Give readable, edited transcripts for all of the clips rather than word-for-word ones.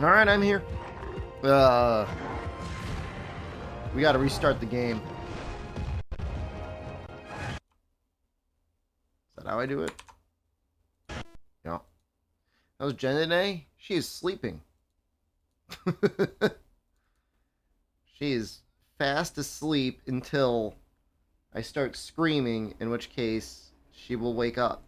Alright, I'm here. We gotta restart the game. Is that how I do it? Yeah. How's Jen today? She is sleeping. She is fast asleep until I start screaming, in which case she will wake up.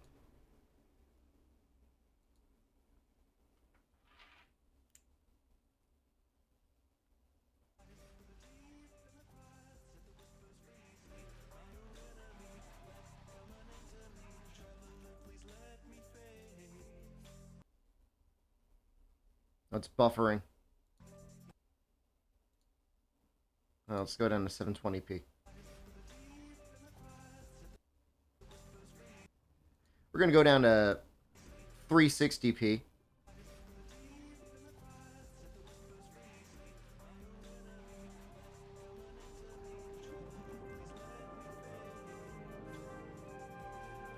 That's buffering. Let's go down to 720p. We're going to go down to 360p.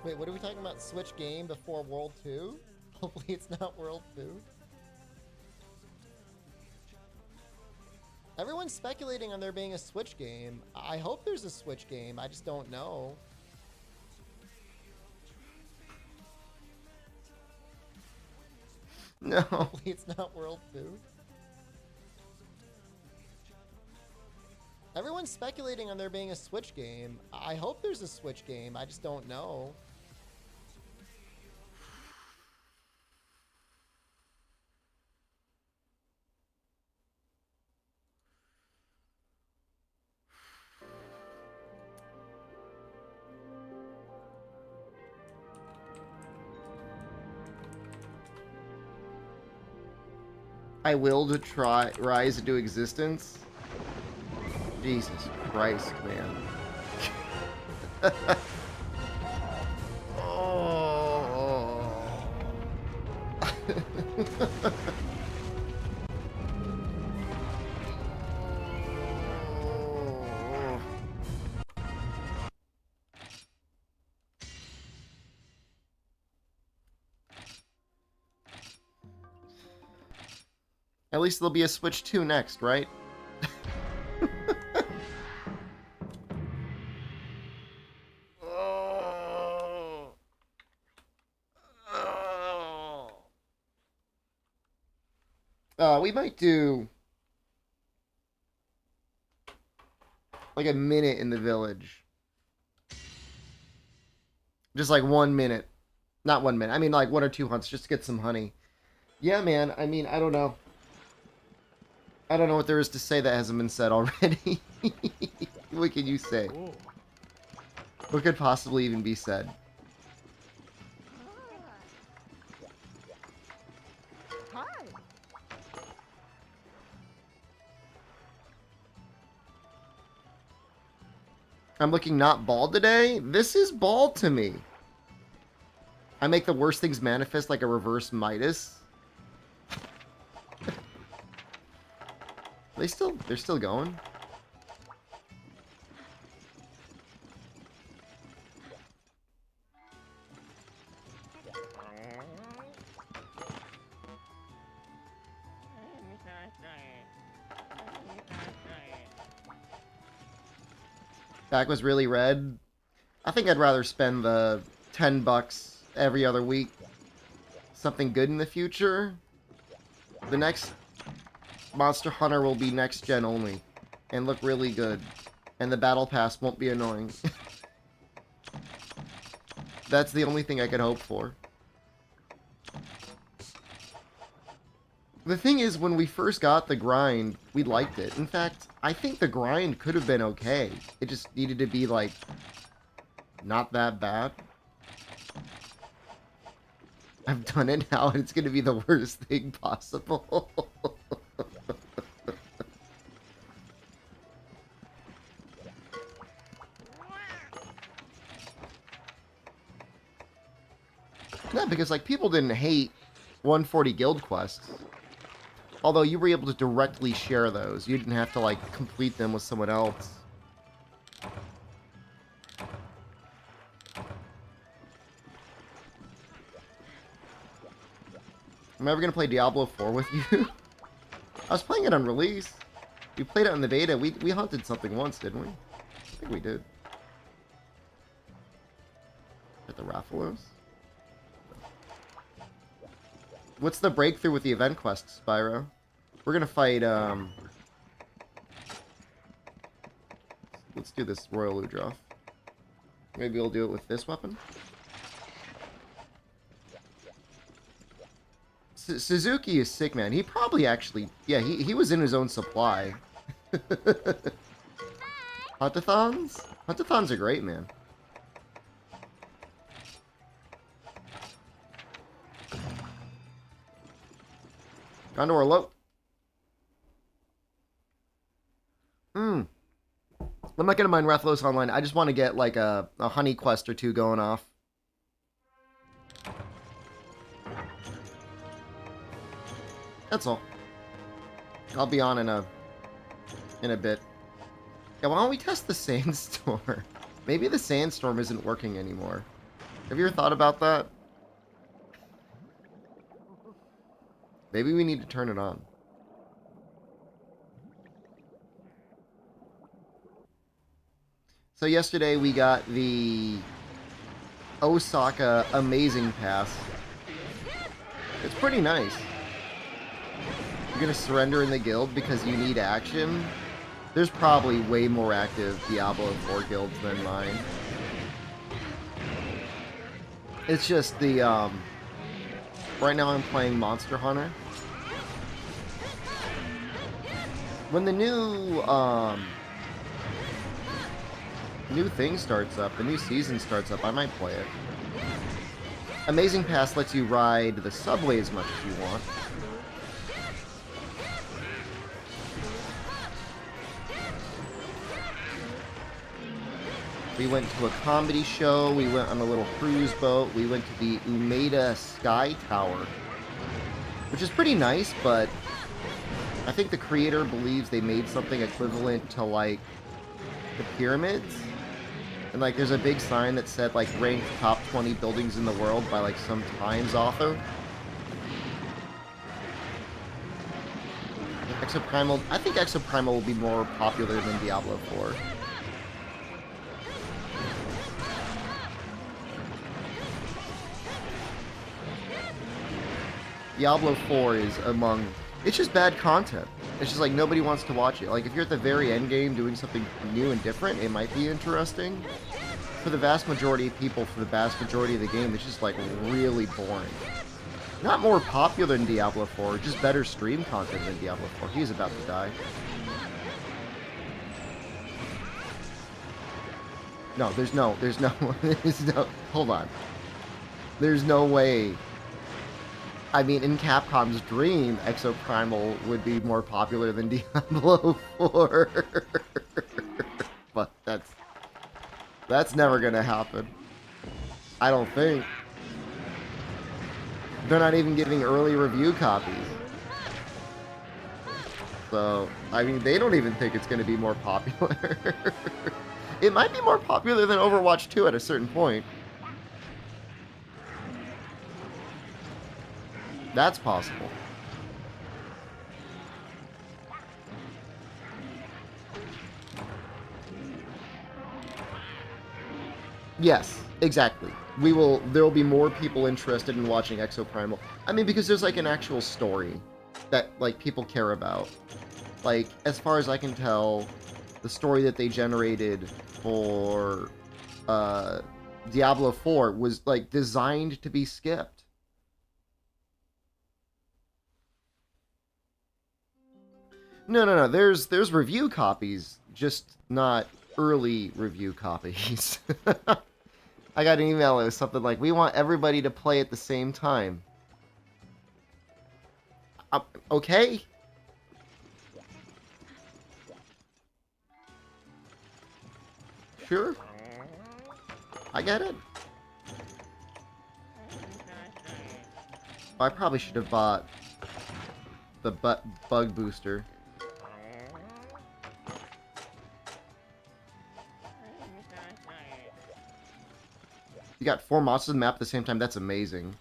Wait, what are we talking about? Switch game before World 2? Hopefully it's not World 2. Everyone's speculating on there being a Switch game. I hope there's a Switch game. I just don't know. No, hopefully it's not World 2. Everyone's speculating on there being a Switch game. I hope there's a Switch game. I just don't know. I will to try rise into existence. Jesus Christ, man. Oh. At least there'll be a Switch 2 next, right? We might do like a minute in the village. Just like 1 minute. Not 1 minute. I mean like 1 or 2 hunts just to get some honey. Yeah, man. I mean, I don't know. I don't know what there is to say that hasn't been said already. What can you say? What could possibly even be said? I'm looking not bald today? This is bald to me. I make the worst things manifest like a reverse Midas. They're still going. Back was really red. I think I'd rather spend the $10 every other week. Something good in the future. The next Monster Hunter will be next gen only. And look really good. And the battle pass won't be annoying. That's the only thing I could hope for. The thing is, when we first got the grind, we liked it. In fact, I think the grind could have been okay. It just needed to be, like, not that bad. I've done it now, and it's going to be the worst thing possible. Yeah, because, like, people didn't hate 140 guild quests. Although you were able to directly share those. You didn't have to, like, complete them with someone else. I'm ever going to play Diablo 4 with you? I was playing it on release. We played it on the beta. We hunted something once, didn't we? I think we did. At the Raffalos? What's the breakthrough with the event quest, Spyro? We're gonna fight, let's do this Royal Udroff. Maybe we'll do it with this weapon? Suzuki is sick, man. He probably actually... Yeah, he was in his own supply. Huntathons? Huntathons are great, man. Gondor low. I'm not gonna mind Rathalos Online. I just want to get like a honey quest or two going off. That's all. I'll be on in a bit. Yeah, why don't we test the sandstorm? Maybe the sandstorm isn't working anymore. Have you ever thought about that? Maybe we need to turn it on. So yesterday we got the Osaka Amazing Pass. It's pretty nice. You're gonna surrender in the guild because you need action. There's probably way more active Diablo 4 guilds than mine. It's just the, right now I'm playing Monster Hunter. When the new thing starts up, the new season starts up, I might play it. Amazing Pass lets you ride the subway as much as you want. We went to a comedy show, we went on a little cruise boat, we went to the Umeda Sky Tower, which is pretty nice, but I think the creator believes they made something equivalent to, like, the pyramids. And, like, there's a big sign that said, like, ranked top 20 buildings in the world by, like, some Times author. Exoprimal, I think Exoprimal will be more popular than Diablo 4. Diablo 4 is among... It's just bad content. It's just like nobody wants to watch it. Like if you're at the very end game doing something new and different, it might be interesting. For the vast majority of people, for the vast majority of the game, it's just like really boring. Not more popular than Diablo 4, just better stream content than Diablo 4. He's about to die. No, there's no, hold on. There's no way. I mean, in Capcom's dream, Exoprimal would be more popular than Diablo 4. But that's never gonna happen. I don't think. They're not even giving early review copies. So, I mean, they don't even think it's gonna be more popular. It might be more popular than Overwatch 2 at a certain point. That's possible. Yes, exactly. There will be more people interested in watching Exoprimal. I mean, because there's like an actual story that like people care about. Like, as far as I can tell, the story that they generated for Diablo 4 was like designed to be skipped. No. There's review copies, just not early review copies. I got an email, it was something like, we want everybody to play at the same time. Okay. Sure. I get it. I probably should have bought the bug booster. You got 4 monsters on the map at the same time. That's amazing.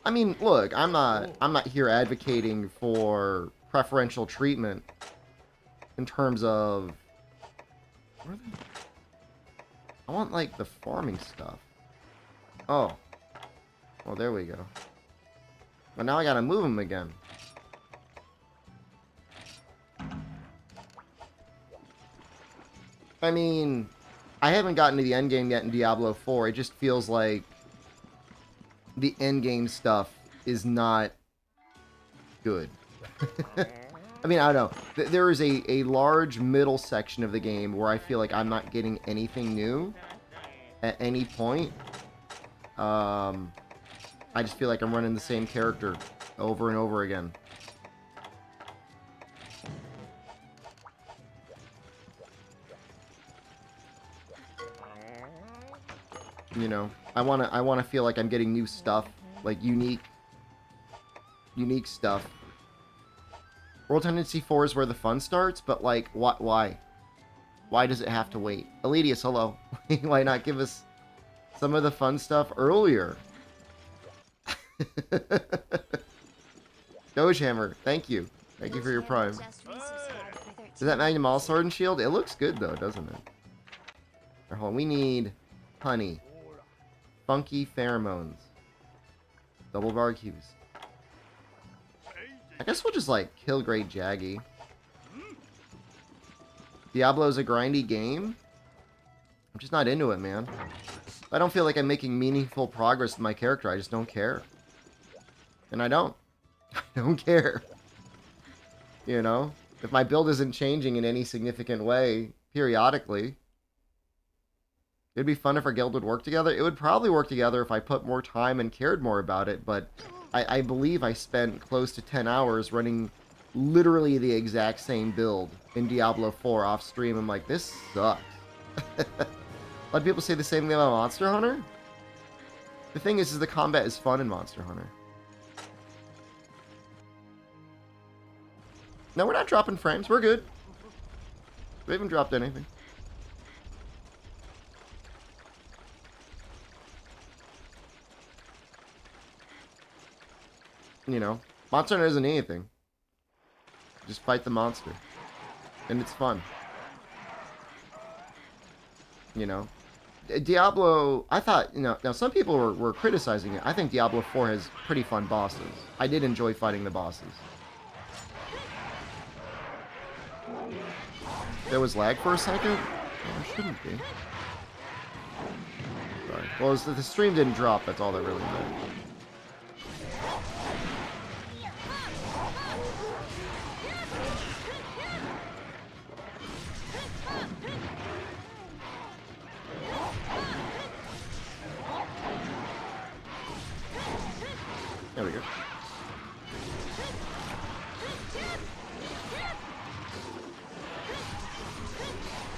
I mean, look, I'm not here advocating for preferential treatment in terms of... Where are they? I want, like, the farming stuff. Oh. Well, there we go. But now I gotta move them again. I mean, I haven't gotten to the endgame yet in Diablo 4. It just feels like the endgame stuff is not good. I mean, I don't know. There is a large middle section of the game where I feel like I'm not getting anything new at any point. I just feel like I'm running the same character over and over again. You know, I wanna feel like I'm getting new stuff, like unique stuff. World Tendency 4 is where the fun starts, but like, why? Why does it have to wait? Eledius, hello. Why not give us some of the fun stuff earlier? Dogehammer, thank you. Thank you for your prime. Is that Magnum All Sword and Shield? It looks good though, doesn't it? Right, hold on. We need honey. Funky pheromones. Double barbecues. I guess we'll just like kill Great Jaggy. Diablo's a grindy game. I'm just not into it, man. I don't feel like I'm making meaningful progress with my character. I just don't care. And I don't. I don't care. You know? If my build isn't changing in any significant way, periodically, it'd be fun if our guild would work together. It would probably work together if I put more time and cared more about it, but I believe I spent close to 10 hours running literally the exact same build in Diablo 4 off stream. I'm like, this sucks. A lot of people say the same thing about Monster Hunter. The thing is the combat is fun in Monster Hunter. No, we're not dropping frames. We're good. We haven't dropped anything. You know, Monster Hunter isn't anything. Just fight the monster. And it's fun. You know? Diablo, I thought, you know, now some people were criticizing it. I think Diablo 4 has pretty fun bosses. I did enjoy fighting the bosses. There was lag for a second? Oh, there shouldn't be. Sorry. Well, the stream didn't drop, that's all that really mattered. There we go.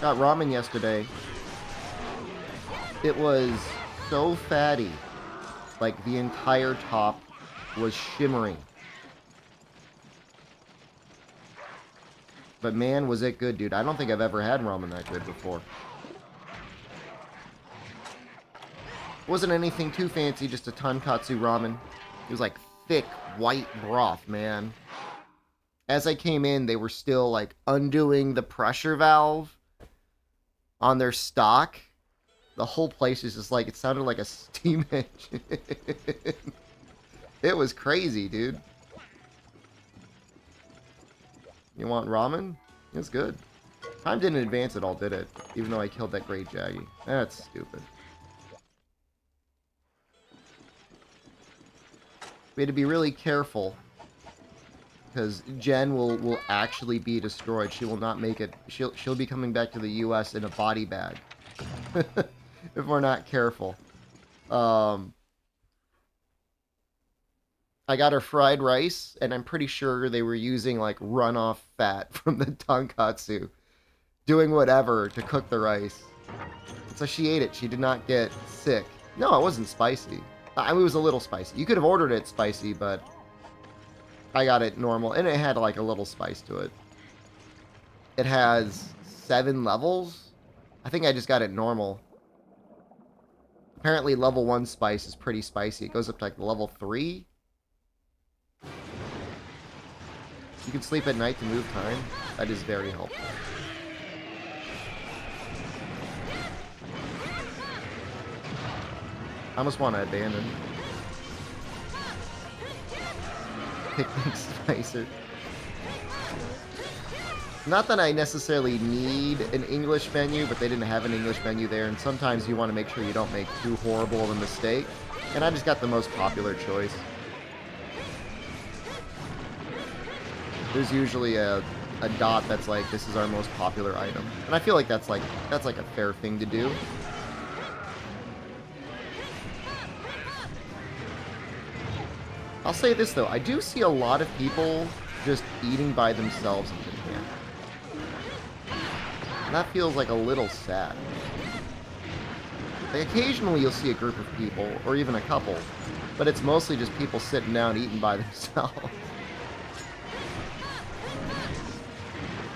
Got ramen yesterday. It was so fatty. Like, the entire top was shimmering. But man, was it good, dude. I don't think I've ever had ramen that good before. It wasn't anything too fancy, just a tonkatsu ramen. It was like thick, white broth, man. As I came in, they were still like undoing the pressure valve on their stock. The whole place is just like, it sounded like a steam engine. It was crazy, dude. You want ramen? It's good. Time didn't advance at all, did it? Even though I killed that Great Jaggy. That's stupid. We had to be really careful, because Jen will actually be destroyed. She will not make it. She'll be coming back to the U.S. in a body bag if we're not careful. I got her fried rice, and I'm pretty sure they were using like runoff fat from the tonkatsu, doing whatever to cook the rice. So she ate it. She did not get sick. No, it wasn't spicy. I mean, it was a little spicy. You could have ordered it spicy, but I got it normal, and it had like a little spice to it. It has 7 levels. I think I just got it normal. Apparently level 1 spice is pretty spicy. It goes up to like level 3. You can sleep at night to move time. That is very helpful. I almost want to abandon. Picnic Spicer. Not that I necessarily need an English menu, but they didn't have an English menu there, and sometimes you want to make sure you don't make too horrible of a mistake. And I just got the most popular choice. There's usually a dot that's like, this is our most popular item. And I feel like that's like a fair thing to do. I'll say this though, I do see a lot of people just eating by themselves in Japan. And that feels like a little sad. Like occasionally you'll see a group of people, or even a couple, but it's mostly just people sitting down eating by themselves.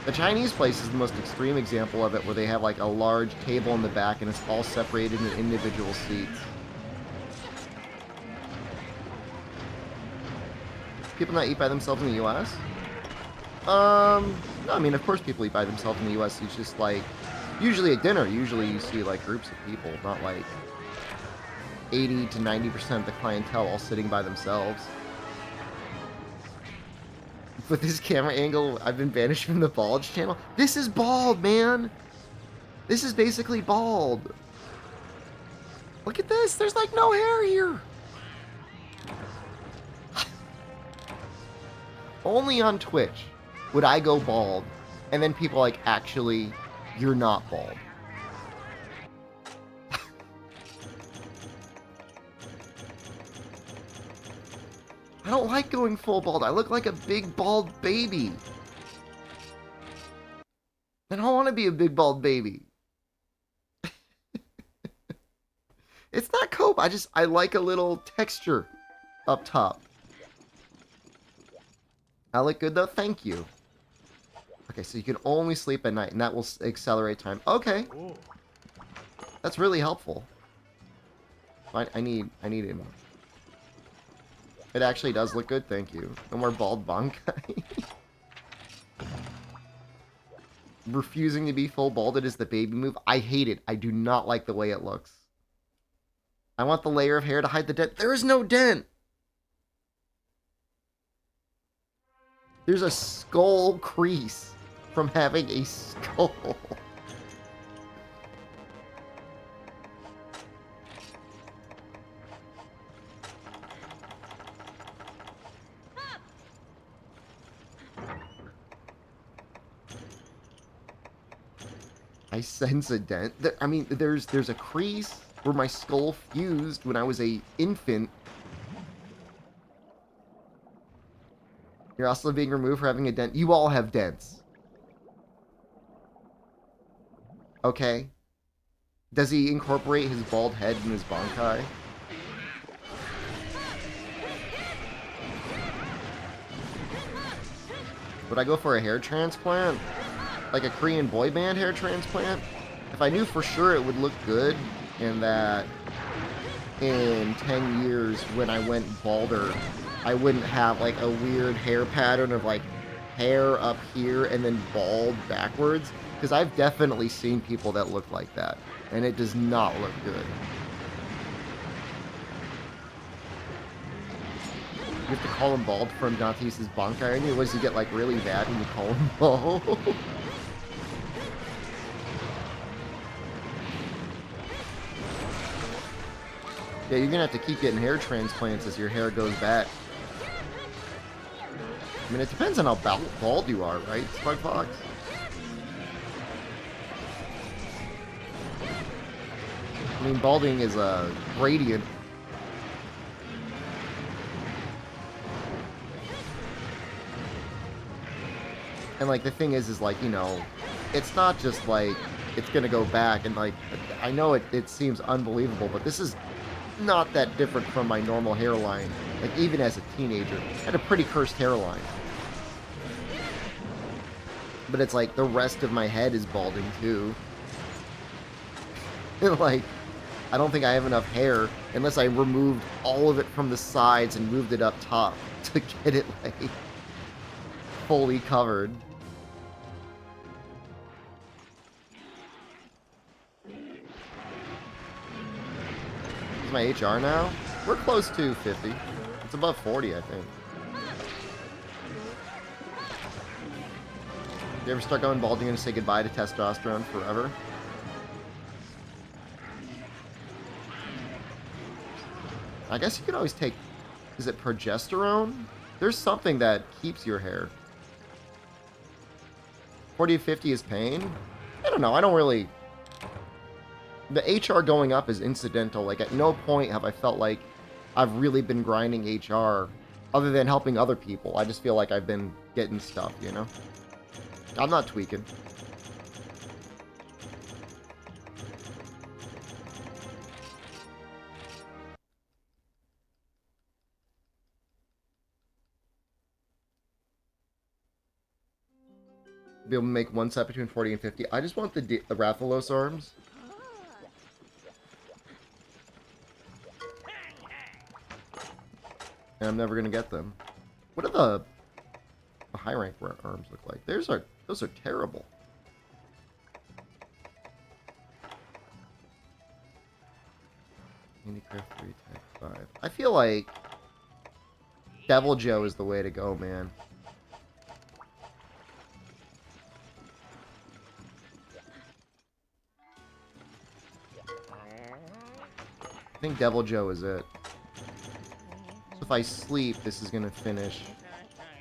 The Chinese place is the most extreme example of it, where they have like a large table in the back and it's all separated into individual seats. People not eat by themselves in the US? No, I mean, of course people eat by themselves in the US. It's just like, usually at dinner, usually you see like groups of people, not like 80 to 90% of the clientele all sitting by themselves. With this camera angle, I've been banished from the Bulge channel. This is bald, man! This is basically bald. Look at this, there's like no hair here! Only on Twitch would I go bald, and then people like, actually, you're not bald. I don't like going full bald. I look like a big bald baby. I don't want to be a big bald baby. It's not cope. I like a little texture up top. I look good though? Thank you. Okay, so you can only sleep at night, and that will accelerate time. Okay. That's really helpful. I need him. It actually does look good, thank you. No more bald Bankai. Refusing to be full balded is the baby move. I hate it. I do not like the way it looks. I want the layer of hair to hide the dent. There is no dent! There's a skull crease from having a skull. I sense a dent. I mean, there's a crease where my skull fused when I was an infant. You're also being removed for having a dent. You all have dents. Okay. Does he incorporate his bald head in his Bankai? Would I go for a hair transplant? Like a Korean boy band hair transplant? If I knew for sure it would look good, and that in 10 years when I went balder, I wouldn't have like a weird hair pattern of like hair up here and then bald backwards. Because I've definitely seen people that look like that, and it does not look good. You have to call him bald from not to use his Bankai on you? What, does he get like really bad when you call him bald? Yeah, you're gonna have to keep getting hair transplants as your hair goes back. I mean, it depends on how bald you are, right, Smugfox? I mean, balding is a gradient. And, like, the thing is like, you know, it's not just, like, it's gonna go back, and, like, I know it seems unbelievable, but this is not that different from my normal hairline. Like, even as a teenager, I had a pretty cursed hairline. But it's like, the rest of my head is balding, too. And, like, I don't think I have enough hair, unless I removed all of it from the sides and moved it up top to get it, like, fully covered. Is my HR now? We're close to 50. It's above 40, I think. You ever start going bald, you're going to say goodbye to testosterone forever? I guess you could always take... Is it progesterone? There's something that keeps your hair. 40 to 50 is pain? I don't know. I don't really... The HR going up is incidental. Like, at no point have I felt like I've really been grinding HR other than helping other people. I just feel like I've been getting stuff, you know? I'm not tweaking. Be able to make one set between 40 and 50. I just want the Rathalos arms. And I'm never going to get them. What do the high rank arms look like? Those are terrible. Handicraft 3, Tech 5. I feel like Devil Joe is the way to go, man. I think Devil Joe is it. So if I sleep, this is going to finish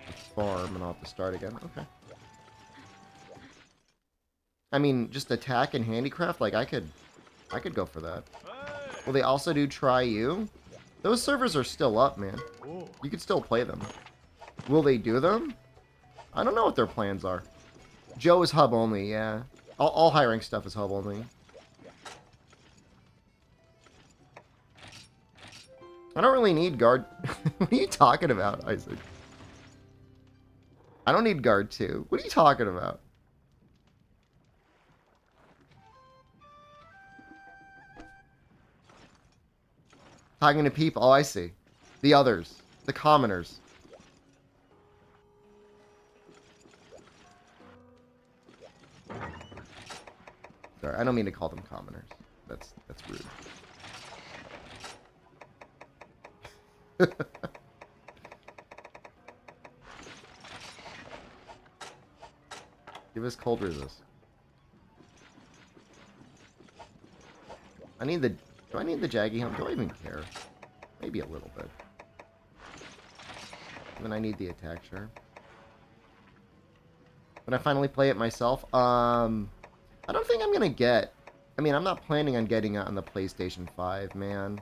the farm and I'll have to start again. Okay. I mean, just attack and handicraft, like I could go for that. Will they also do try you? Those servers are still up, man. You could still play them. Will they do them? I don't know what their plans are. Joe is hub only, yeah. All high rank stuff is hub only. I don't really need guard. What are you talking about, Isaac? I don't need guard 2. What are you talking about? Talking to people. Oh, I see. The others. The commoners. Sorry, I don't mean to call them commoners. That's rude. Give us cold resist. I need the... Do I need the Jaggy helm? Do I even care? Maybe a little bit. And then I need the attack, sure. When I finally play it myself, I don't think I'm gonna get... I mean, I'm not planning on getting it on the PlayStation 5, man.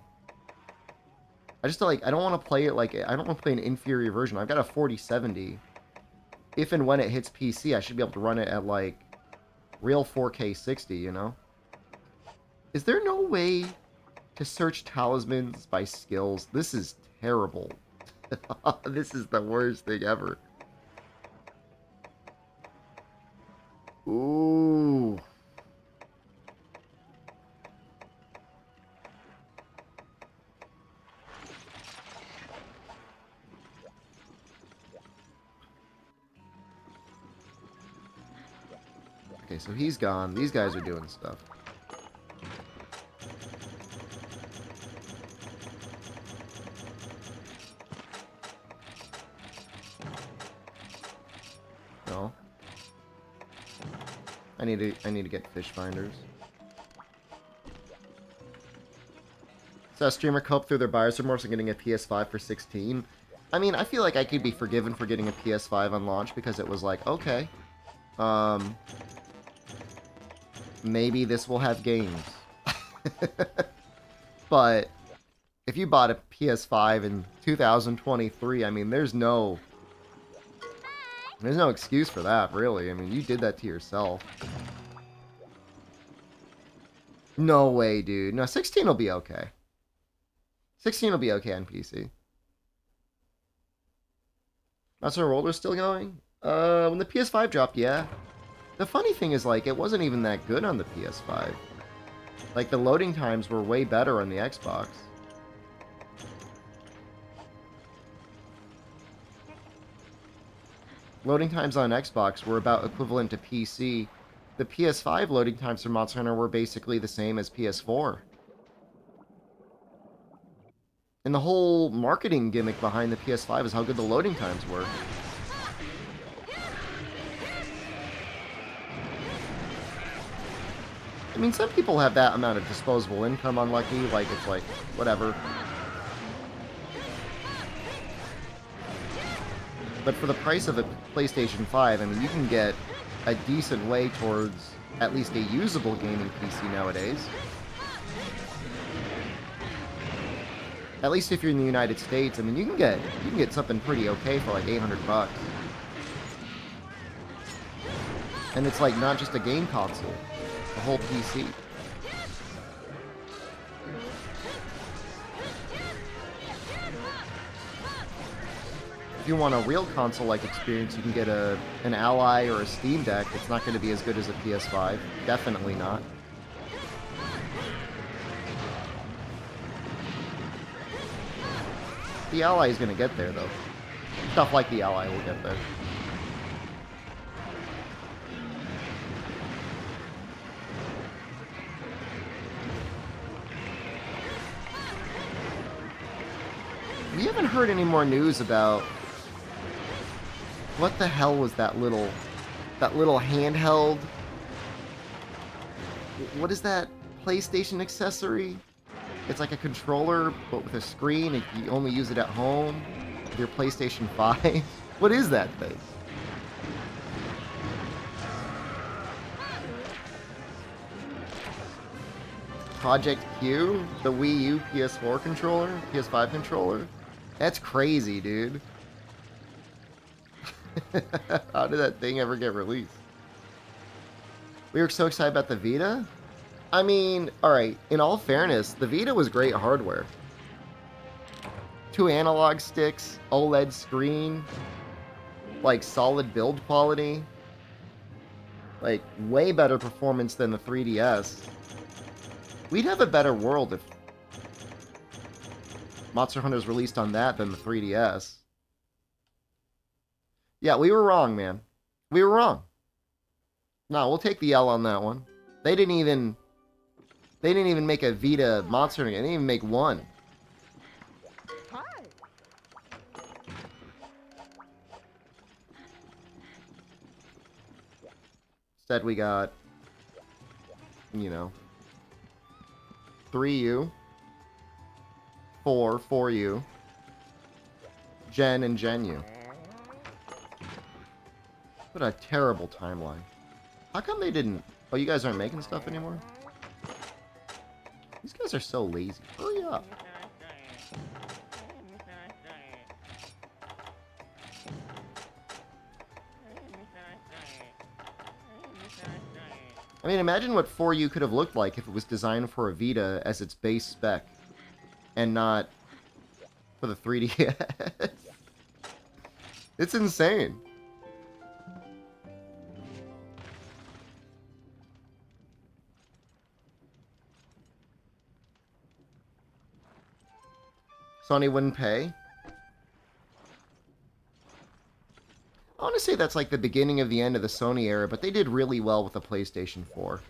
I just like, I don't want to play it like, I don't want to play an inferior version. I've got a 4070. If and when it hits PC, I should be able to run it at like real 4K 60, you know? Is there no way to search talismans by skills? This is terrible. This is the worst thing ever. Ooh. Okay, so he's gone. These guys are doing stuff. No. I need to get fish finders. So a streamer cope through their buyer's remorse and getting a PS5 for 16. I mean, I feel like I could be forgiven for getting a PS5 on launch because it was like, okay, maybe this will have games. But if you bought a PS5 in 2023, I mean, there's no excuse for that, really. I mean, you did that to yourself. No way, dude. No, 16 will be okay. 16 will be okay on PC. Master Roller's still going? When the PS5 dropped, yeah. The funny thing is, like, it wasn't even that good on the PS5. Like, the loading times were way better on the Xbox. Loading times on Xbox were about equivalent to PC. The PS5 loading times for Monster Hunter were basically the same as PS4. And the whole marketing gimmick behind the PS5 is how good the loading times were. I mean, some people have that amount of disposable income unlucky, like, it's like, whatever. But for the price of a PlayStation 5, I mean, you can get a decent way towards at least a usable gaming PC nowadays. At least if you're in the United States, I mean, you can get something pretty okay for like $800. And it's like not just a game console, a whole PC. If you want a real console-like experience, you can get an Ally or a Steam Deck. It's not going to be as good as a PS5. Definitely not. The Ally is going to get there, though. Stuff like the Ally will get there. We haven't heard any more news about what the hell was that little handheld? What is that PlayStation accessory? It's like a controller, but with a screen, and you only use it at home with your PlayStation 5. What is that thing? Project Q? The Wii U PS4 controller? PS5 controller? That's crazy, dude. How did that thing ever get released? We were so excited about the Vita? I mean, alright, in all fairness, the Vita was great hardware. 2 analog sticks, OLED screen, like solid build quality, like way better performance than the 3DS. We'd have a better world if Monster Hunter's released on that than the 3DS. Yeah, we were wrong, man. We were wrong. No, we'll take the L on that one. They didn't even make a Vita Monster Hunter. They didn't even make one. Instead, we got, you know, 3U, 4U, Gen, and Gen U. What a terrible timeline. How come they didn't... Oh, you guys aren't making stuff anymore? These guys are so lazy. Hurry up. I mean, imagine what 4U could have looked like if it was designed for a Vita as its base spec, and not for the 3DS. It's insane. Sony wouldn't pay. I want to say that's like the beginning of the end of the Sony era, but they did really well with the PlayStation 4.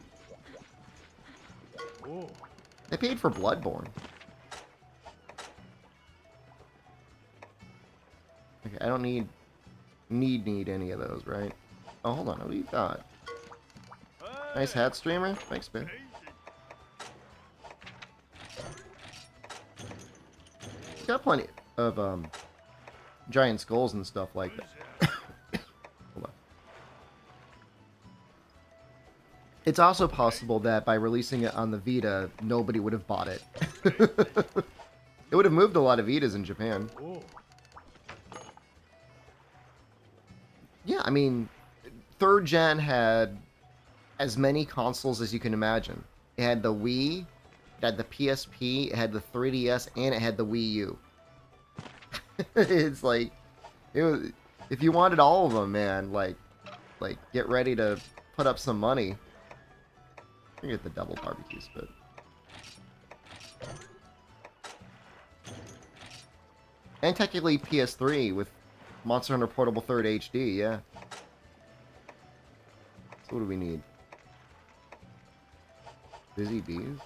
Ooh. They paid for Bloodborne. Okay, I don't need any of those, right? Oh, hold on. What do you got? Nice hat, streamer. Thanks, man. Got plenty of giant skulls and stuff like that. Hold on. It's also possible that by releasing it on the Vita, nobody would have bought it. It would have moved a lot of Vitas in Japan. Yeah, I mean, 3rd gen had as many consoles as you can imagine. It had the Wii, it had the PSP, it had the 3DS, and it had the Wii U. It's like, it was, if you wanted all of them, man, like get ready to put up some money. I get the double barbecue spit. And technically PS3 with Monster Hunter Portable 3rd HD, yeah. So what do we need? Busy bees?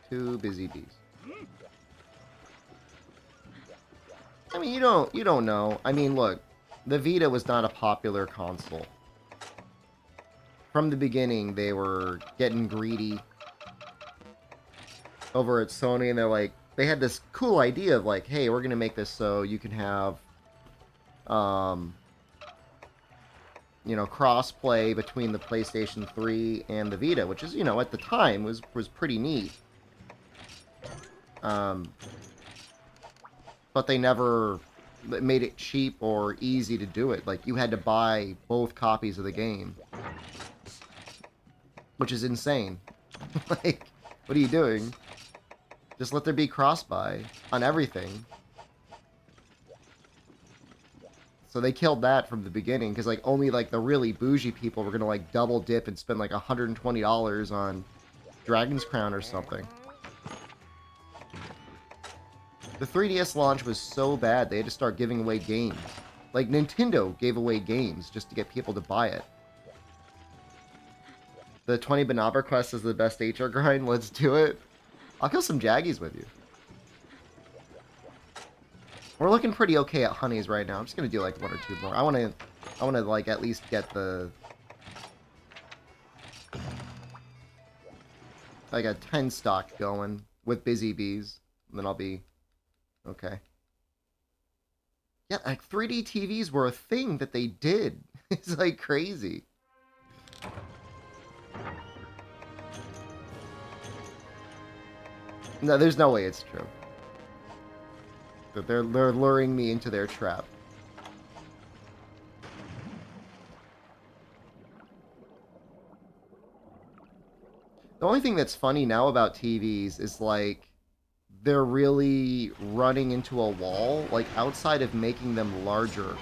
Two busy bees. I mean, you don't know. I mean, look, the Vita was not a popular console. From the beginning, they were getting greedy over at Sony, and they're like, they had this cool idea of like, hey, we're gonna make this so you can have, you know, cross-play between the PlayStation 3 and the Vita, which is, you know, at the time was pretty neat. But they never made it cheap or easy to do it. Like, you had to buy both copies of the game. Which is insane. Like, what are you doing? Just let there be cross-buy on everything. So they killed that from the beginning, because, like, only, like, the really bougie people were gonna, like, double dip and spend, like, $120 on Dragon's Crown or something. The 3DS launch was so bad, they had to start giving away games. Like, Nintendo gave away games just to get people to buy it. The 20 Banaber quest is the best HR grind, let's do it. I'll kill some Jaggies with you. We're looking pretty okay at honeys right now. I'm just gonna do, like, one or two more. I wanna, like, at least get the... like, a 10 stock going with busy bees. And then I'll be... okay. Yeah, like 3D TVs were a thing that they did. It's like crazy. No, there's no way it's true. They're luring me into their trap. The only thing that's funny now about TVs is like they're really running into a wall, like outside of making them larger.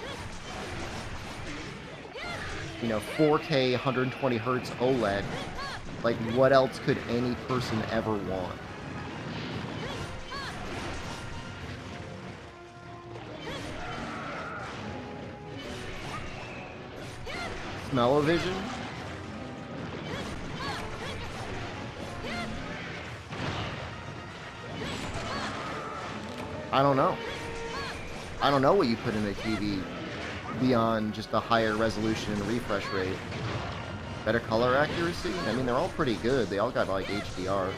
You know, 4K, 120 hertz OLED. Like, what else could any person ever want? Smell-o-vision? I don't know. I don't know what you put in a TV beyond just a higher resolution and refresh rate. Better color accuracy? I mean, they're all pretty good. They all got, like, HDR.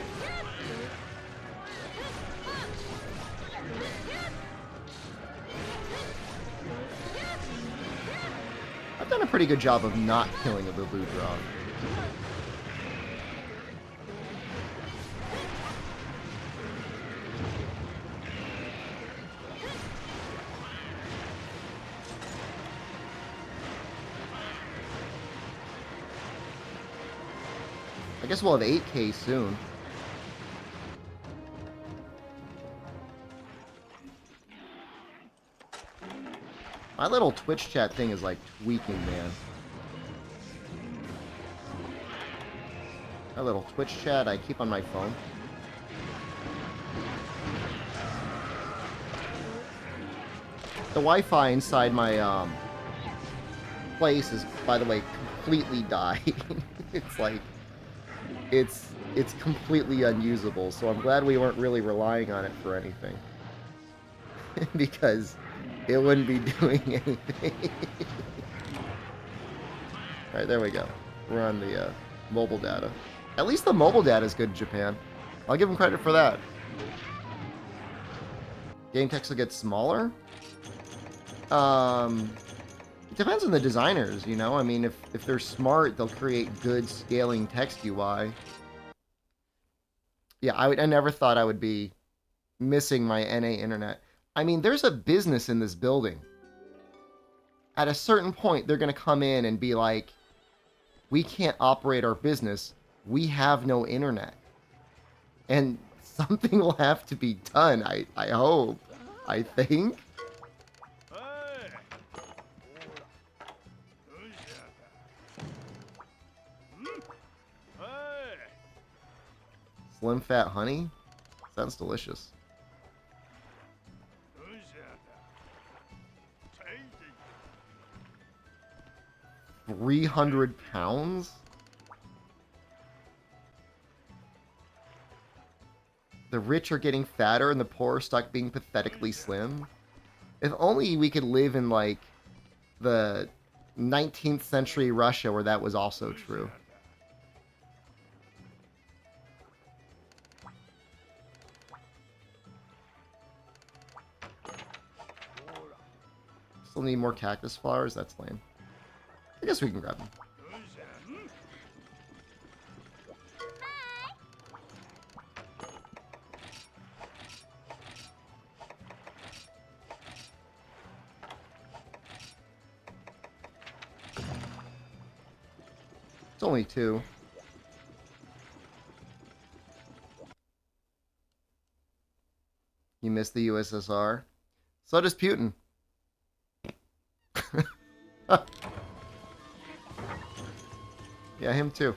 I've done a pretty good job of not killing a Boo-Boo drone. I guess we'll have 8K soon. My little Twitch chat thing is like tweaking, man. My little Twitch chat I keep on my phone. The Wi-Fi inside my place is, by the way, completely dying. It's like it's completely unusable, so I'm glad we weren't really relying on it for anything. Because it wouldn't be doing anything. Alright, there we go. We're on the mobile data. At least the mobile data is good in Japan. I'll give them credit for that. Game text will get smaller? It depends on the designers, you know? I mean, if they're smart, they'll create good scaling text UI. Yeah, I never thought I would be missing my NA internet. I mean, there's a business in this building. At a certain point, they're going to come in and be like, we can't operate our business. We have no internet. And something will have to be done, I hope. I think. Slim Fat Honey? Sounds delicious. 300 pounds? The rich are getting fatter and the poor are stuck being pathetically slim. If only we could live in, like, the 19th century Russia where that was also true. Still need more cactus flowers? That's lame. I guess we can grab them. It's only 2. You missed the USSR. So does Putin. Yeah, him too.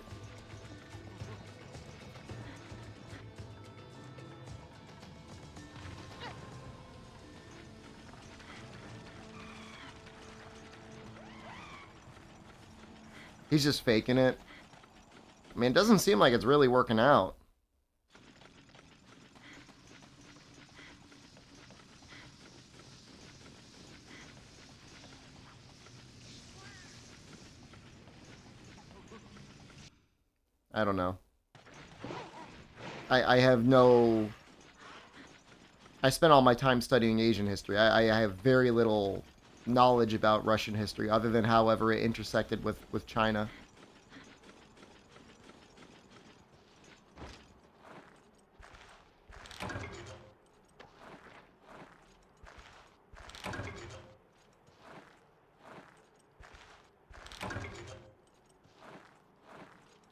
He's just faking it. I mean, it doesn't seem like it's really working out. I don't know. I have no... I spent all my time studying Asian history. I have very little knowledge about Russian history, other than however it intersected with China.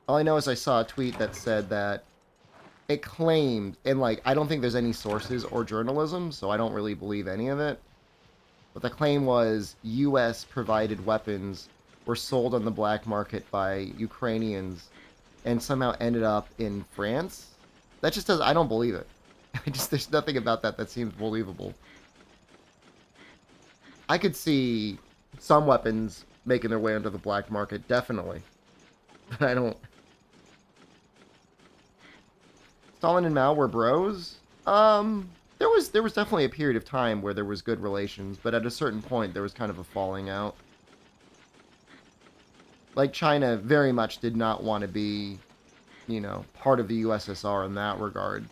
All I know is I saw a tweet that said that it claimed, and like, I don't think there's any sources or journalism, so I don't really believe any of it. But the claim was U.S. provided weapons were sold on the black market by Ukrainians and somehow ended up in France. That just does, I don't believe it. There's nothing about that seems believable. I could see some weapons making their way onto the black market, definitely. But I don't... Stalin and Mao were bros? There was definitely a period of time where there was good relations, but at a certain point there was kind of a falling out. Like, China very much did not want to be, you know, part of the USSR in that regard.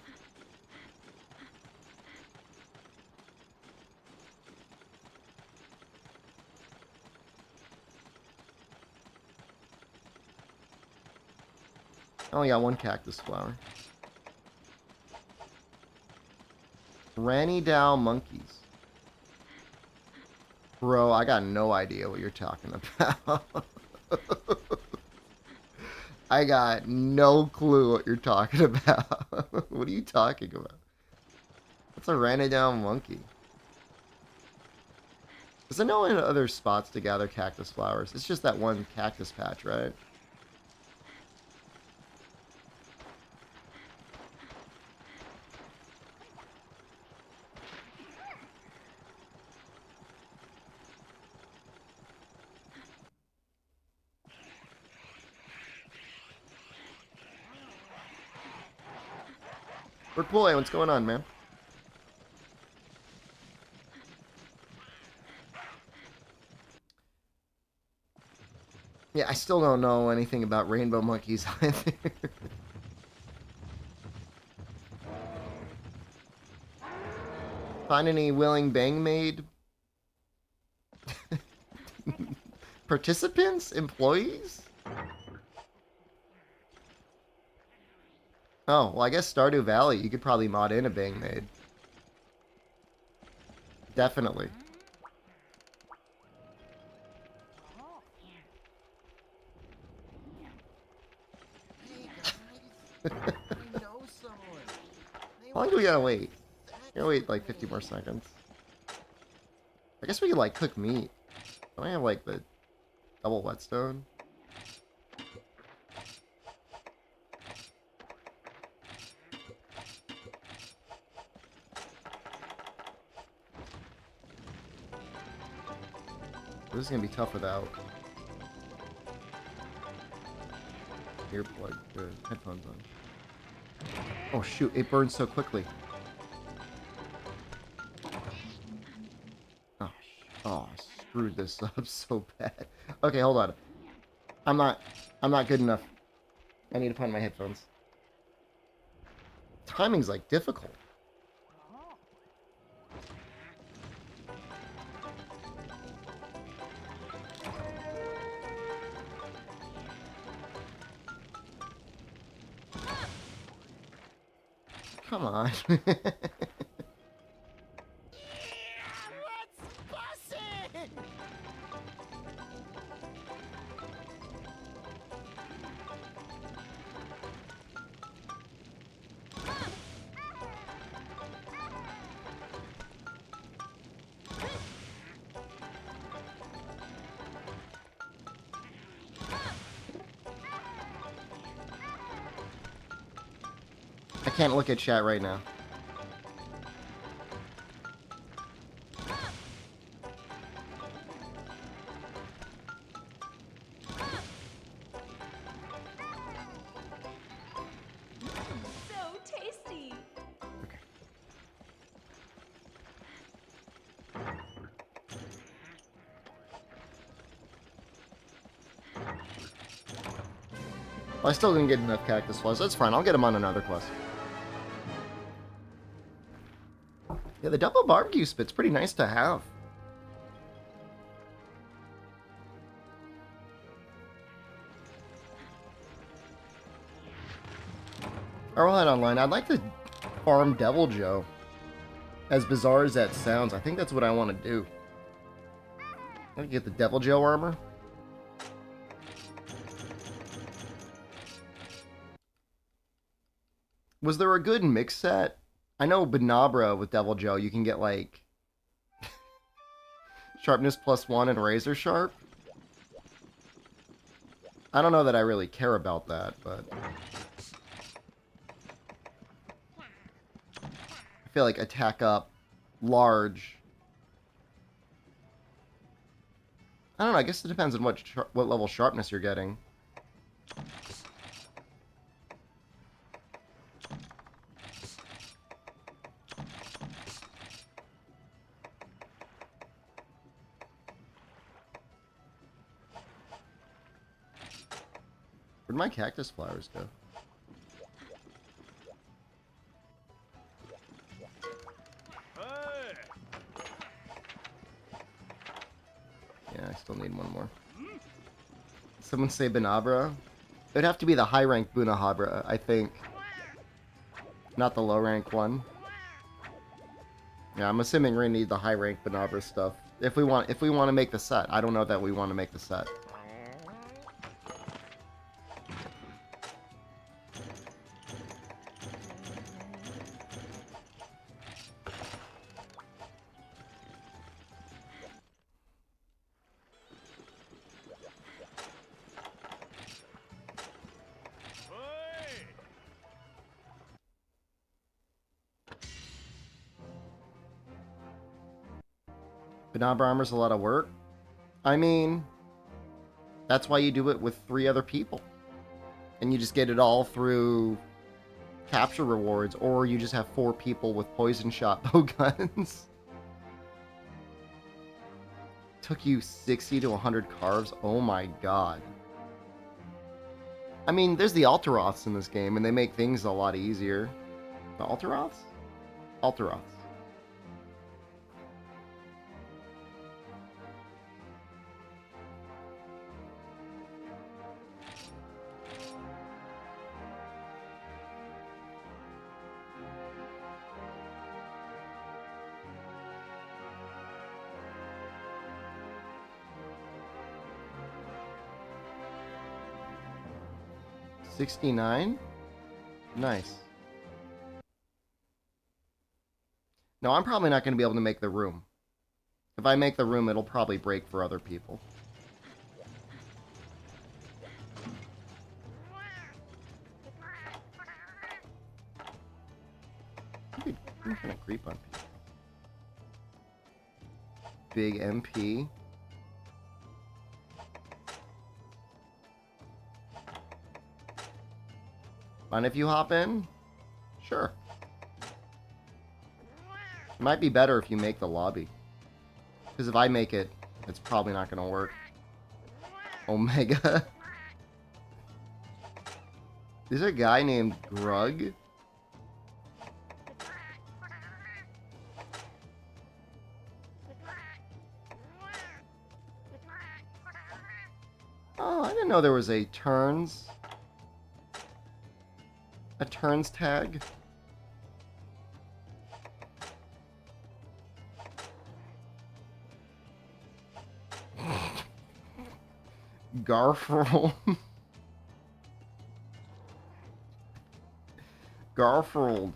I only got 1 cactus flower. Granny Dow monkeys. Bro, I got no idea what you're talking about. I got no clue what you're talking about. What are you talking about? What's a Granny Dow monkey? Because I know in other spots to gather cactus flowers. It's just that one cactus patch, right? Rick Boy, what's going on, man? Yeah, I still don't know anything about rainbow monkeys either. Find any willing bang maid? Participants? Employees? Oh, well, I guess Stardew Valley, you could probably mod in a bang maid. Definitely. How long do we gotta wait? We gotta wait like 50 more seconds. I guess we could like cook meat. Don't I have like the double whetstone? This is gonna be tough without earplug, headphones on. Oh shoot, it burns so quickly. Oh, oh, screwed this up so bad. Okay, hold on. I'm not good enough. I need to find my headphones. Timing's like difficult. Come on. I can't look at chat right now. So tasty. Okay. Well, I still didn't get enough cactus flies. That's fine. I'll get them on another quest. Yeah, the double barbecue spit's pretty nice to have. Arrowhead Online, I'd like to farm Devil Joe. As bizarre as that sounds, I think that's what I want to do. I'm gonna get the Devil Joe armor. Was there a good mix set? I know Benabra with Devil Joe, you can get like sharpness +1 and razor sharp. I don't know that I really care about that, but I feel like attack up large. I don't know, I guess it depends on what level sharpness you're getting. Where'd my cactus flowers go? Yeah, I still need one more. Someone say Benabra? It'd have to be the high rank Bunahabra, I think. Not the low rank one. Yeah, I'm assuming we're gonna need the high rank Benabra stuff. If we want to make the set. I don't know that we want to make the set. Benabra armor's a lot of work. I mean, that's why you do it with 3 other people. And you just get it all through capture rewards, or you just have 4 people with poison shot bow guns. Took you 60 to 100 carves? Oh my god. I mean, there's the Alteroths in this game, and they make things a lot easier. The Alteroths? Alteroths. $69? Nice. No, I'm probably not going to be able to make the room. If I make the room, it'll probably break for other people. You can kind of creep on people. Big MP. Mind if you hop in? Sure. It might be better if you make the lobby. Because if I make it, it's probably not going to work. Omega. There's a guy named Grug. Oh, I didn't know there was a turns tag. Garfield. Garfield.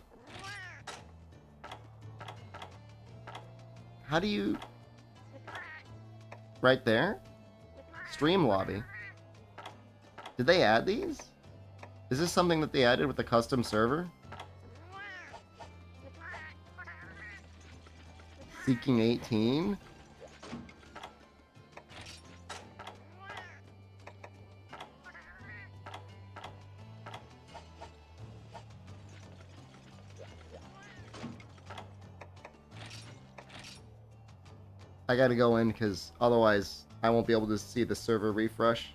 How do you... Right there? Stream lobby. Did they add these? Is this something that they added with the custom server? Seeking 18? I gotta go in because otherwise I won't be able to see the server refresh.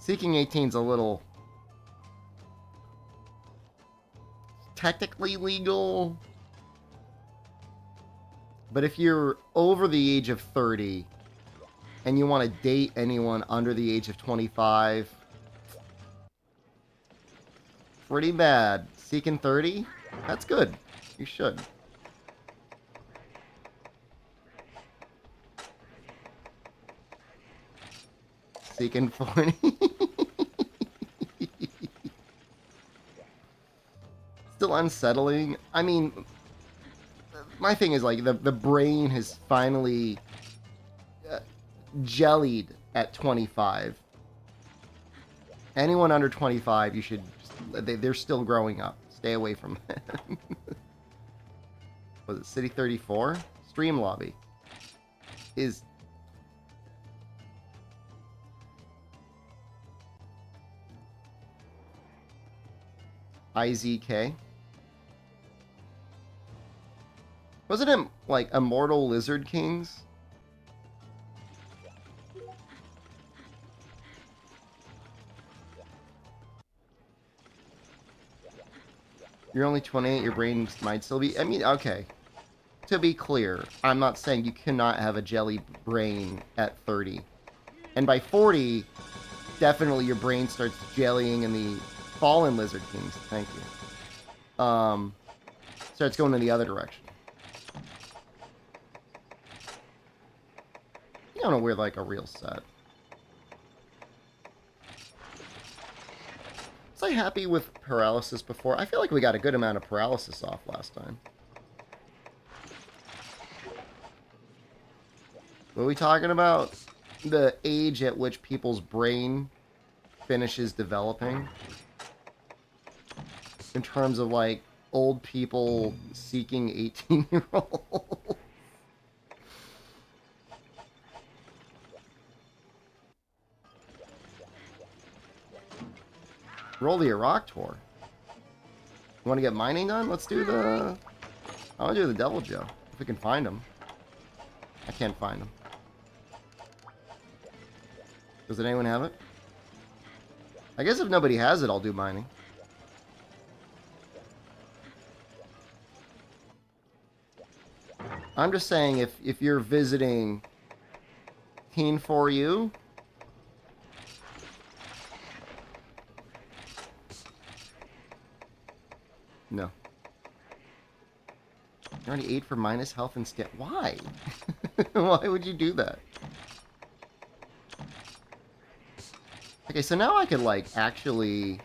Seeking 18's a little technically legal, but if you're over the age of 30 and you want to date anyone under the age of 25, pretty bad. Seeking 30? That's good. You should. Seeking 40. Still unsettling. I mean, my thing is like the brain has finally jellied at 25. Anyone under 25, you should they're still growing up. Stay away from them. Was it City 34? Stream lobby. Is... IZK? Wasn't it, like, Immortal Lizard Kings? You're only 28, your brain might still be... I mean, okay. To be clear, I'm not saying you cannot have a jelly brain at 30. And by 40, definitely your brain starts jellying in the Fallen Lizard Kings. Thank you. Starts going in the other direction. You don't know, we're like a real set. Was I happy with paralysis before? I feel like we got a good amount of paralysis off last time. What are we talking about? The age at which people's brain finishes developing. In terms of, like, old people seeking 18-year-olds. Roll the Iraq tour. You want to get mining done? Let's do the... I want to do the Devil Joe. If we can find him. I can't find him. Does anyone have it? I guess if nobody has it, I'll do mining. I'm just saying, if you're visiting Teen 4U, no. You already ate for minus health and skip. Why? Why would you do that? Okay, so now I could, like, actually,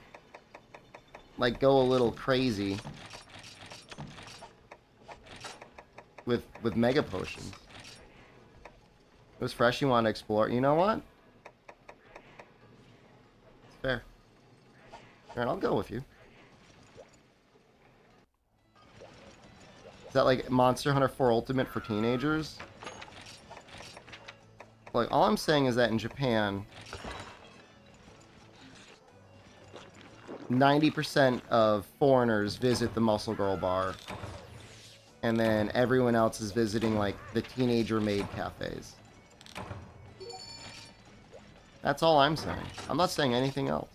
like, go a little crazy with Mega Potions. It was fresh, you want to explore. You know what? It's fair. Alright, I'll go with you. Is that like Monster Hunter 4 Ultimate for teenagers? Like, all I'm saying is that in Japan, 90% of foreigners visit the Muscle Girl bar, and then everyone else is visiting, like, the teenager maid cafes. That's all I'm saying. I'm not saying anything else.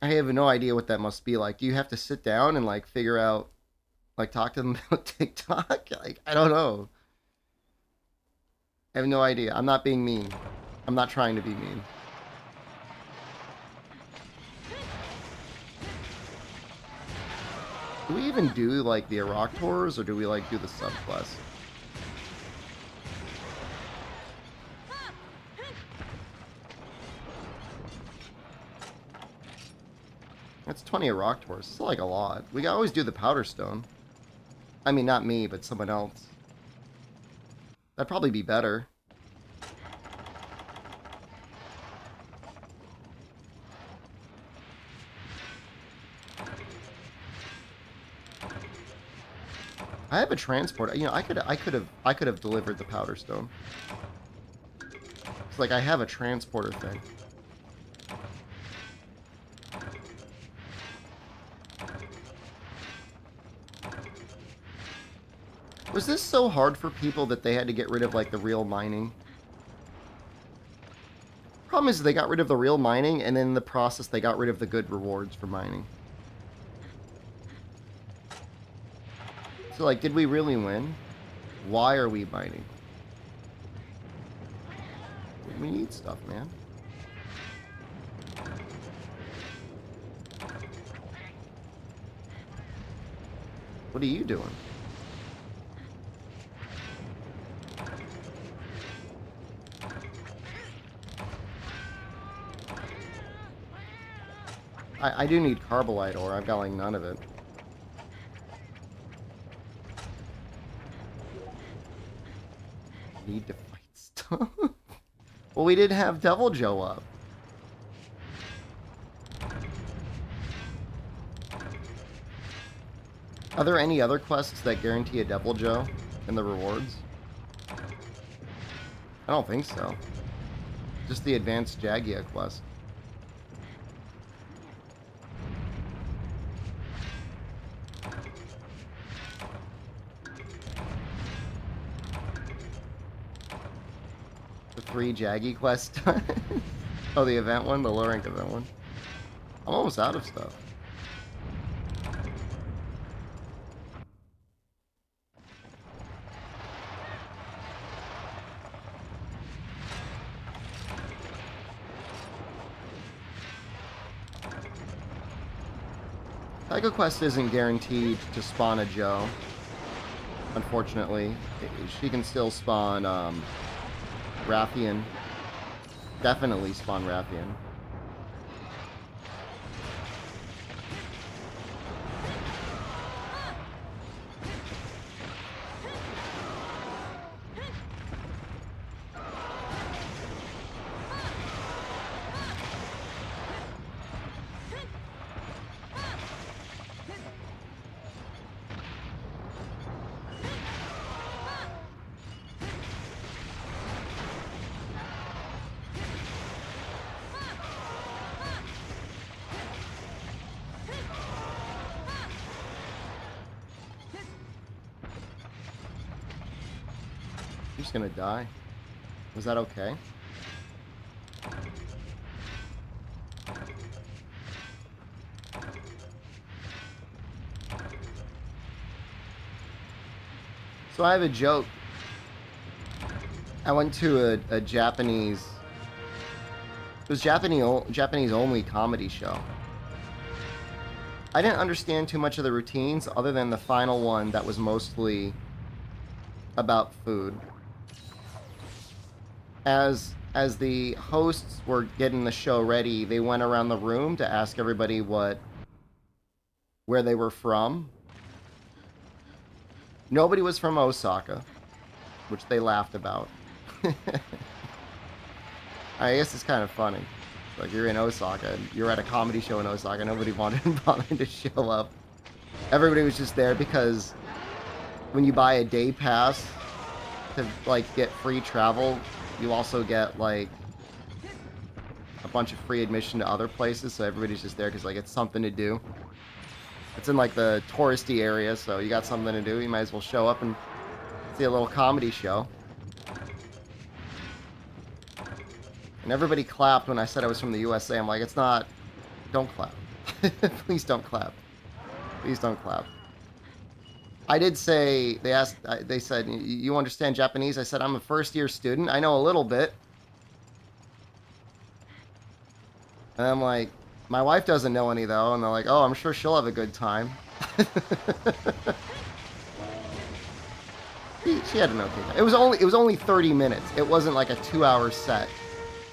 I have no idea what that must be like. Do you have to sit down and, like, figure out, like, talk to them about TikTok? Like, I don't know. I have no idea. I'm not being mean. I'm not trying to be mean. Do we even do, like, the Iraq tours, or do we, like, do the subquest? That's 20 Iraq tours. It's like a lot. We can always do the Powder Stone. I mean, not me, but someone else. That'd probably be better. I have a transport. You know, I could have delivered the Powder Stone. It's like I have a transporter thing. Was this so hard for people that they had to get rid of, like, the real mining? Problem is they got rid of the real mining, and then in the process they got rid of the good rewards for mining. So, like, did we really win? Why are we mining? We need stuff, man. What are you doing? I do need Carbolite ore. I've got, like, none of it. Need to fight stuff. Well, we did have Devil Joe up. Are there any other quests that guarantee a Devil Joe in the rewards? I don't think so. Just the Advanced Jagia quest. The 3 Jaggy quests. Oh, the event one? The low rank event one? I'm almost out of stuff. Psycho Quest isn't guaranteed to spawn a Joe. Unfortunately. She can still spawn, Rathian. Definitely spawn Rathian. I'm just gonna die. Was that okay? So I have a joke. I went to a Japanese... It was Japanese only comedy show. I didn't understand too much of the routines other than the final one that was mostly about food. As the hosts were getting the show ready, they went around the room to ask everybody where they were from. Nobody was from Osaka, which they laughed about. I guess it's kind of funny. Like, you're in Osaka, and you're at a comedy show in Osaka, nobody wanted bothered to show up. Everybody was just there because when you buy a day pass to, like, get free travel, you also get, like, a bunch of free admission to other places, so everybody's just there because, like, it's something to do. It's in, like, the touristy area, so you got something to do, you might as well show up and see a little comedy show. And everybody clapped when I said I was from the USA. I'm like, it's not... Don't clap. Please don't clap. Please don't clap. I did say... They said, you understand Japanese? I said, I'm a first-year student. I know a little bit. And I'm like, my wife doesn't know any, though. And they're like, oh, I'm sure she'll have a good time. She had an okay time. It was only 30 minutes. It wasn't like a 2-hour set.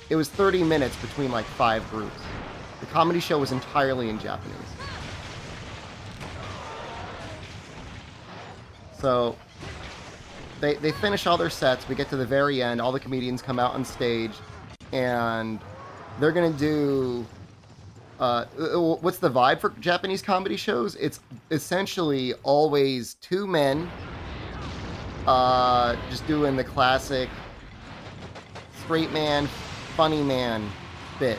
It was 30 minutes between like 5 groups. The comedy show was entirely in Japanese. So they finish all their sets. We get to the very end. All the comedians come out on stage, and they're gonna do. What's the vibe for Japanese comedy shows? It's essentially always 2 men, just doing the classic straight man, funny man bit.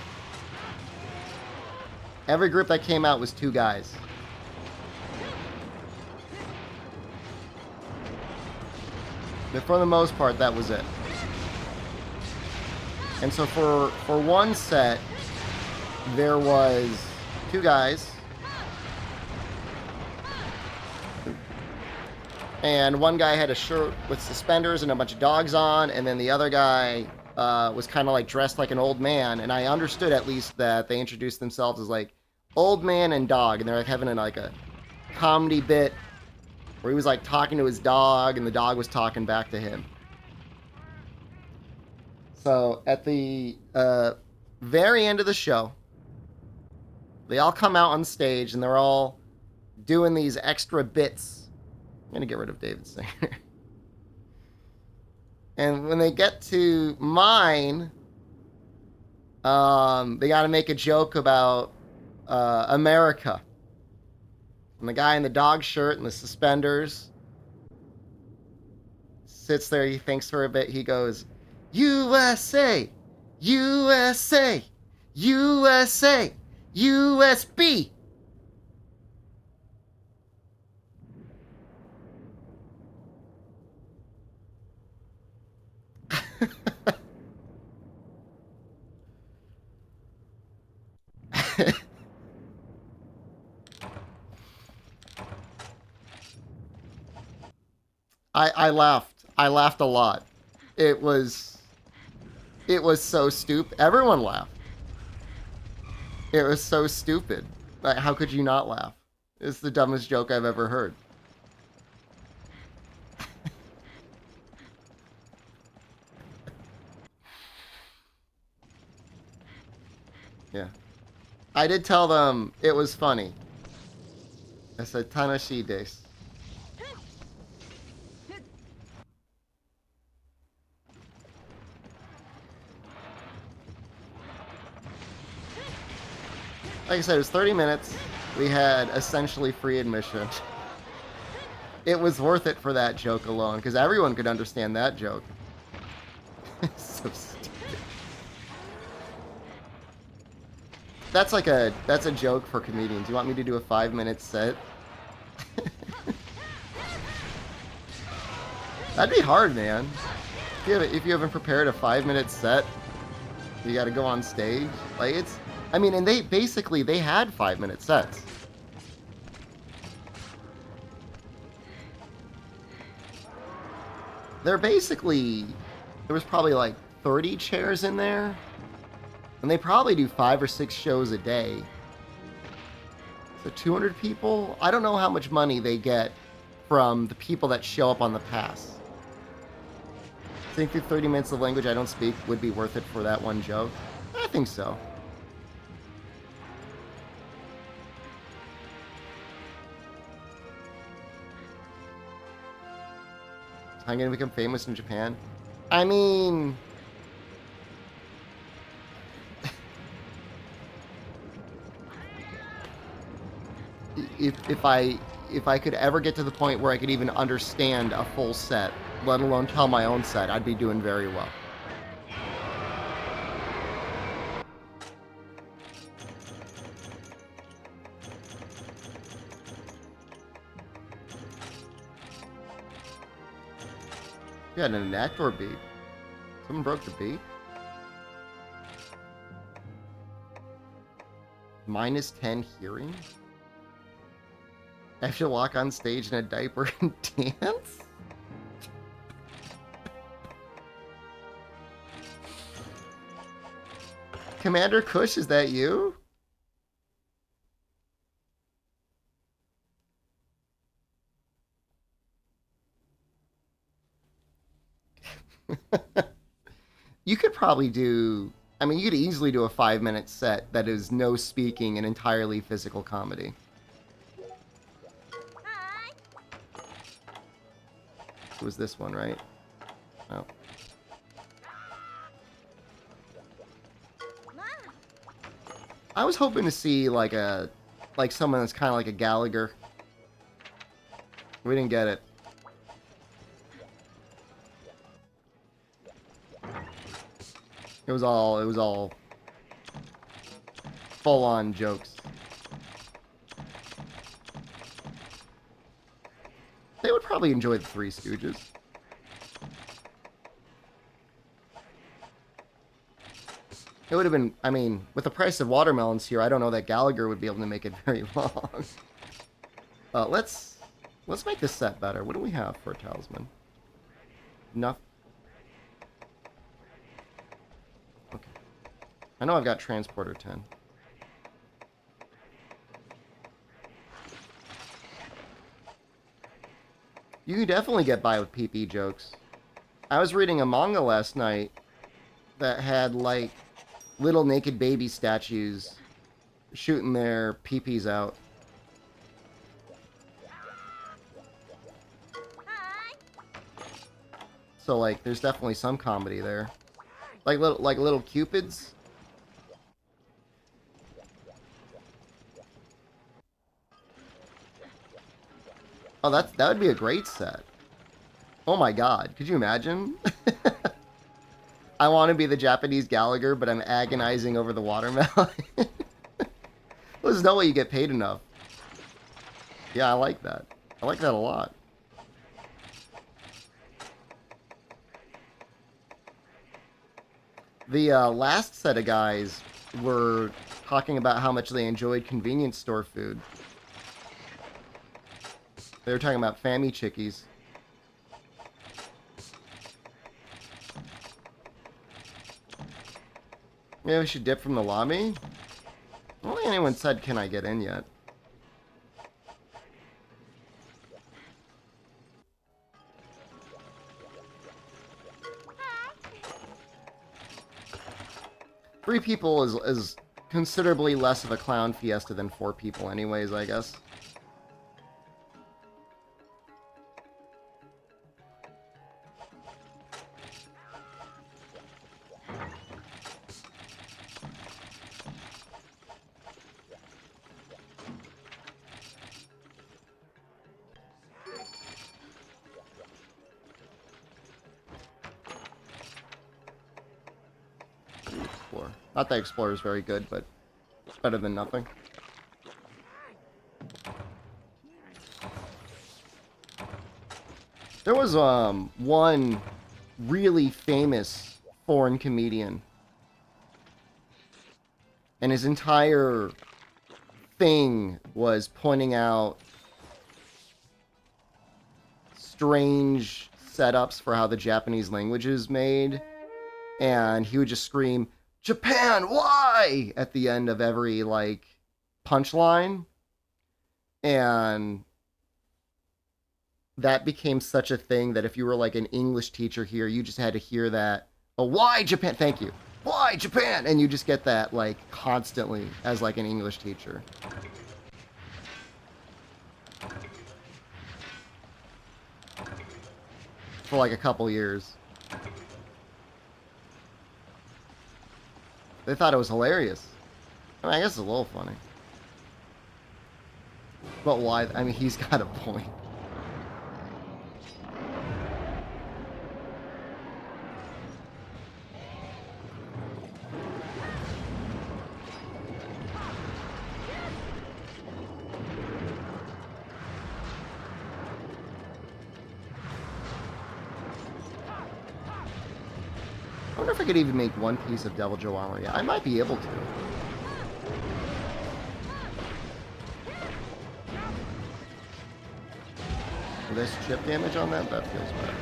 Every group that came out was 2 guys. But for the most part, that was it. And so for one set, there was 2 guys. And one guy had a shirt with suspenders and a bunch of dogs on, and then the other guy was kind of like dressed like an old man. And I understood at least that they introduced themselves as like old man and dog, and they're like having like a comedy bit where he was like talking to his dog and the dog was talking back to him. So at the very end of the show, they all come out on stage and they're all doing these extra bits. I'm going to get rid of David Singer. And when they get to mine, they got to make a joke about America. And the guy in the dog shirt and the suspenders sits there, he thinks for a bit, he goes, USA, USA, USA, USB. I laughed. I laughed a lot. It was so stupid. Everyone laughed. It was so stupid. Like, how could you not laugh? It's the dumbest joke I've ever heard. Yeah. I did tell them it was funny. I said, Tanashi desu. Like I said, it was 30 minutes. We had essentially free admission. It was worth it for that joke alone, because everyone could understand that joke. So stupid. That's a joke for comedians. You want me to do a 5-minute set? That'd be hard, man. If you haven't prepared a 5-minute set, you got to go on stage. Like, it's. I mean, and they had 5-minute sets. They're basically, there was probably like 30 chairs in there, and they probably do 5 or 6 shows a day. So 200 people? I don't know how much money they get from the people that show up on the pass. I think the 30 minutes of language I don't speak would be worth it for that one joke. I think so. I'm gonna become famous in Japan. I mean, if I could ever get to the point where I could even understand a full set, let alone tell my own set, I'd be doing very well. Yeah, and an actor beat. Someone broke the beat. -10 hearing? I have to walk on stage in a diaper and dance? Commander Kush, is that you? You could probably do... I mean, you could easily do a 5-minute set that is no speaking and entirely physical comedy. Hi. It was this one, right? Oh. Mom. I was hoping to see like someone that's kind of like a Gallagher. We didn't get it. It was all full-on jokes. They would probably enjoy the Three Stooges. It would have been, I mean, with the price of watermelons here, I don't know that Gallagher would be able to make it very long. Let's make this set better. What do we have for a talisman? Enough. Okay. I know I've got Transporter 10. You can definitely get by with PP jokes. I was reading a manga last night that had, like, little naked baby statues shooting their peepees out. Hi. So, like, there's definitely some comedy there. Like little cupids. Oh, that would be a great set. Oh my god, could you imagine? I want to be the Japanese Gallagher, but I'm agonizing over the watermelon. There's no way you get paid enough. Yeah, I like that. I like that a lot. The last set of guys were talking about how much they enjoyed convenience store food. They were talking about Fammy Chickies. Maybe we should dip from the lobby? I don't think anyone said, can I get in yet? Hi. 3 people is considerably less of a clown fiesta than 4 people anyways, I guess. Explorer. Not that Explorer is very good, but it's better than nothing. There was one really famous foreign comedian, and his entire thing was pointing out strange setups for how the Japanese language is made, and he would just scream, "Japan, why?" at the end of every, like, punchline. And that became such a thing that if you were, like, an English teacher here, you just had to hear that, "Oh, why Japan? Thank you. Why Japan?" And you just get that, like, constantly as, like, an English teacher. For, like, a couple years. They thought it was hilarious. I mean, I guess it's a little funny. But why? I mean, he's got a point. I wonder if I could even make one piece of Devil Joe armor. Yeah, I might be able to. Less chip damage on that? That feels better.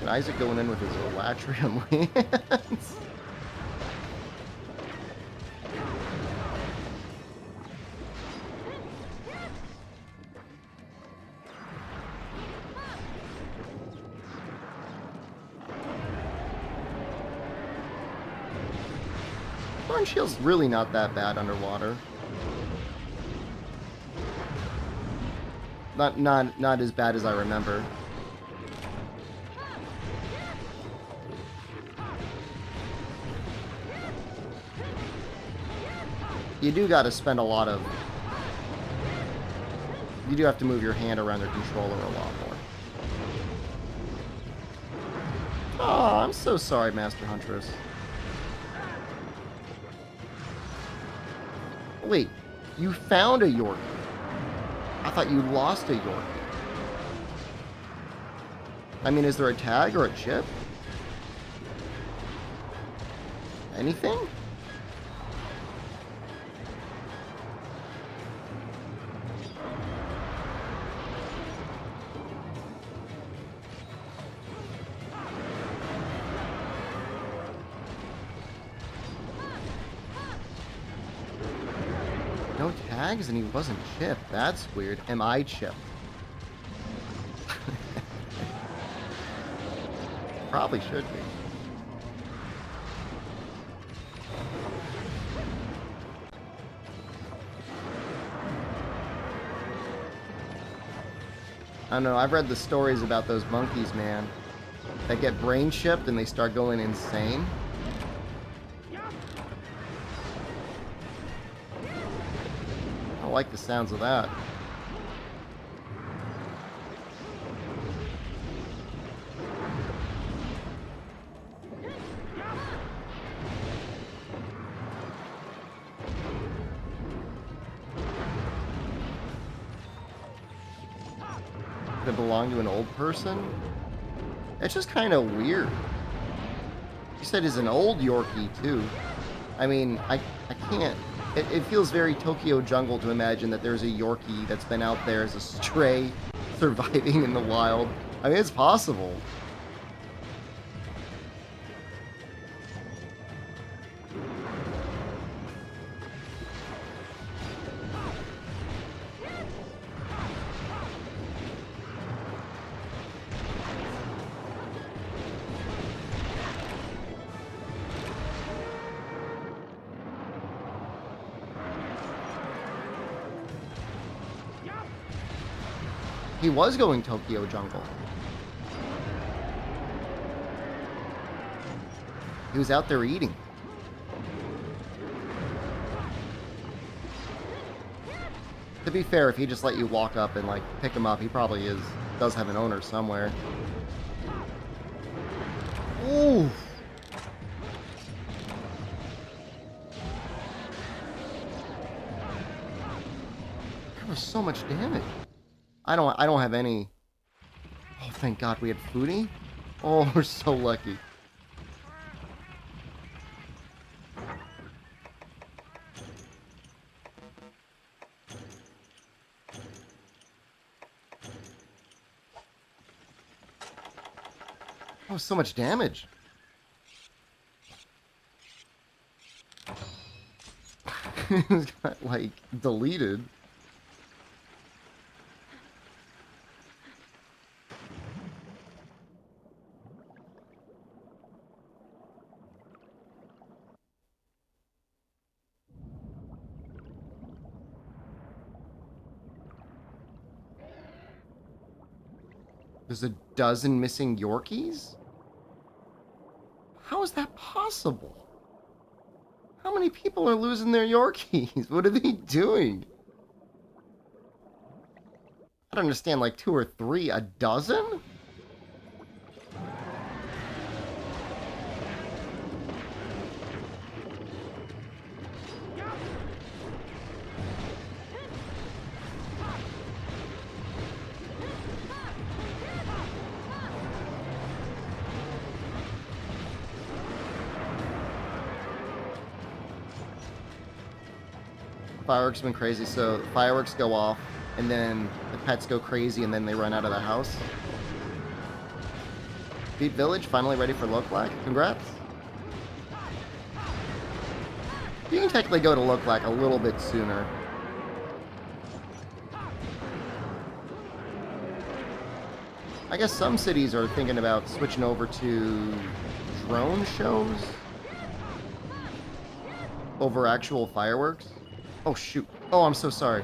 And Isaac going in with his Elatrium Lance. Thorn Shield's really not that bad underwater. Not as bad as I remember. You do gotta spend a lot of... You do have to move your hand around your controller a lot more. Oh, I'm so sorry, Master Huntress. Wait, you found a Yorkie. I thought you lost a Yorkie. I mean, is there a tag or a chip? Anything? No tags and he wasn't chipped. That's weird. Am I chipped? Probably should be. I don't know, I've read the stories about those monkeys, man, that get brain chipped and they start going insane. I don't like the sounds of that. That belong to an old person? It's just kind of weird. You said he's an old Yorkie, too. I mean, I can't... It feels very Tokyo Jungle to imagine that there's a Yorkie that's been out there as a stray, surviving in the wild. I mean, it's possible. He was going Tokyo Jungle. He was out there eating. To be fair, if he just let you walk up and like pick him up, he probably does have an owner somewhere. Ooh. That was so much damage. I don't have any. Oh, thank God we had Foodie. Oh, we're so lucky. Oh, so much damage. It got, like, deleted. There's a dozen missing Yorkies? How is that possible? How many people are losing their Yorkies? What are they doing? I don't understand, like 2 or 3, a dozen? Fireworks have been crazy, so fireworks go off, and then the pets go crazy, and then they run out of the house. Beat Village, finally ready for Loklak. Congrats. You can technically go to Loklak a little bit sooner. I guess some cities are thinking about switching over to drone shows over actual fireworks. Oh, shoot. Oh, I'm so sorry.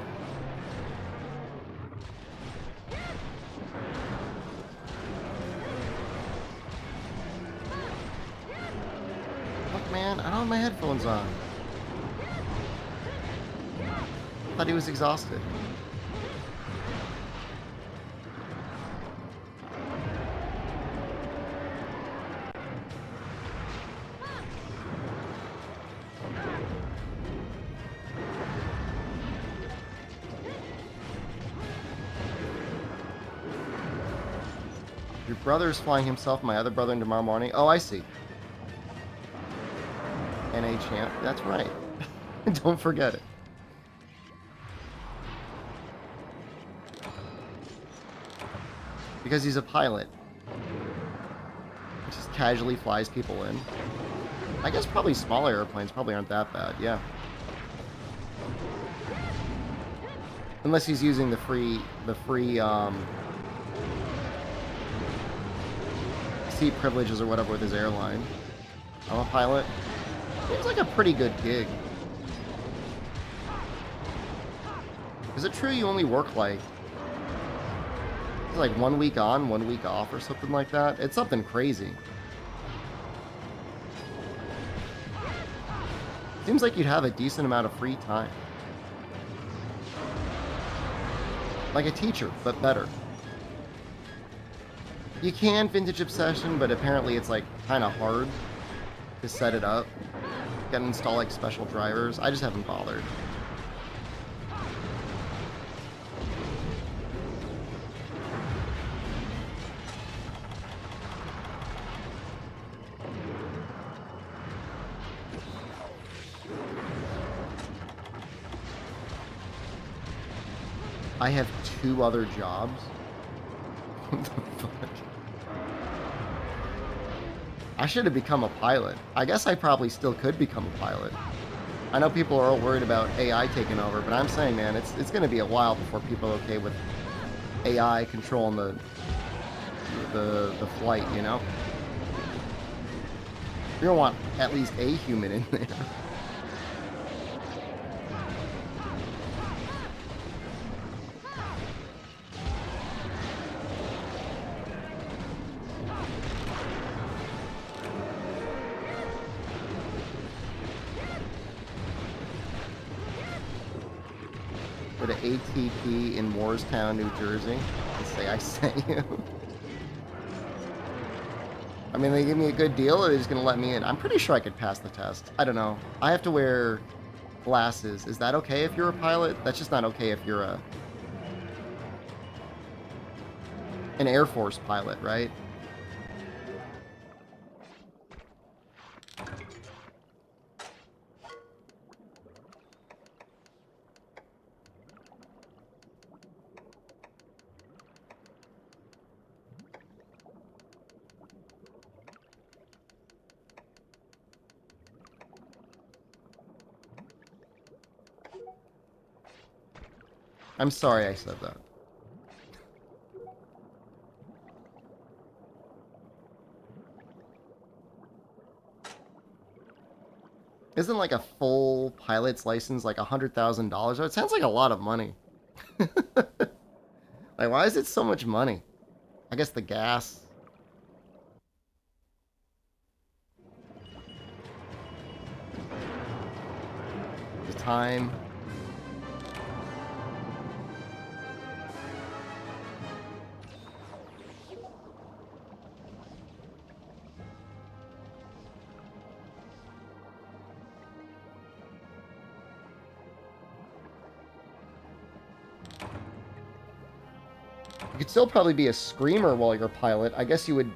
Look, man, I don't have my headphones on. I thought he was exhausted. Your brother's flying himself, my other brother, in tomorrow morning. Oh, I see. NA champ. That's right. Don't forget it. Because he's a pilot. He just casually flies people in. I guess probably smaller airplanes probably aren't that bad, yeah. Unless he's using the free seat privileges or whatever with his airline. I'm a pilot. Seems like a pretty good gig. Is it true you only work like 1 week on, 1 week off or something like that? It's something crazy. Seems like you'd have a decent amount of free time. Like a teacher, but better. You can Vintage Obsession, but apparently it's like kind of hard to set it up. You gotta install like special drivers. I just haven't bothered. I have 2 other jobs. What the fuck? I should have become a pilot. I guess I probably still could become a pilot. I know people are all worried about AI taking over, but I'm saying, man, it's going to be a while before people are okay with AI controlling the flight, you know? You're going to want at least a human in there. Go to ATP in Moorestown, New Jersey, and say I sent you. I mean, they give me a good deal, or they're just going to let me in? I'm pretty sure I could pass the test. I don't know. I have to wear glasses. Is that okay if you're a pilot? That's just not okay if you're an Air Force pilot, right? I'm sorry I said that. Isn't like a full pilot's license like $100,000? It sounds like a lot of money. Like, why is it so much money? I guess the gas. of time. You could still probably be a screamer while you're a pilot. I guess you would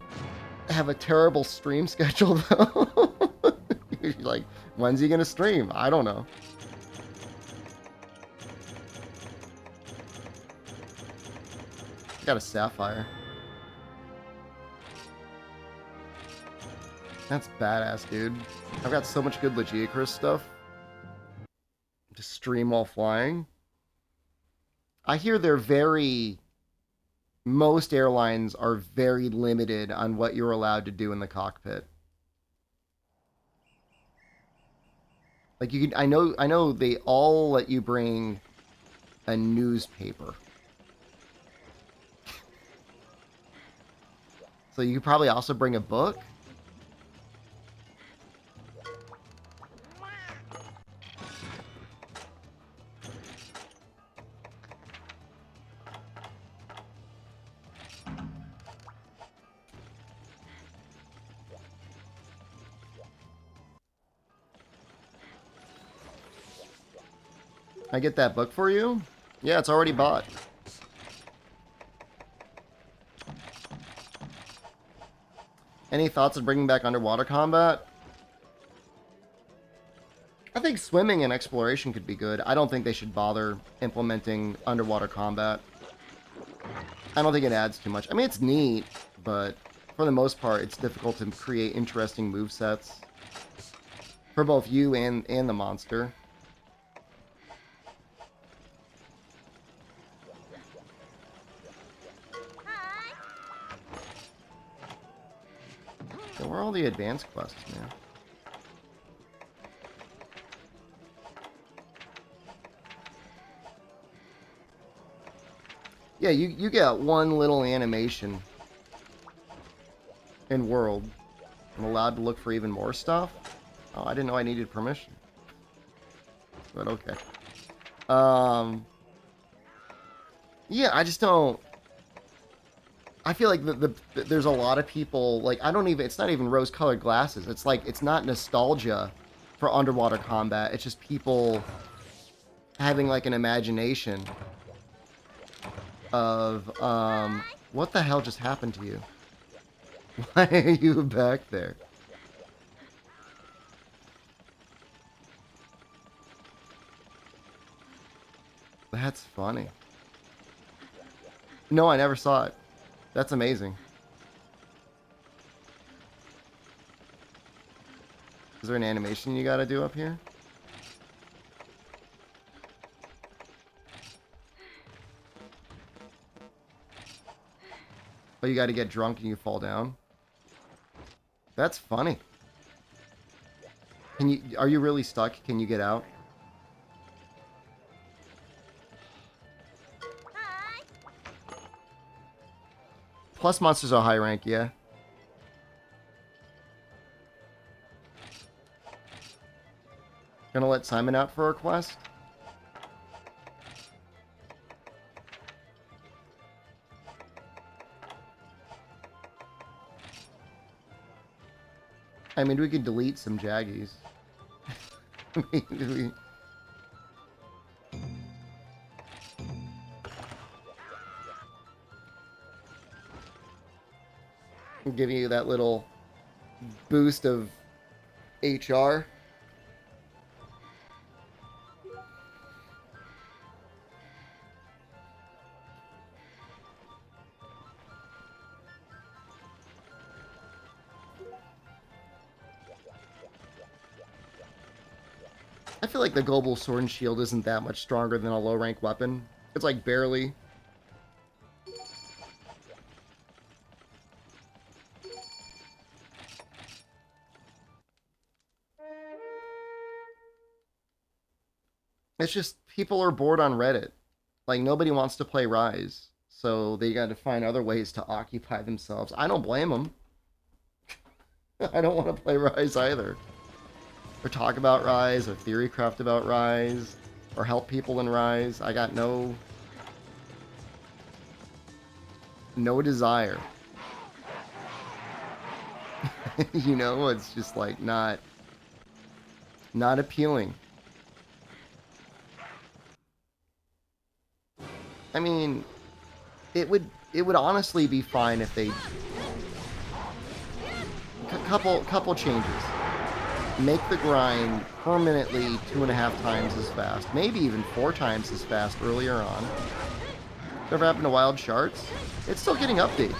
have a terrible stream schedule, though. You're like, when's he gonna stream? I don't know. Got a sapphire. That's badass, dude. I've got so much good Legiacris stuff. To stream while flying. I hear they're very... Most airlines are very limited on what you're allowed to do in the cockpit. Like you can, I know they all let you bring a newspaper. So you could probably also bring a book. I get that book for you? Yeah, it's already bought. Any thoughts of bringing back underwater combat? I think swimming and exploration could be good. I don't think they should bother implementing underwater combat. I don't think it adds too much. I mean, it's neat, but for the most part, it's difficult to create interesting movesets for both you and the monster. So where are all the advanced quests, man? Yeah, you get one little animation in world. I'm allowed to look for even more stuff? Oh, I didn't know I needed permission. But okay. Yeah, I just don't... I feel like there's a lot of people, like, I don't even... It's not even rose-colored glasses. It's like, it's not nostalgia for underwater combat. It's just people having, like, an imagination of, what the hell just happened to you? Why are you back there? That's funny. No, I never saw it. That's amazing. Is there an animation you gotta do up here? Oh, you gotta get drunk and you fall down? That's funny. Can you... Are you really stuck? Can you get out? Hi. Plus monsters are high rank, yeah. Gonna let Simon out for a quest? I mean, we could delete some Jaggies. I mean, giving you that little boost of HR. I feel like the global sword and shield isn't that much stronger than a low rank weapon. It's like barely. It's just people are bored on Reddit. Like nobody wants to play Rise, so they got to find other ways to occupy themselves. I don't blame them. I don't want to play Rise either. or talk about Rise, or theorycraft about Rise, or help people in Rise. I got no desire. You know, it's just like not appealing. I mean, it would honestly be fine if they couple changes. Make the grind permanently 2.5 times as fast, maybe even 4 times as fast earlier on. Whatever happened to Wild Shards? It's still getting updates.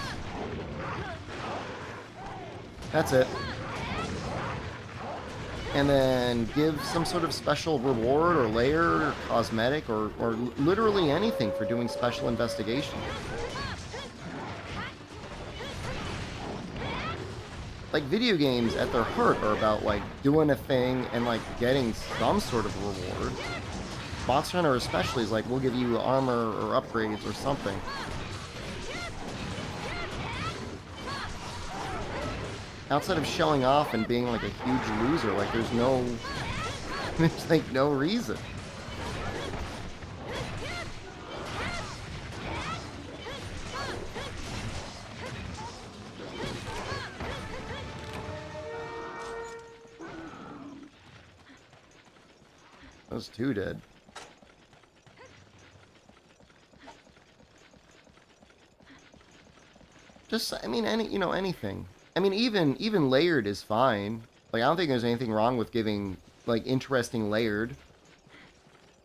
That's it. And then give some sort of special reward or layer or cosmetic or literally anything for doing special investigation. Like, video games at their heart are about, like, doing a thing and, like, getting some sort of reward. Monster Hunter especially is like, we'll give you armor or upgrades or something. Outside of showing off and being like a huge loser, like there's like no reason. Those 2 dead. Just, I mean, anything. I mean, even layered is fine. Like, I don't think there's anything wrong with giving, like, interesting layered.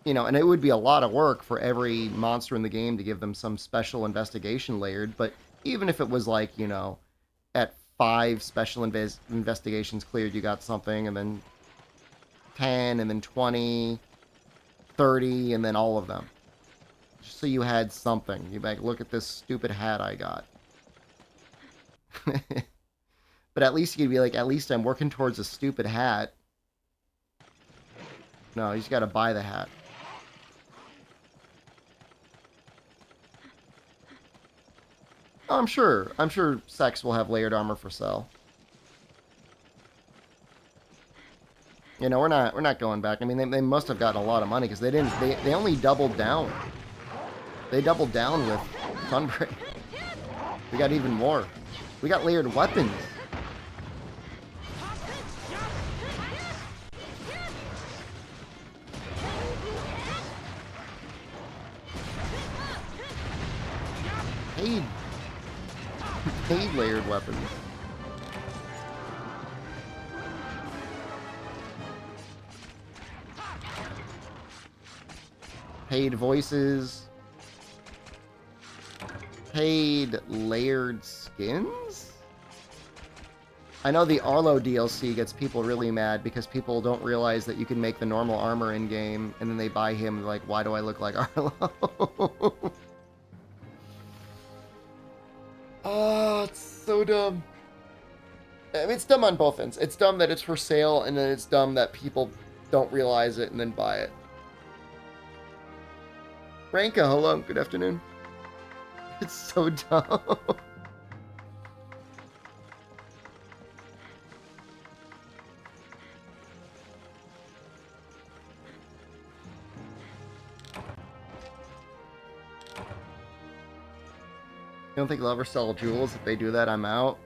You know, and it would be a lot of work for every monster in the game to give them some special investigation layered, but even if it was like, you know, at 5 special investigations cleared, you got something, and then 10, and then 20, 30, and then all of them. Just so you had something. You'd be like, look at this stupid hat I got. But at least you could be like, at least I'm working towards a stupid hat. No, you just gotta buy the hat. Oh, I'm sure Sex will have layered armor for sale. You know, we're not going back. I mean, they must have gotten a lot of money because they only doubled down. They doubled down with Sunbreak. We got even more. We got layered weapons. Paid layered weapons. Paid voices. Paid layered skins? I know the Arlo DLC gets people really mad because people don't realize that you can make the normal armor in-game, and then they buy him, like, why do I look like Arlo? Oh, it's so dumb. I mean, it's dumb on both ends. It's dumb that it's for sale, and then it's dumb that people don't realize it and then buy it. Ranka, hello, good afternoon. It's so dumb. You don't think they'll ever sell jewels? If they do that, I'm out.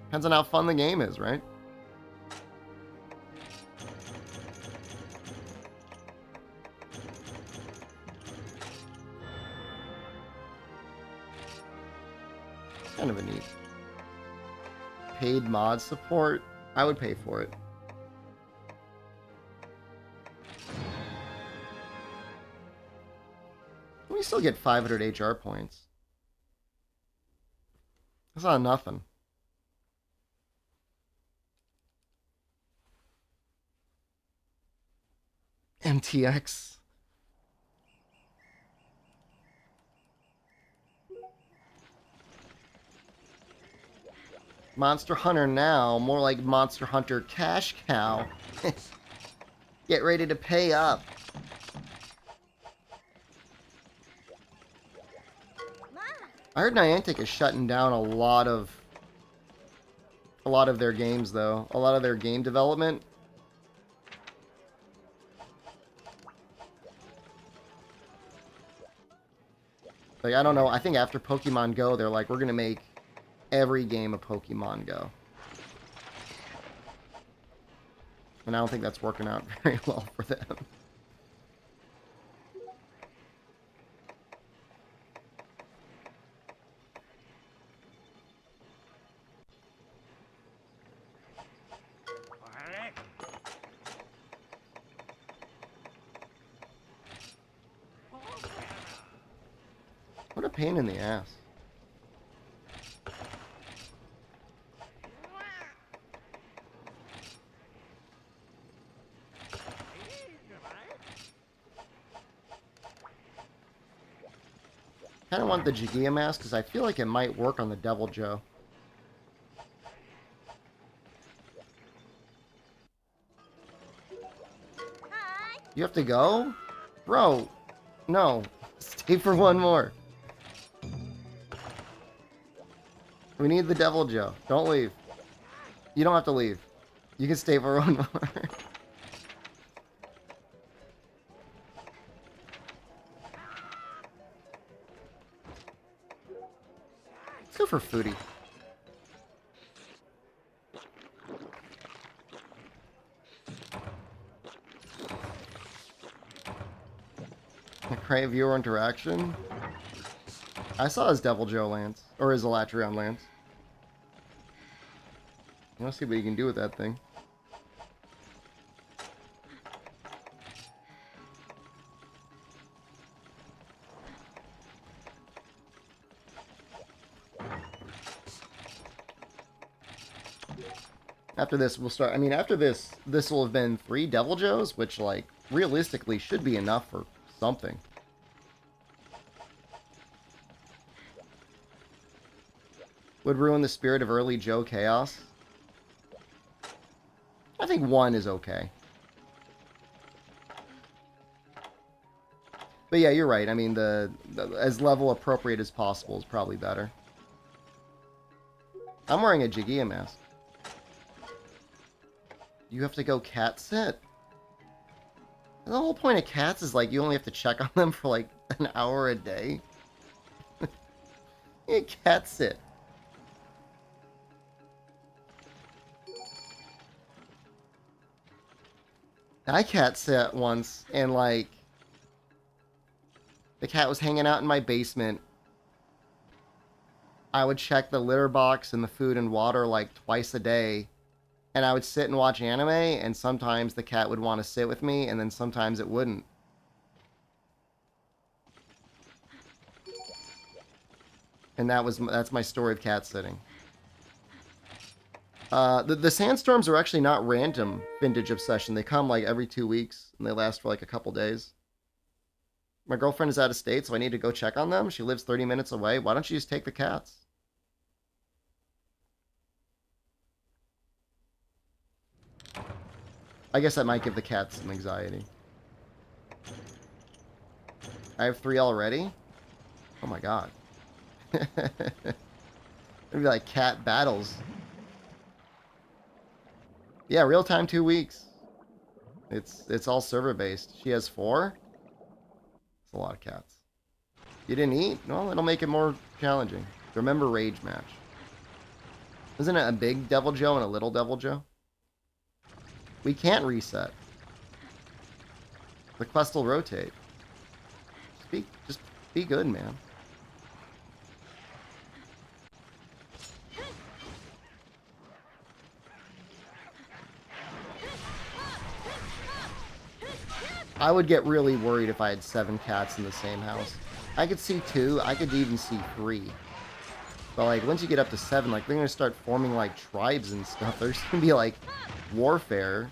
Depends on how fun the game is, right? It's kind of a neat. Paid mod support? I would pay for it. We still get 500 HR points. That's not nothing. MTX. Monster Hunter now, more like Monster Hunter Cash Cow. Get ready to pay up. I heard Niantic is shutting down a lot of their games, though. A lot of their game development. Like, I don't know. I think after Pokemon Go, they're like, we're going to make every game a Pokemon Go. And I don't think that's working out very well for them. What a pain in the ass. I kind of want the Jigia mask because I feel like it might work on the Devil Joe. Hi. You have to go? Bro, no. Stay for one more. We need the Devil Joe. Don't leave. You don't have to leave. You can stay for one more. Let's go for Foodie. Crave viewer interaction. I saw his Devil Joe Lance. Or his Elatrion Lance. Let's see what you can do with that thing. After this, we'll start. I mean, after this will have been 3 Devil Joes, which, like, realistically should be enough for something. Would ruin the spirit of early Joe Chaos. I think 1 is okay. But yeah, you're right. I mean, the as level appropriate as possible is probably better. I'm wearing a Jigia mask. You have to go cat sit? The whole point of cats is, like, you only have to check on them for, like, an hour a day. Yeah, cat sit. I cat sat once, and, like, the cat was hanging out in my basement. I would check the litter box and the food and water, like, twice a day. And I would sit and watch anime, and sometimes the cat would want to sit with me, and then sometimes it wouldn't. And that's my story of cat sitting. The sandstorms are actually not random vintage obsession. They come like every 2 weeks, and they last for like a couple days. My girlfriend is out of state, so I need to go check on them. She lives 30 minutes away. Why don't you just take the cats? I guess that might give the cats some anxiety. I have 3 already? Oh my god. It'd be like cat battles. Yeah, real time 2 weeks. It's all server based. She has 4? It's a lot of cats. You didn't eat? Well, it'll make it more challenging. Remember Rage Match. Isn't it a big Devil Joe and a little Devil Joe? We can't reset. The quest will rotate. Just be good, man. I would get really worried if I had 7 cats in the same house. I could see 2, I could even see 3. But like once you get up to 7, like they're gonna start forming like tribes and stuff. There's gonna be like warfare.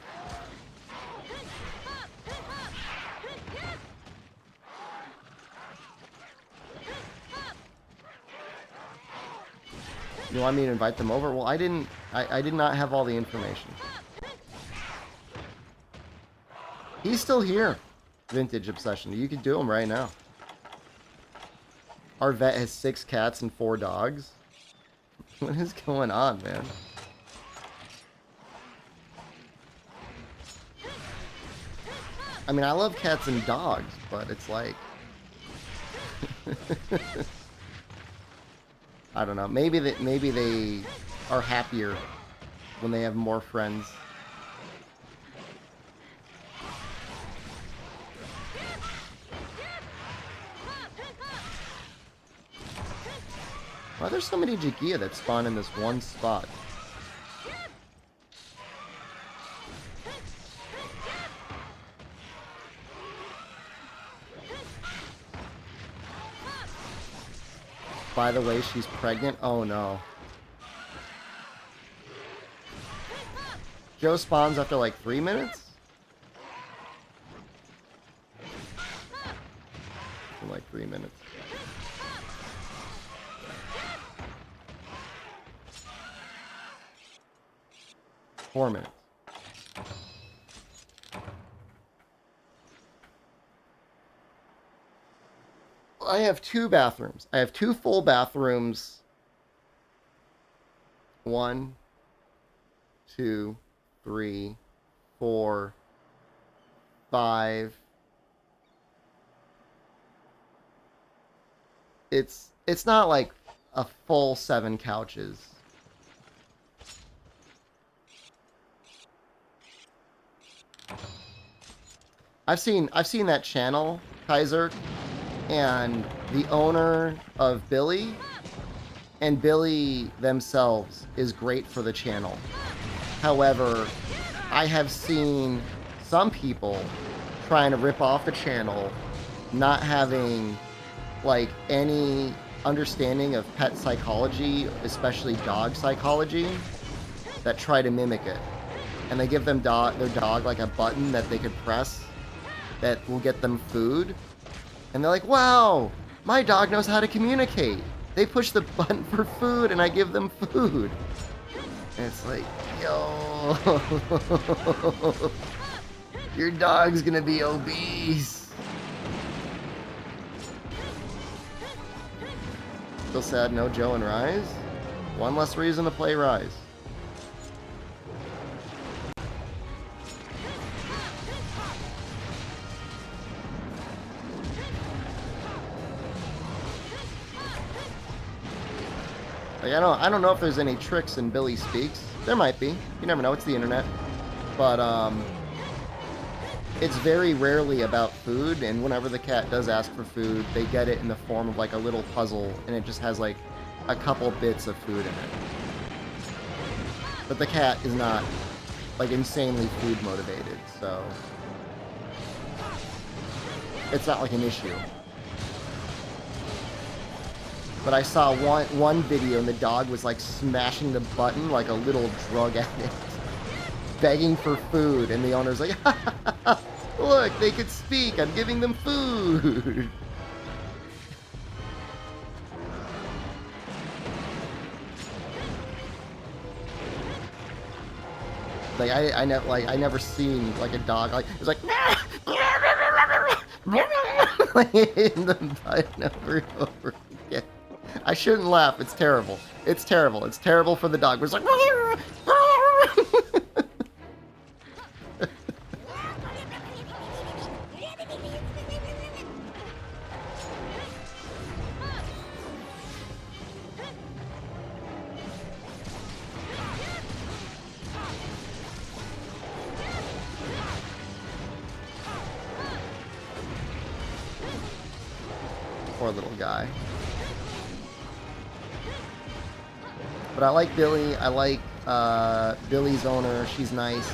You want me to invite them over? Well, I did not have all the information. He's still here. Vintage Obsession. You could do him right now. Our vet has 6 cats and 4 dogs. What is going on, man? I mean, I love cats and dogs, but it's like... I don't know. Maybe they are happier when they have more friends. Why there's so many Jagia that spawn in this one spot? By the way, she's pregnant. Oh no. Joe spawns after like 3 minutes? For like 3 minutes. Four minutes. I have 2 bathrooms. I have 2 full bathrooms. 1, 2, 3, 4, 5. It's not like a full 7 couches. I've seen that channel, Kaiser, and the owner of Billy and Billy themselves is great for the channel. However, I have seen some people trying to rip off the channel, not having like any understanding of pet psychology, especially dog psychology, that try to mimic it. And they give them their dog like a button that they could press that will get them food. And they're like, wow, my dog knows how to communicate. They push the button for food and I give them food. And it's like, yo, your dog's gonna be obese. Still sad, no Joe and Rise? One less reason to play Rise. Like, I don't know if there's any tricks in Billy Speaks. There might be. You never know. It's the internet. But, it's very rarely about food, and whenever the cat does ask for food, they get it in the form of, like, a little puzzle, and it just has, like, a couple bits of food in it. But the cat is not, like, insanely food motivated, so it's not, like, an issue. But I saw one video and the dog was like smashing the button like a little drug addict, begging for food, and the owner's like, look, they could speak, I'm giving them food. Like I never seen like a dog like it's like like hitting the button over and over again. I shouldn't laugh. It's terrible. It's terrible. It's terrible for the dog. It's like poor little guy. But I like Billy. I like Billy's owner. She's nice.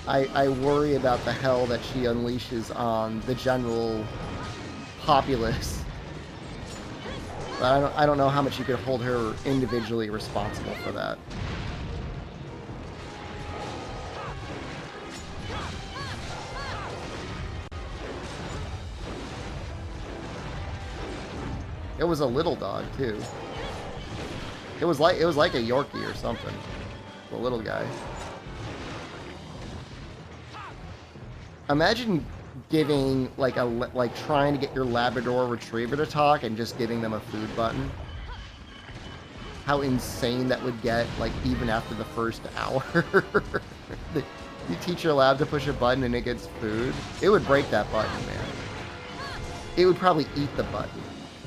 I worry about the hell that she unleashes on the general populace. But I don't know how much you could hold her individually responsible for that. It was a little dog too. It was like a Yorkie or something. The little guy. Imagine giving like trying to get your Labrador Retriever to talk and just giving them a food button. How insane that would get, like even after the first hour. You teach your lab to push a button and it gets food. It would break that button, man. It would probably eat the button.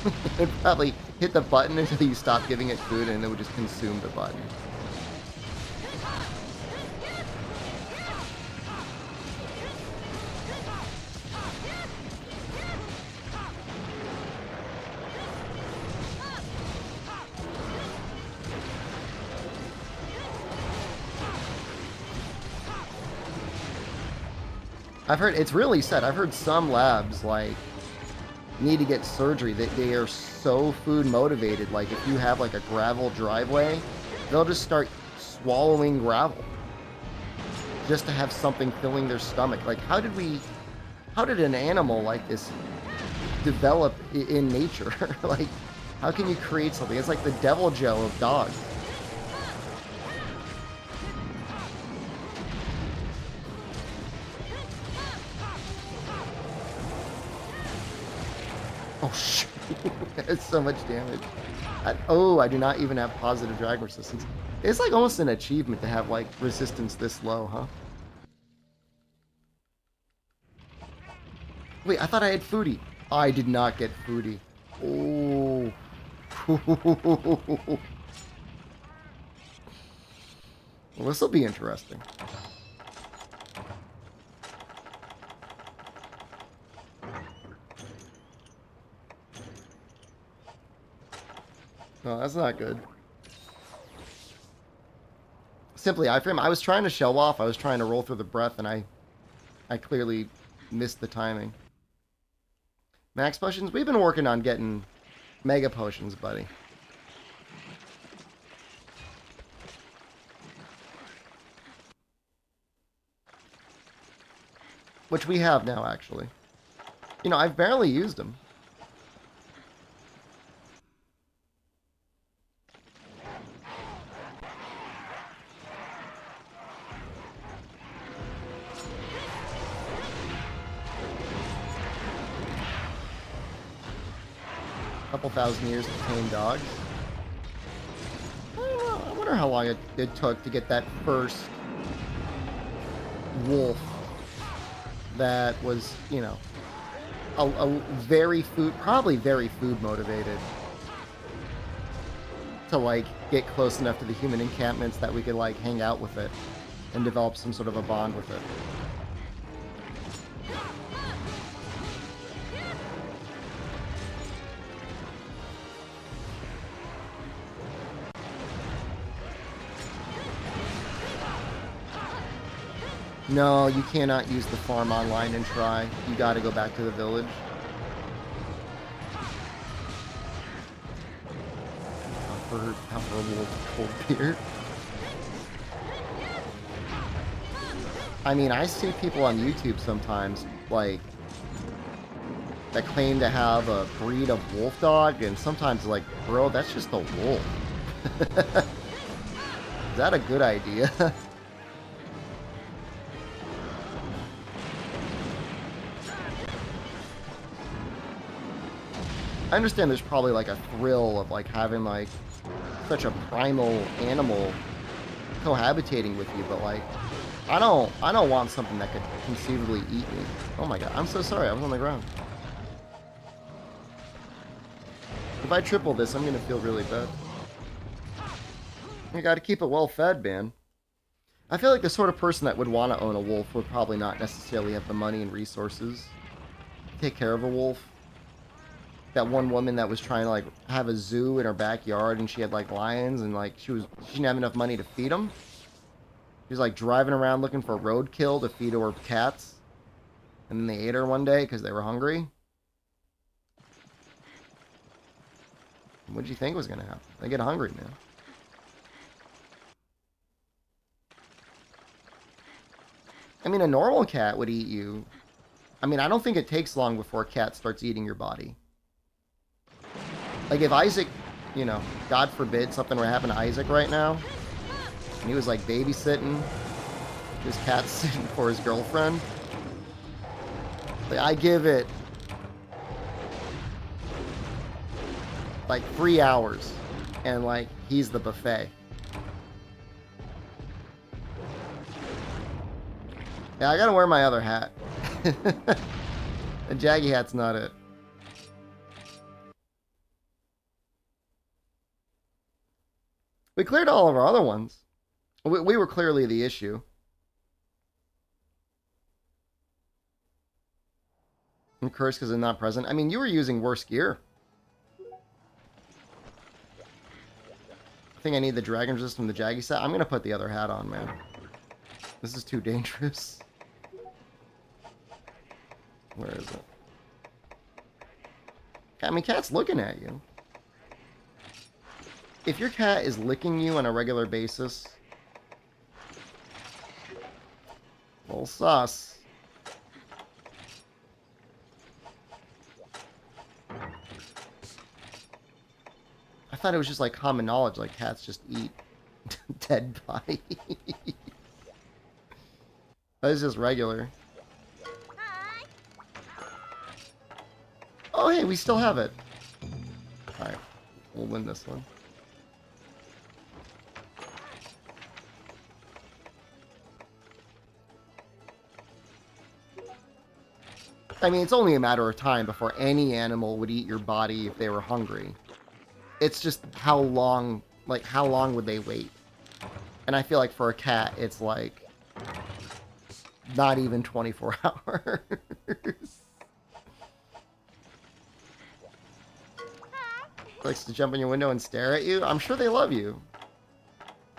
It would probably hit the button until you stop giving it food and it would just consume the button. I've heard it's really sad. I've heard some labs like need to get surgery. They are so food motivated. Like if you have like a gravel driveway, they'll just start swallowing gravel just to have something filling their stomach. Like how did an animal like this develop in nature? Like how can you create something? It's like the devil Joe of dogs. Oh, shit. That's so much damage. I do not even have positive drag resistance. It's like almost an achievement to have, like, resistance this low, huh? Wait, I thought I had foodie. I did not get foodie. Oh. Well, this will be interesting. No, that's not good. Simply iframe. I was trying to shell off. I was trying to roll through the breath, and I clearly missed the timing. Max potions? We've been working on getting mega potions, buddy. Which we have now, actually. You know, I've barely used them. Couple thousand years to tame dogs. I wonder how long it took to get that first wolf that was, you know, probably very food motivated to, like, get close enough to the human encampments that we could, like, hang out with it and develop some sort of a bond with it. No, you cannot use the farm online and try. You gotta go back to the village. Have a little cold beer. I mean, I see people on YouTube sometimes, like, that claim to have a breed of wolf dog, and sometimes, like, bro, that's just a wolf. Is that a good idea? I understand there's probably like a thrill of like having like such a primal animal cohabitating with you, but like I don't want something that could conceivably eat me. Oh my god, I'm so sorry, I was on the ground. If I triple this, I'm gonna feel really bad. You gotta keep it well fed, man. I feel like the sort of person that would want to own a wolf would probably not necessarily have the money and resources to take care of a wolf. That one woman that was trying to like have a zoo in her backyard, and she had like lions, and like she didn't have enough money to feed them. She was like driving around looking for roadkill to feed to her cats, and then they ate her one day because they were hungry. What did you think was gonna happen? They get hungry, man. I mean, a normal cat would eat you. I mean, I don't think it takes long before a cat starts eating your body. Like, if Isaac, you know, God forbid something were to happen to Isaac right now, and he was, like, babysitting his cat sitting for his girlfriend, like, I give it, like, 3 hours, and, like, he's the buffet. Yeah, I gotta wear my other hat. The Jaggy hat's not it. We cleared all of our other ones. We were clearly the issue. I'm cursed because I'm not present. I mean, you were using worse gear. I think I need the Dragon Resist from the Jaggy set. I'm going to put the other hat on, man. This is too dangerous. Where is it? I mean, cat's looking at you. If your cat is licking you on a regular basis, a little sus. I thought it was just like common knowledge, like cats just eat dead bodies. That is just regular. Hi. Oh, hey, we still have it. Alright, we'll win this one. I mean, it's only a matter of time before any animal would eat your body if they were hungry. It's just how long, like, how long would they wait? And I feel like for a cat, it's like not even 24 hours. Likes to jump in your window and stare at you. I'm sure they love you.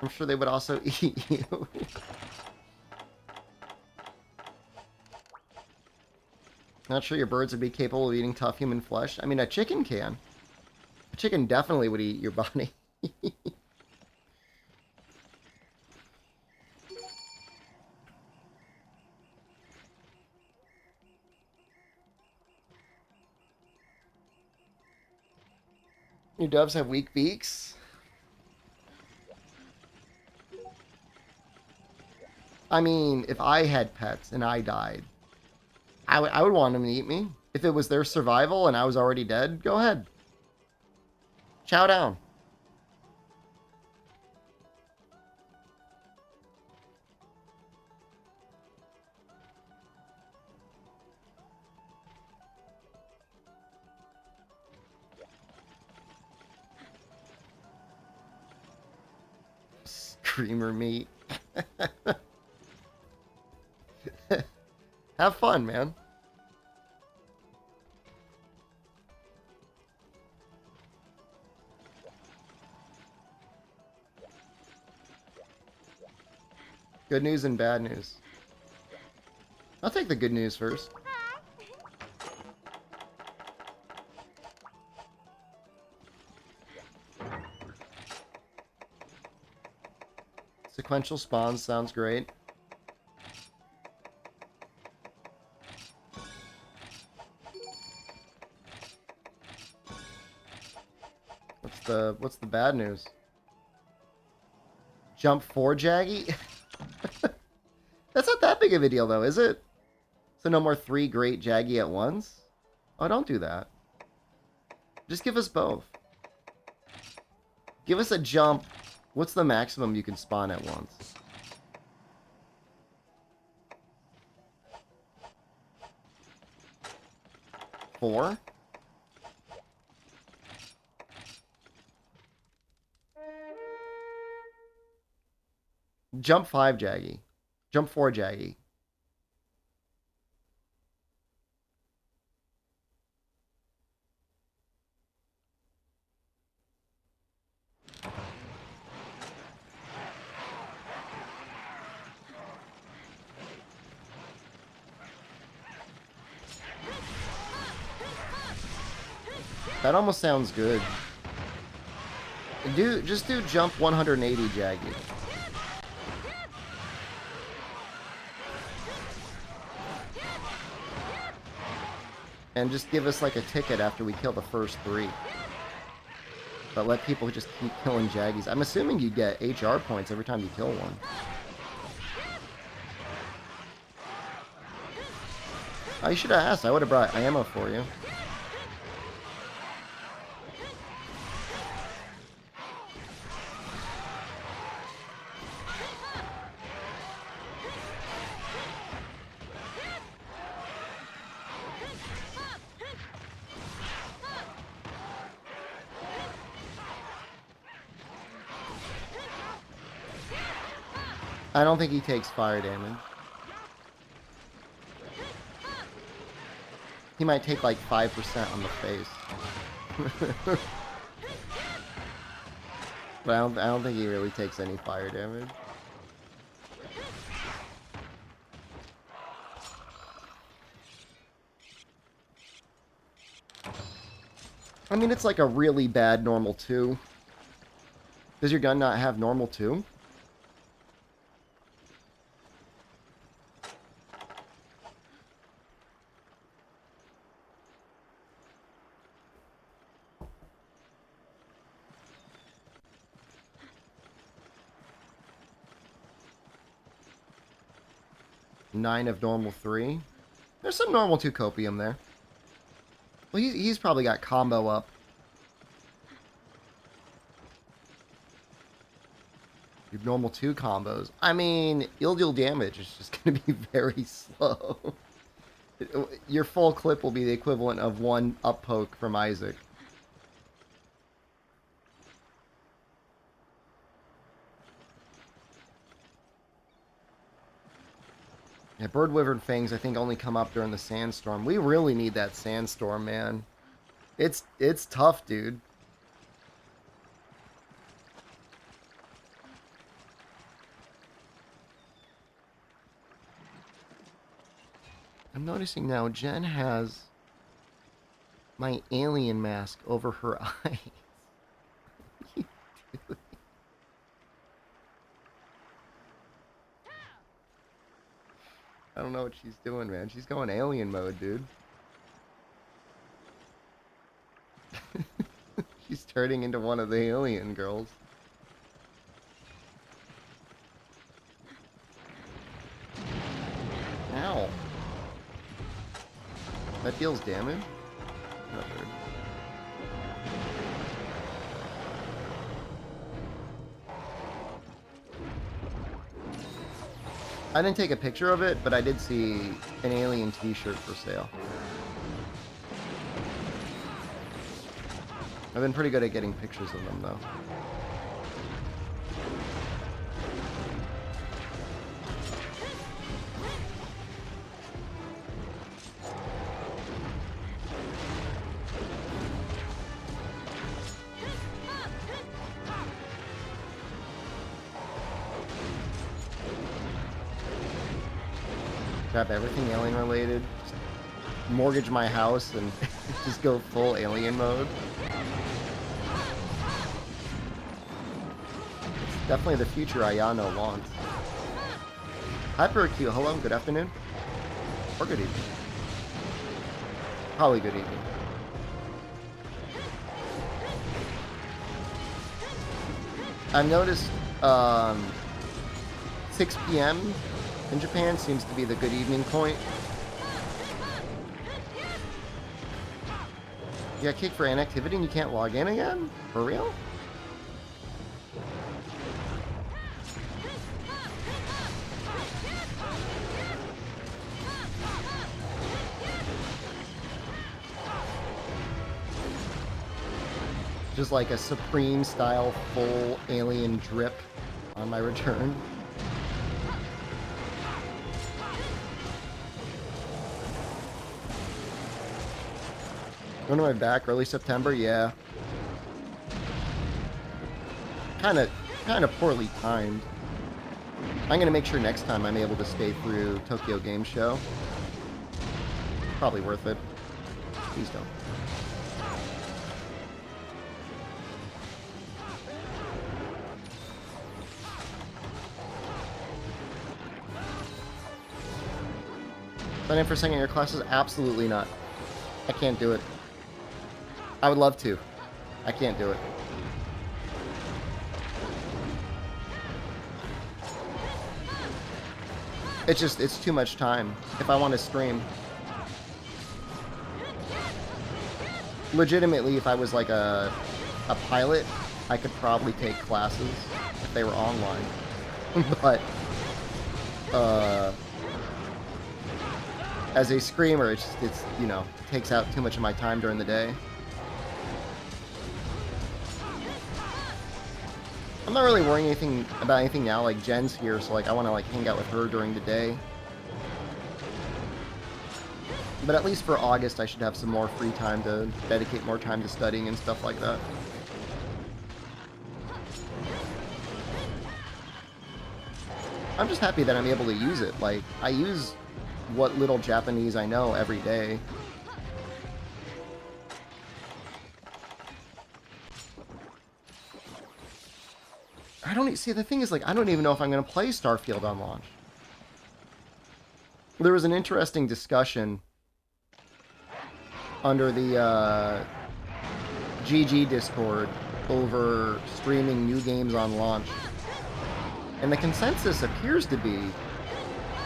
I'm sure they would also eat you. Not sure your birds would be capable of eating tough human flesh. I mean, a chicken can. A chicken definitely would eat your body. Your doves have weak beaks? I mean, if I had pets and I died, I would want them to eat me. If it was their survival and I was already dead, go ahead. Chow down. Screamer meat. Have fun, man. Good news and bad news. I'll take the good news first. Sequential spawns sounds great. What's the bad news? Jump 4 Jaggy? That's not that big of a deal though, is it? So no more 3 great Jaggy at once? Oh, don't do that. Just give us both. Give us a jump. What's the maximum you can spawn at once? Four? Jump 5 Jaggy. Jump 4 Jaggy. That almost sounds good. Just do jump 180 Jaggy. And just give us like a ticket after we kill the first 3. But let people just keep killing Jaggies. I'm assuming you get HR points every time you kill one. Oh, you should have asked. I would have brought ammo for you. I don't think he takes fire damage. He might take like 5% on the face. But I don't think he really takes any fire damage. I mean, it's like a really bad normal 2. Does your gun not have normal 2? Nine of normal 3. There's some normal 2 copium there. Well, he's probably got combo up. Your normal 2 combos. I mean, you'll deal damage. It's just going to be very slow. Your full clip will be the equivalent of 1 up poke from Isaac. Yeah, Bird Wyvern Fangs, I think, only come up during the sandstorm. We really need that sandstorm, man. It's tough, dude. I'm noticing now Jen has my alien mask over her eyes. I don't know what she's doing, man. She's going alien mode, dude. She's turning into one of the alien girls. Ow. That deals damage? Not weird. I didn't take a picture of it, but I did see an alien t-shirt for sale. I've been pretty good at getting pictures of them, though. Grab everything alien related, just mortgage my house and just go full alien mode. It's definitely the future Ayano wants. HyperQ, hello, good afternoon. Or good evening. Probably good evening. I've noticed 6 p.m. in Japan seems to be the good evening point. You got kicked for inactivity and you can't log in again? For real? Just like a Supreme style full alien drip on my return. When am I back? Early September? Yeah. Kind of poorly timed. I'm gonna make sure next time I'm able to stay through Tokyo Game Show. Probably worth it. Please don't. Sign in for second year classes? Absolutely not. I can't do it. I would love to. I can't do it. It's too much time if I want to stream. Legitimately, if I was like a pilot, I could probably take classes if they were online. But as a screamer, it's you know, takes out too much of my time during the day. I'm not really worrying about anything now. Like, Jen's here, so, like, I want to, like, hang out with her during the day. But at least for August, I should have some more free time to dedicate more time to studying and stuff like that. I'm just happy that I'm able to use it. Like, I use what little Japanese I know every day. I don't see, the thing is, like, I don't even know if I'm going to play Starfield on launch. There was an interesting discussion under the GG Discord over streaming new games on launch. And the consensus appears to be,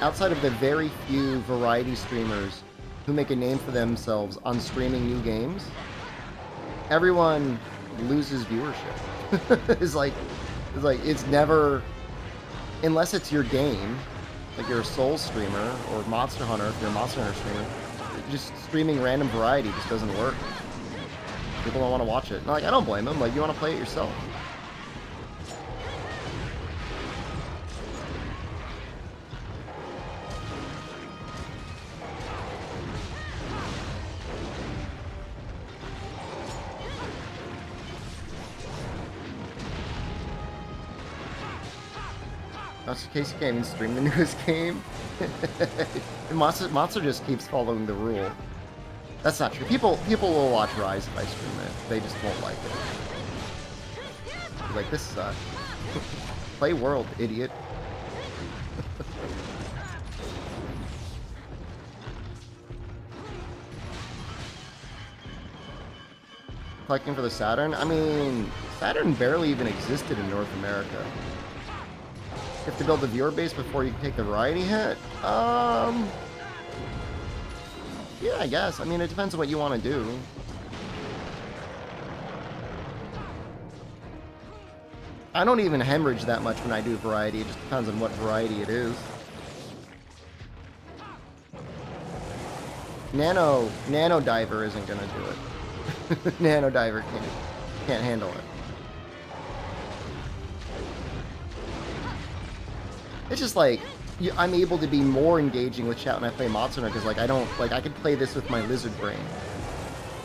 outside of the very few variety streamers who make a name for themselves on streaming new games, everyone loses viewership. It's never, unless it's your game, like you're a Souls streamer or Monster Hunter, if you're a Monster Hunter streamer, just streaming random variety just doesn't work. People don't want to watch it. And, like, I don't blame them. Like, you want to play it yourself. That's Casey Gaming stream the newest game. Monster just keeps following the rule. That's not true. People will watch Rise if I stream it. They just won't like it. Like, this sucks. Play World, idiot. Collecting for the Saturn? I mean, Saturn barely even existed in North America. You have to build the viewer base before you can take the variety hit? Yeah, I guess. I mean, it depends on what you want to do. I don't even hemorrhage that much when I do variety. It just depends on what variety it is. Nano Diver isn't gonna do it. Nano Diver can't handle it. It's just like, I'm able to be more engaging with chat when I play Monster Hunter, because, like, I could play this with my lizard brain.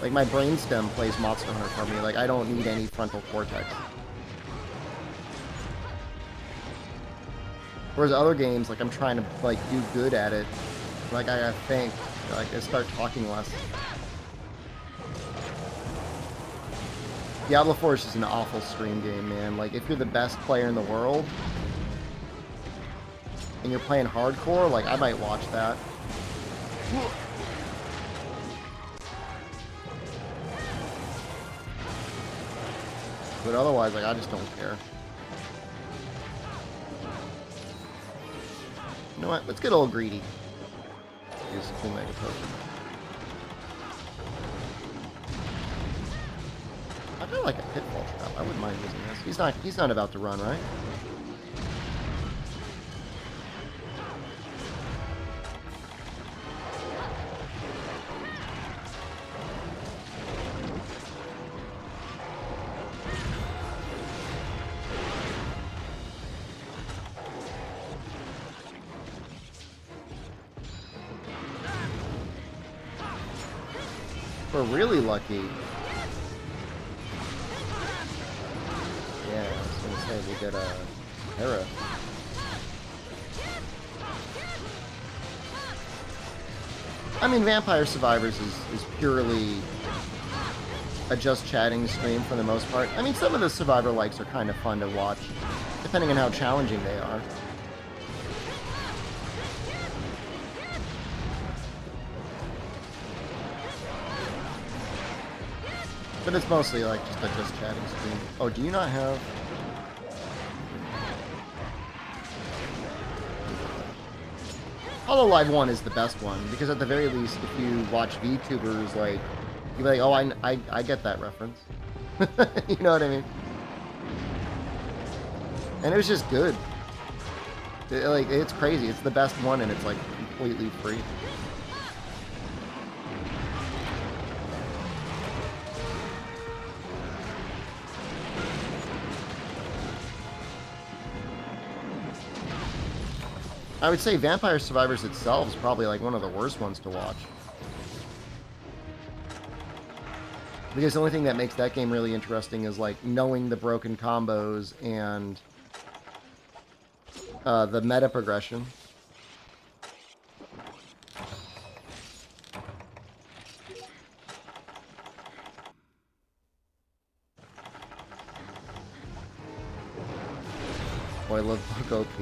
Like, my brainstem plays Monster Hunter for me. Like, I don't need any frontal cortex. Whereas other games, like, I'm trying to, like, do good at it. Like, I gotta think. Like, I start talking less. Diablo 4 is just an awful stream game, man. Like, if you're the best player in the world, and you're playing hardcore, like, I might watch that. But otherwise, like, I just don't care. You know what? Let's get a little greedy. Use a cool mega potion. I feel like a pitfall trap. I wouldn't mind using this. He's not about to run, right? We're really lucky. Yeah, I was gonna say we get a Hera. I mean, Vampire Survivors is purely a just chatting stream for the most part. I mean, some of the Survivor likes are kind of fun to watch, depending on how challenging they are. But it's mostly like just a just chatting stream. Oh, do you not have? Hololive 1 is the best one, because at the very least, if you watch VTubers, like, you'll be like, oh, I get that reference. You know what I mean? And it was just good. It's crazy. It's the best one, and it's, like, completely free. I would say Vampire Survivors itself is probably like one of the worst ones to watch. Because the only thing that makes that game really interesting is like knowing the broken combos and the meta progression. Boy, love book OP.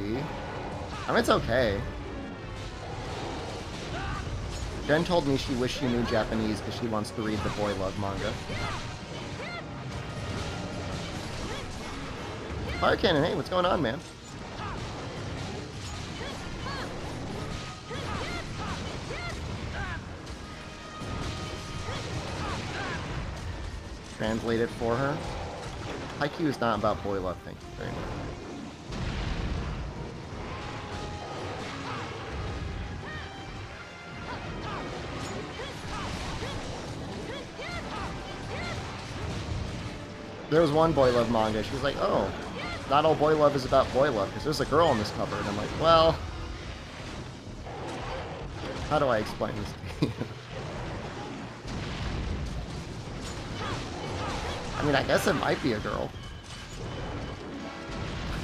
I mean, it's okay. Jen told me she wished she knew Japanese because she wants to read the Boy Love manga. Fire Cannon, hey, what's going on, man? Translate it for her. Haikyuu is not about boy love, thank you very much. There was one boy love manga. She was like, oh, not all boy love is about boy love, because there's a girl on this cover. And I'm like, well, how do I explain this to you? I mean, I guess it might be a girl.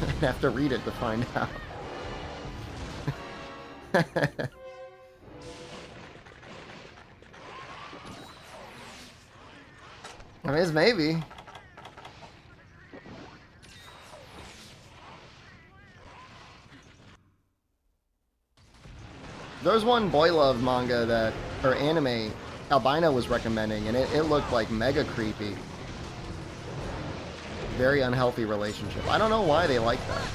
I'd have to read it to find out. I mean, it's maybe. There's one boy love manga that, or anime, Albino was recommending, and it looked like mega creepy. Very unhealthy relationship. I don't know why they like that.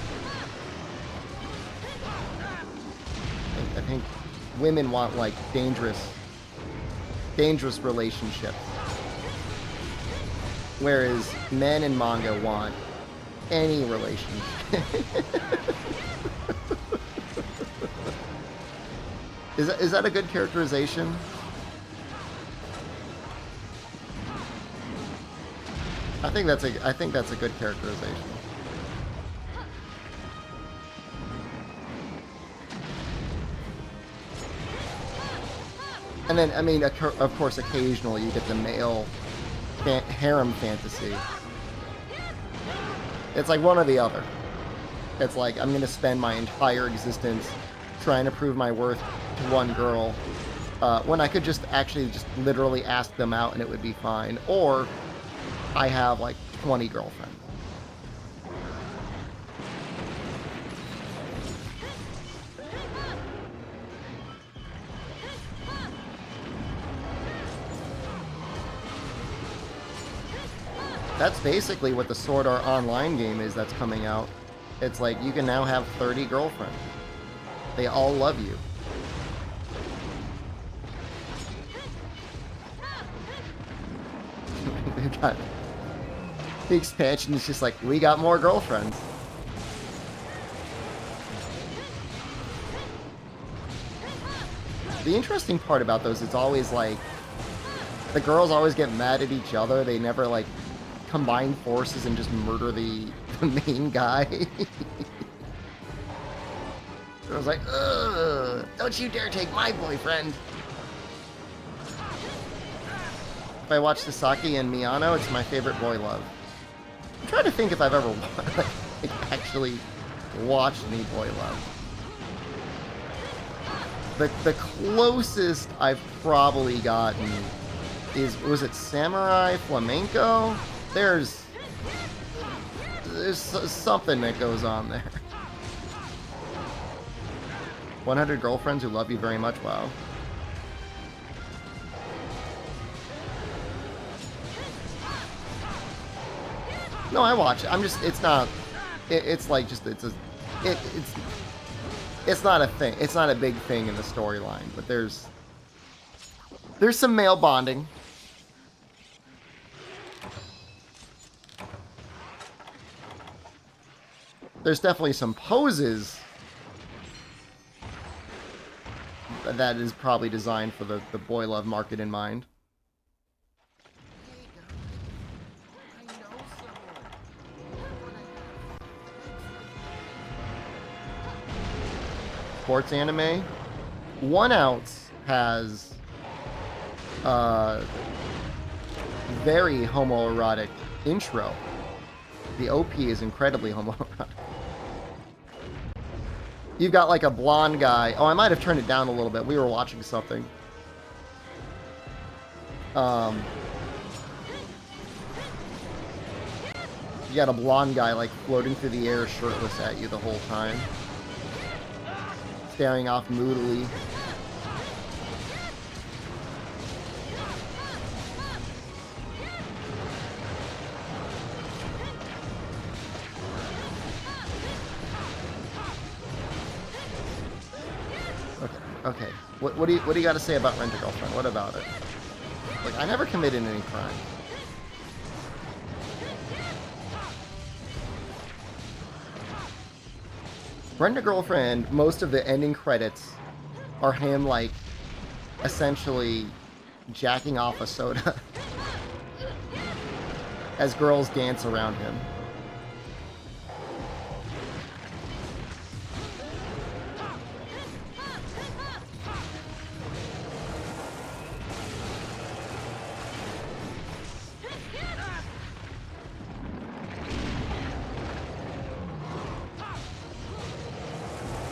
I think women want, like, dangerous relationships. Whereas men in manga want any relationship. Is that a good characterization? I think that's a good characterization. And then, I mean, of course, occasionally you get the male harem fantasy. It's like one or the other. It's like, I'm going to spend my entire existence trying to prove my worth to one girl, when I could just literally ask them out and it would be fine. Or I have like 20 girlfriends. That's basically what the Sword Art Online game is that's coming out. It's like you can now have 30 girlfriends. They all love you. The expansion is just like, we got more girlfriends. The interesting part about those, it's always like, the girls always get mad at each other. They never like combine forces and just murder the main guy. I was like, ugh, don't you dare take my boyfriend. If I watch Sasaki and Miyano, it's my favorite boy love. I'm trying to think if I've ever like, actually watched any boy love. The closest I've probably gotten was it Samurai Flamenco? There's something that goes on there. 100 girlfriends who love you very much, wow. No, I watch it. I'm just, it's not, it's like just, it's not a thing. It's not a big thing in the storyline, but there's some male bonding. There's definitely some poses that is probably designed for the boy love market in mind. sports anime. 1 Ounce has very homoerotic intro. The OP is incredibly homoerotic. You've got like a blonde guy. Oh, I might have turned it down a little bit. We were watching something. You got a blonde guy like floating through the air shirtless at you the whole time. Staring off moodily. Okay. What do you got to say about Rent a Girlfriend? What about it? Like, I never committed any crime. Rent a Girlfriend, most of the ending credits are him, like, essentially jacking off a soda as girls dance around him.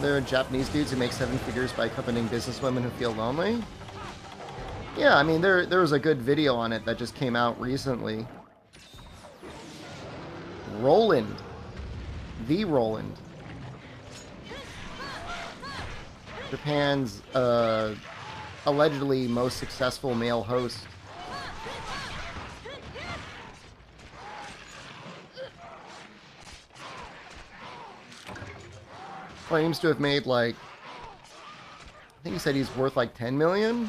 There are Japanese dudes who make 7 figures by accompanying businesswomen who feel lonely. Yeah, I mean, there was a good video on it that just came out recently. Roland. The Roland. Japan's allegedly most successful male host. Claims to have made like, I think he said he's worth like 10 million.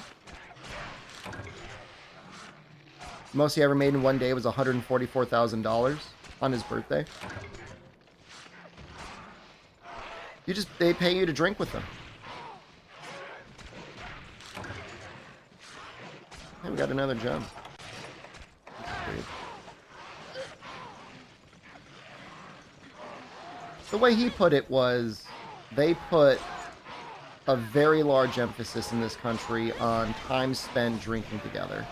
Most he ever made in one day was $144,000 on his birthday. They pay you to drink with them. Hey, we got another gem. The way he put it was, they put a very large emphasis in this country on time spent drinking together.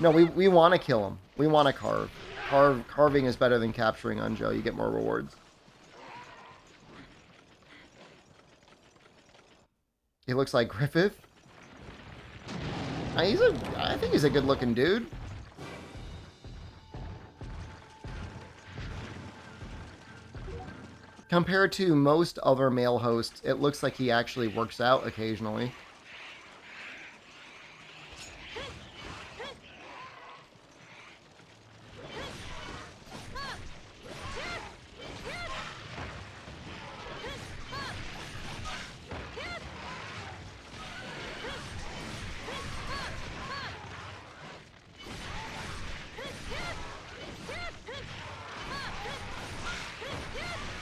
No, we want to kill him. We want to carve. Carving is better than capturing Unjo. You get more rewards. He looks like Griffith. I think he's a good-looking dude. Compared to most other male hosts, it looks like he actually works out occasionally.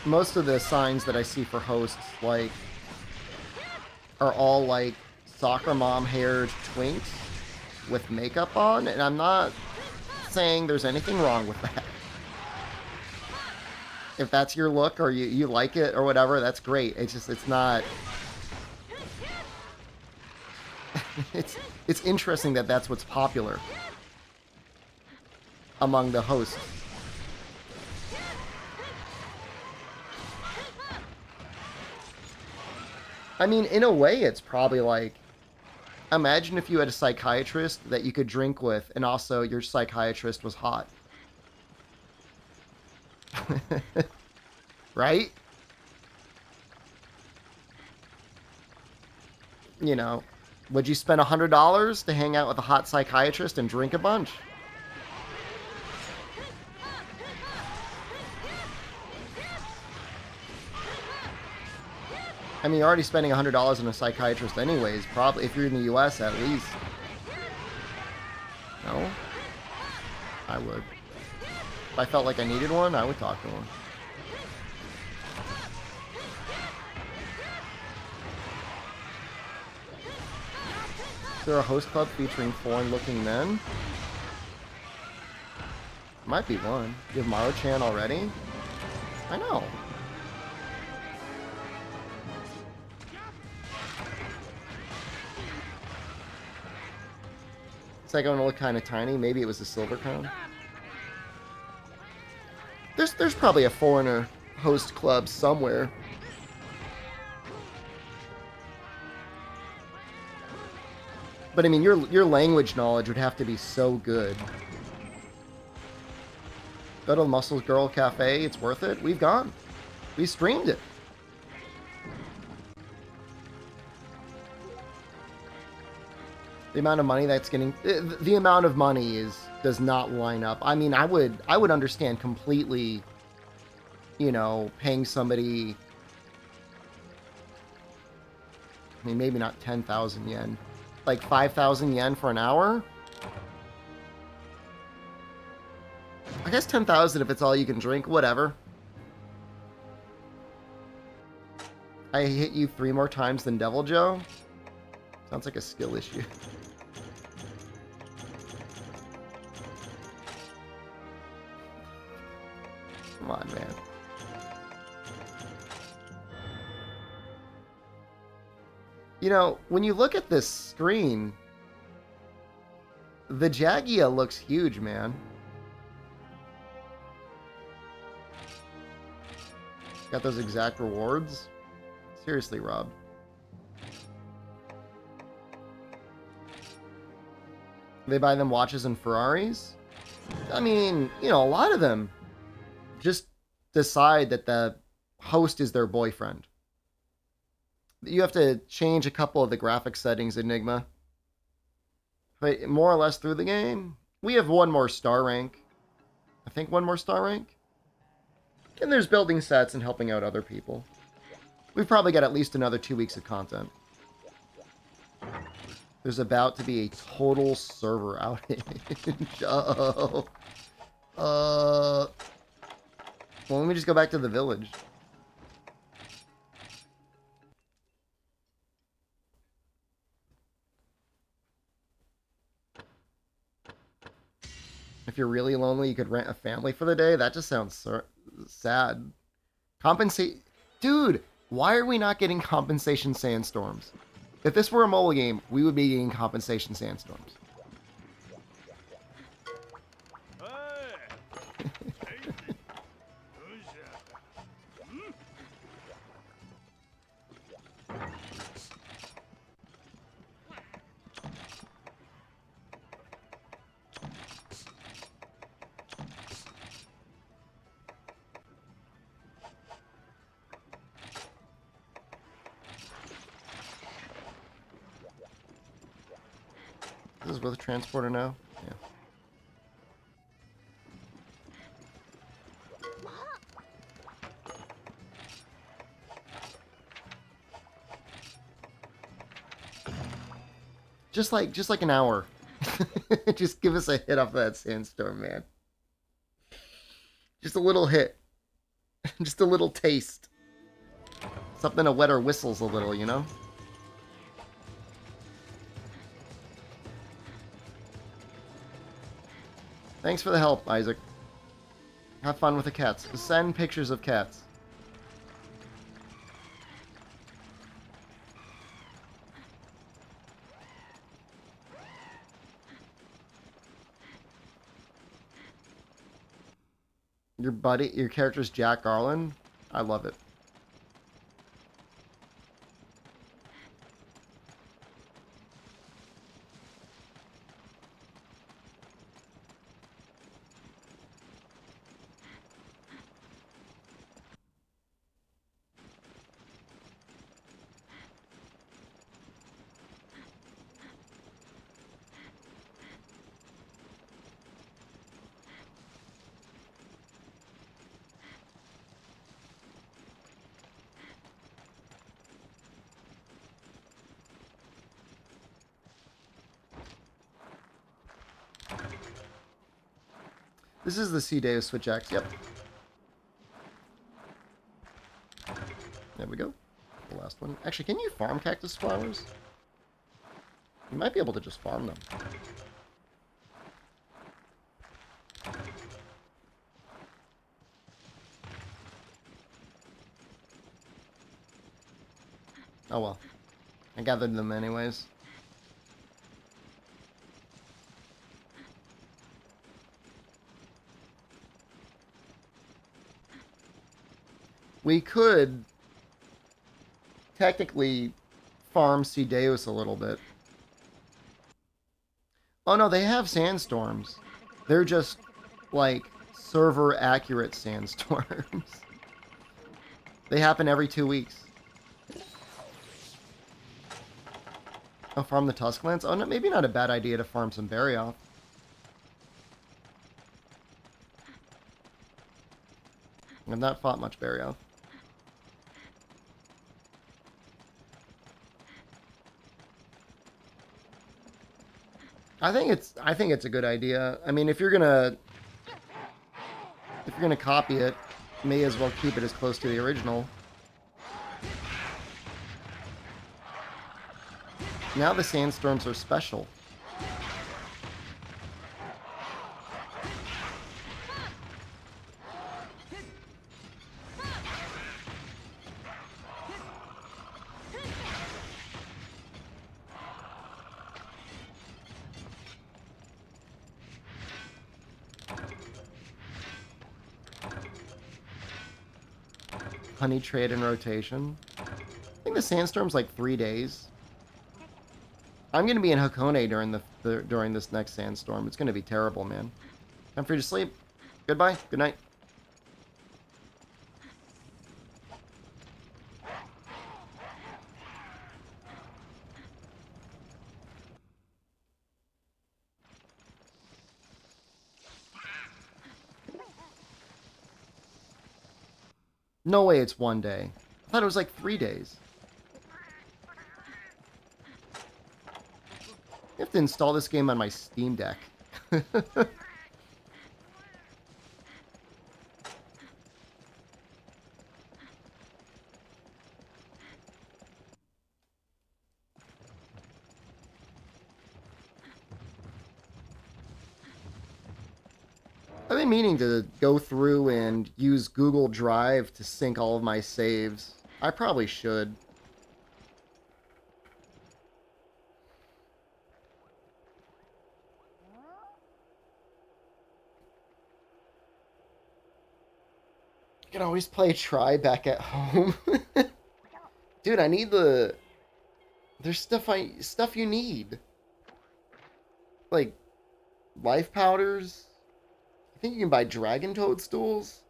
Most of the signs that I see for hosts, like, are all, like, soccer mom-haired twinks with makeup on, and I'm not saying there's anything wrong with that. If that's your look, or you like it, or whatever, that's great. It's just, it's not... it's interesting that that's what's popular among the hosts. I mean, in a way, it's probably like, imagine if you had a psychiatrist that you could drink with, and also your psychiatrist was hot. Right? You know, would you spend $100 to hang out with a hot psychiatrist and drink a bunch? I mean, you're already spending $100 on a psychiatrist anyways, probably, if you're in the US at least. No? I would. If I felt like I needed one, I would talk to one. Is there a host club featuring foreign-looking men? Might be one. You have Maro-chan already? I know. It's like going to look kind of tiny. Maybe it was a silver crown. There's probably a foreigner host club somewhere. But I mean, your language knowledge would have to be so good. Go to the Muscle Girl Cafe. It's worth it. We've gone. We streamed it. The amount of money that's getting... The amount of money does not line up. I mean, I would understand completely, you know, paying somebody... I mean, maybe not 10,000 yen. Like 5,000 yen for an hour? I guess 10,000 if it's all you can drink. Whatever. I hit you 3 more times than Devil Joe? Sounds like a skill issue. Come on, man. You know, when you look at this screen, the Jagia looks huge, man. Got those exact rewards? Seriously, Rob. They buy them watches and Ferraris? I mean, you know, a lot of them just decide that the host is their boyfriend. You have to change a couple of the graphic settings, Enigma. But more or less through the game, we have 1 more star rank. I think 1 more star rank. And there's building sets and helping out other people. We've probably got at least another 2 weeks of content. There's about to be a total server outage. Oh. Well, let me just go back to the village. If you're really lonely, you could rent a family for the day. That just sounds sad. Compensate... Dude, why are we not getting compensation sandstorms? If this were a mobile game, we would be getting compensation sandstorms. This is with a transporter now? Yeah. Just like an hour. Just give us a hit off that sandstorm, man. Just a little hit. Just a little taste. Something to wet our whistles a little, you know? Thanks for the help, Isaac. Have fun with the cats. Send pictures of cats. Your character's Jack Garland? I love it. This is the C-Day of Switch X, yep. There we go. The last one. Actually, can you farm cactus flowers? You might be able to just farm them. Oh well. I gathered them anyways. We could technically farm Cedeus a little bit. Oh no, they have sandstorms. They're just like server accurate sandstorms. They happen every 2 weeks. Oh, farm the Tusklands? Oh, no, maybe not a bad idea to farm some Barioth. I've not fought much Barioth. I think it's a good idea. I mean, if you're gonna copy it, may as well keep it as close to the original. Now the sandstorms are special. Honey trade in rotation. I think the sandstorm's like 3 days. I'm gonna be in Hakone during this next sandstorm. It's gonna be terrible, man. Time for you to sleep. Goodbye. Good night. No way it's 1 day. I thought it was like 3 days. I have to install this game on my Steam Deck. I've been meaning to go through and use Google Drive to sync all of my saves. I probably should. I can always play Try back at home. Dude, I need the... There's stuff you need. Like, life powders. I think you can buy dragon toadstools.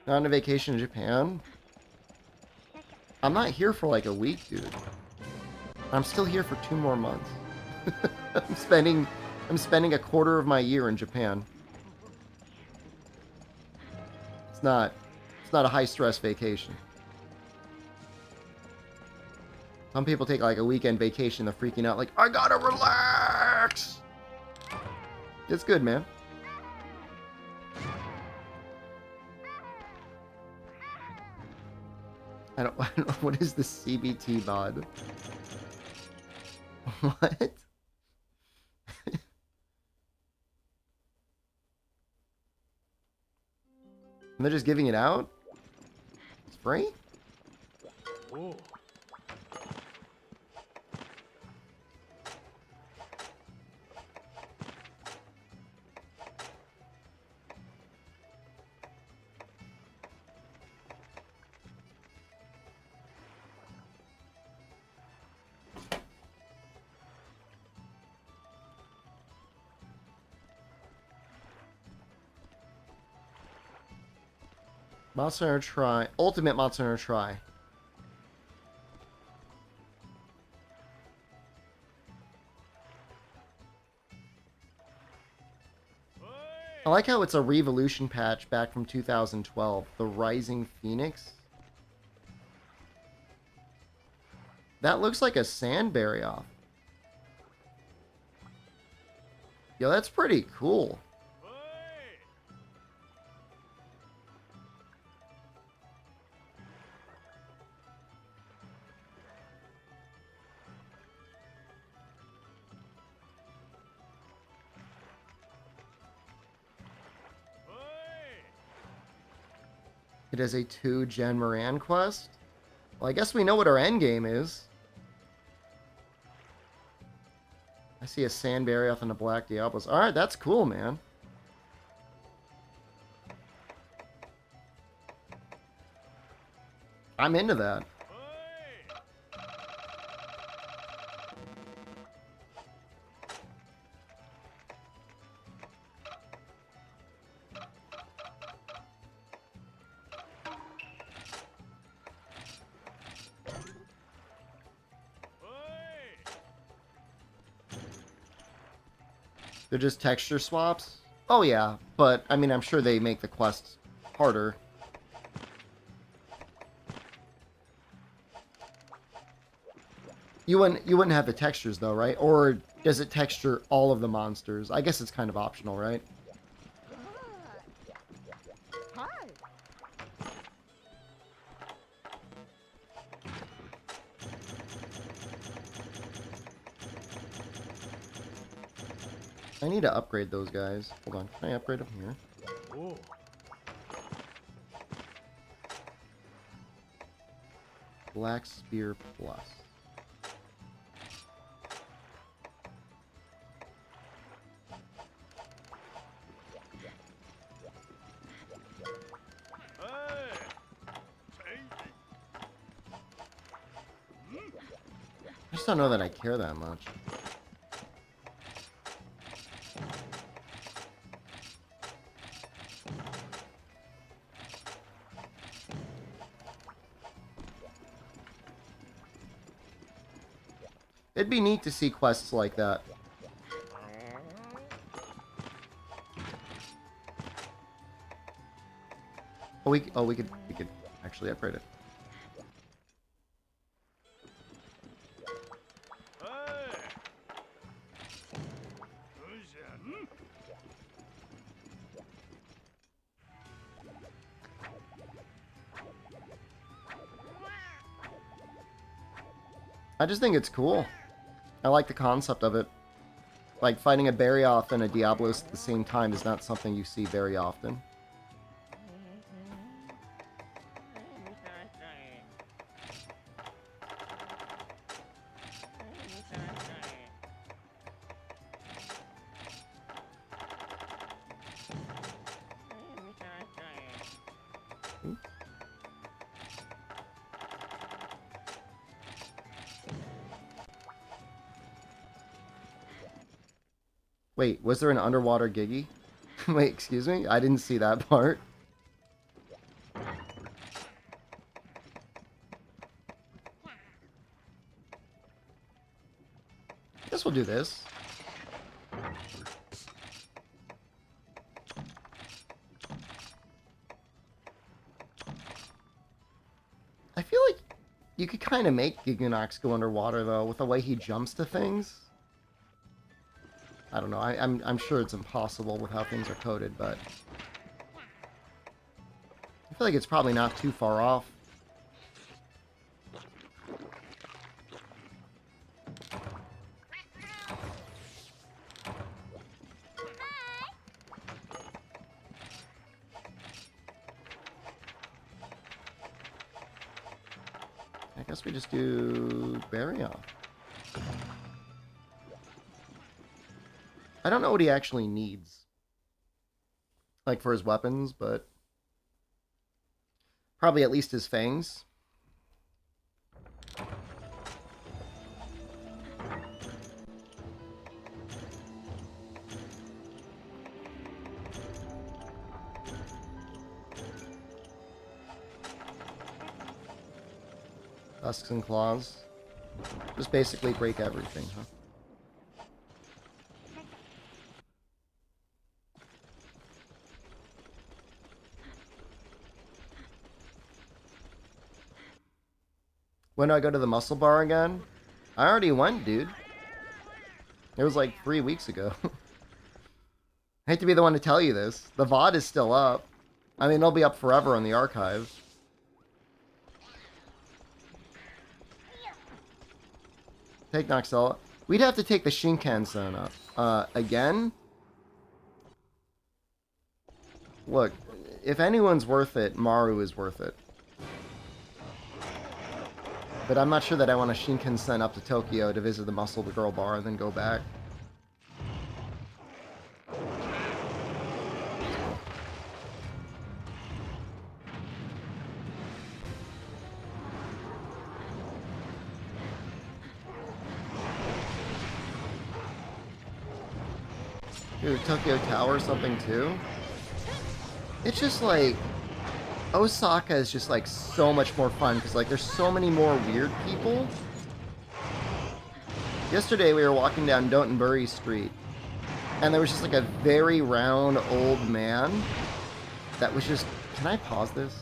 Not on a vacation in Japan. I'm not here for like a week, dude. I'm still here for 2 more months. I'm spending a quarter of my year in Japan. It's not a high stress vacation. Some people take like a weekend vacation, they're freaking out like, I gotta relax! It's good, man. I don't know, what is the CBT mod? What? And they're just giving it out? It's free? Oh. Monster Hunter Try. Ultimate Monster Hunter Try. I like how it's a Revolution patch back from 2012. The Rising Phoenix. That looks like a sand Barioth. Yo, that's pretty cool. It is a 2-gen Moran quest. Well, I guess we know what our end game is. I see a Sand Barioth and a Black Diablos. Alright, that's cool, man. I'm into that. They're just texture swaps? Oh yeah, but I mean I'm sure they make the quests harder. You wouldn't have the textures though, right? Or does it texture all of the monsters? I guess it's kind of optional, right? Hi. I need to upgrade those guys. Hold on, can I upgrade them here? Oh. Black Spear Plus. I just don't know that I care that much. It'd be neat to see quests like that. Oh, we could actually upgrade it. I just think it's cool. I like the concept of it. Like, fighting a Barioth and a Diablos at the same time is not something you see very often. Wait, was there an underwater Giggy? Wait, excuse me? I didn't see that part. Guess we'll do this. I feel like you could kind of make Giganox go underwater, though, with the way he jumps to things. I don't know. I'm sure it's impossible with how things are coded, but I feel like it's probably not too far off. I guess we just do Barioth. I don't know what he actually needs, like, for his weapons, but probably at least his fangs. Tusks and claws. Just basically break everything, huh? When do I go to the muscle bar again? I already went, dude. It was like 3 weeks ago. I hate to be the one to tell you this. The VOD is still up. I mean, it'll be up forever on the archive. Take Noxella. We'd have to take the Shinkansen up. Again? Look, if anyone's worth it, Maru is worth it. But I'm not sure that I want to Shinkansen up to Tokyo to visit the Muscle the Girl bar and then go back. Dude, Tokyo Tower or something too? It's just like... Osaka is just like so much more fun because like there's so many more weird people. Yesterday we were walking down Dotonbori Street and there was just like a very round old man that was just... Can I pause this?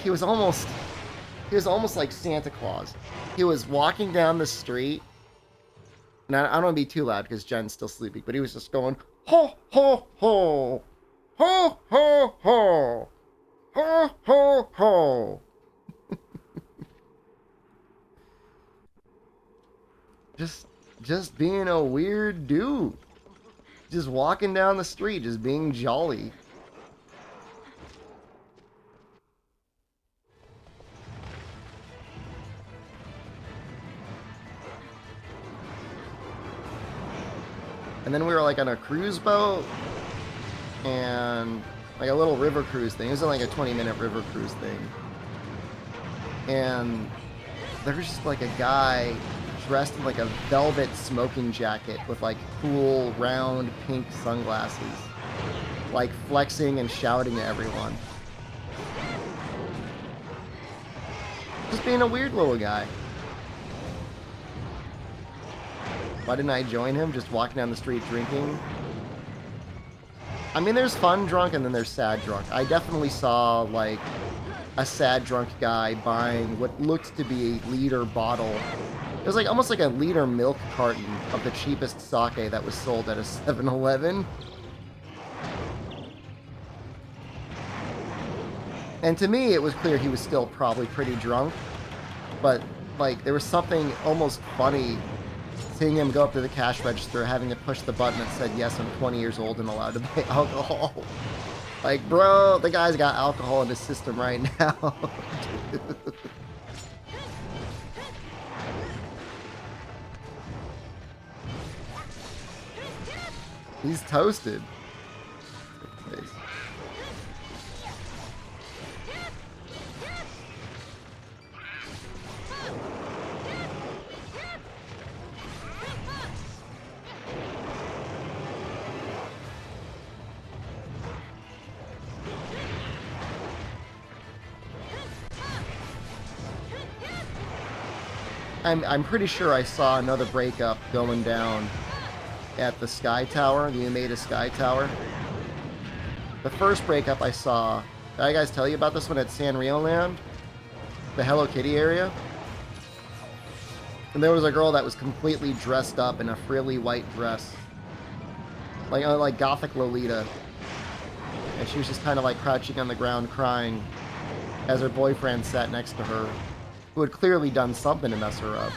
He was almost like Santa Claus. He was walking down the street. And I don't want to be too loud because Jen's still sleeping, but he was just going, ho, ho, ho, ho, ho, ho, ho, ho, ho. Just being a weird dude. Just walking down the street, just being jolly. And then we were like on a cruise boat and like a little river cruise thing. It was like a 20-minute river cruise thing. And there was just like a guy dressed in like a velvet smoking jacket with like cool round pink sunglasses, like flexing and shouting at everyone. Just being a weird little guy. Why didn't I join him? Just walking down the street drinking. I mean, there's fun drunk and then there's sad drunk. I definitely saw, like, a sad drunk guy buying what looked to be a liter bottle. It was like almost like a liter milk carton of the cheapest sake that was sold at a 7-Eleven. And to me, it was clear he was still probably pretty drunk. But, like, there was something almost funny seeing him go up to the cash register, having to push the button that said, yes, I'm 20 years old and allowed to buy alcohol. Like, bro, the guy's got alcohol in his system right now. He's toasted. I'm pretty sure I saw another breakup going down at the Sky Tower, the Umeda Sky Tower. The first breakup I saw, did I guys tell you about this one at Sanrio Land? The Hello Kitty area? And there was a girl that was completely dressed up in a frilly white dress. Like gothic Lolita. And she was just kind of like crouching on the ground crying as her boyfriend sat next to her, who had clearly done something to mess her up.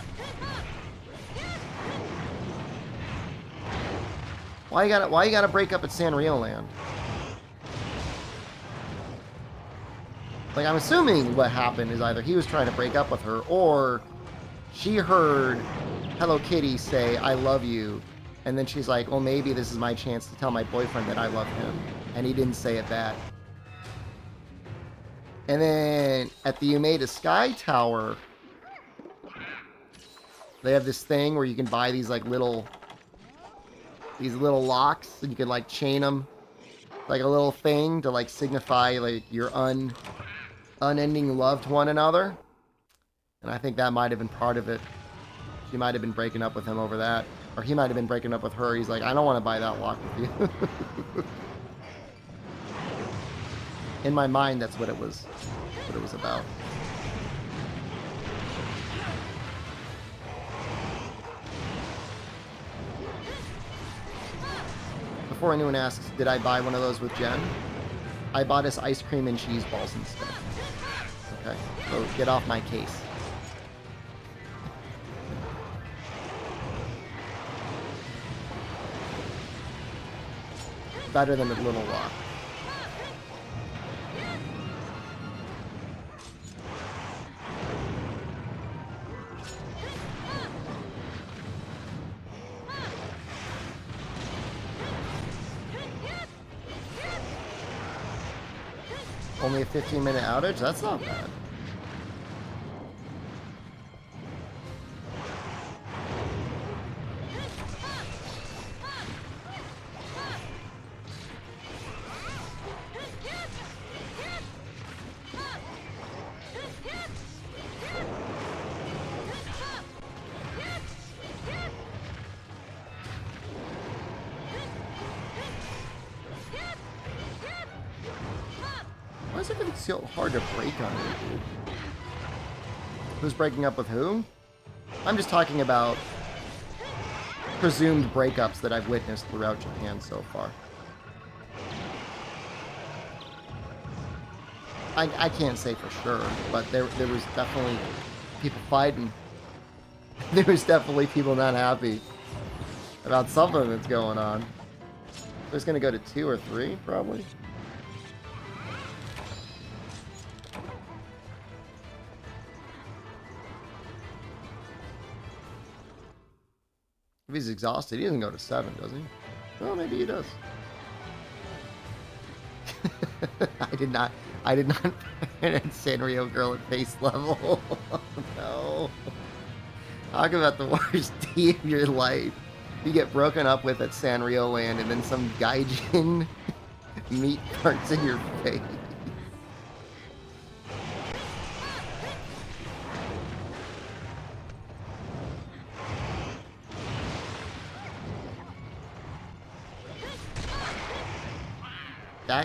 Why you gotta break up at Sanrio Land? Like, I'm assuming what happened is either he was trying to break up with her, or she heard Hello Kitty say, I love you, and then she's like, well, maybe this is my chance to tell my boyfriend that I love him, and he didn't say it back. And then at the Umeda Sky Tower, they have this thing where you can buy these like little locks, and you can like chain them, like a little thing to like signify like your unending love to one another. And I think that might have been part of it. She might have been breaking up with him over that, or he might have been breaking up with her. He's like, I don't want to buy that lock with you. In my mind, that's what it was about. Before anyone asks, did I buy one of those with Jen? I bought us ice cream and cheese balls instead. Okay, so get off my case. better than a little luck. Only a 15-minute outage? That's not bad. Why is it so hard to break on you, dude? Who's breaking up with who? I'm just talking about presumed breakups that I've witnessed throughout Japan so far. I can't say for sure, but there was definitely people fighting. There was definitely people not happy about something that's going on. There's gonna go to 2 or 3, probably. If he's exhausted, he doesn't go to 7, does he? Well, maybe he does. I did not put a Sanrio girl at face level. No. Talk about the worst day of your life. You get broken up with at Sanrio Land and then some gaijin meat parts in your face.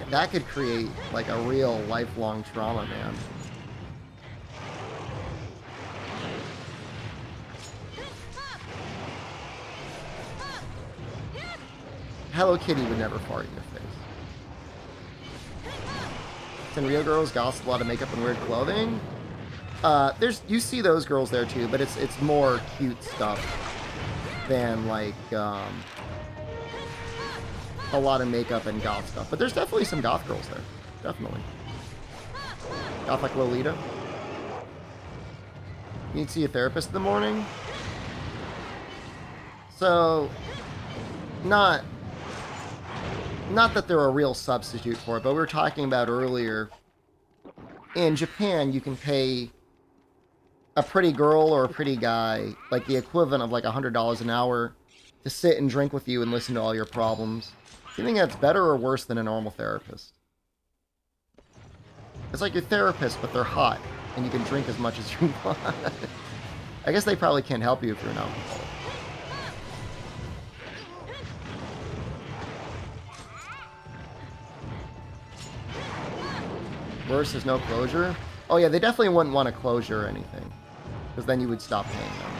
That could create like a real lifelong trauma, man. Hello Kitty would never fart in your face. Sanrio girls gossip a lot of makeup and weird clothing. You see those girls there too, but it's more cute stuff than like a lot of makeup and goth stuff. But there's definitely some goth girls there. Definitely. Goth like Lolita. You need to see a therapist in the morning. So, not that they're a real substitute for it, but we were talking about earlier, in Japan, you can pay a pretty girl or a pretty guy, like the equivalent of like $100 an hour, to sit and drink with you and listen to all your problems. Do you think that's better or worse than a normal therapist? It's like your therapist, but they're hot, and you can drink as much as you want. I guess they probably can't help you if you're an alcoholic. Worse is no closure? Oh yeah, they definitely wouldn't want a closure or anything, because then you would stop paying them.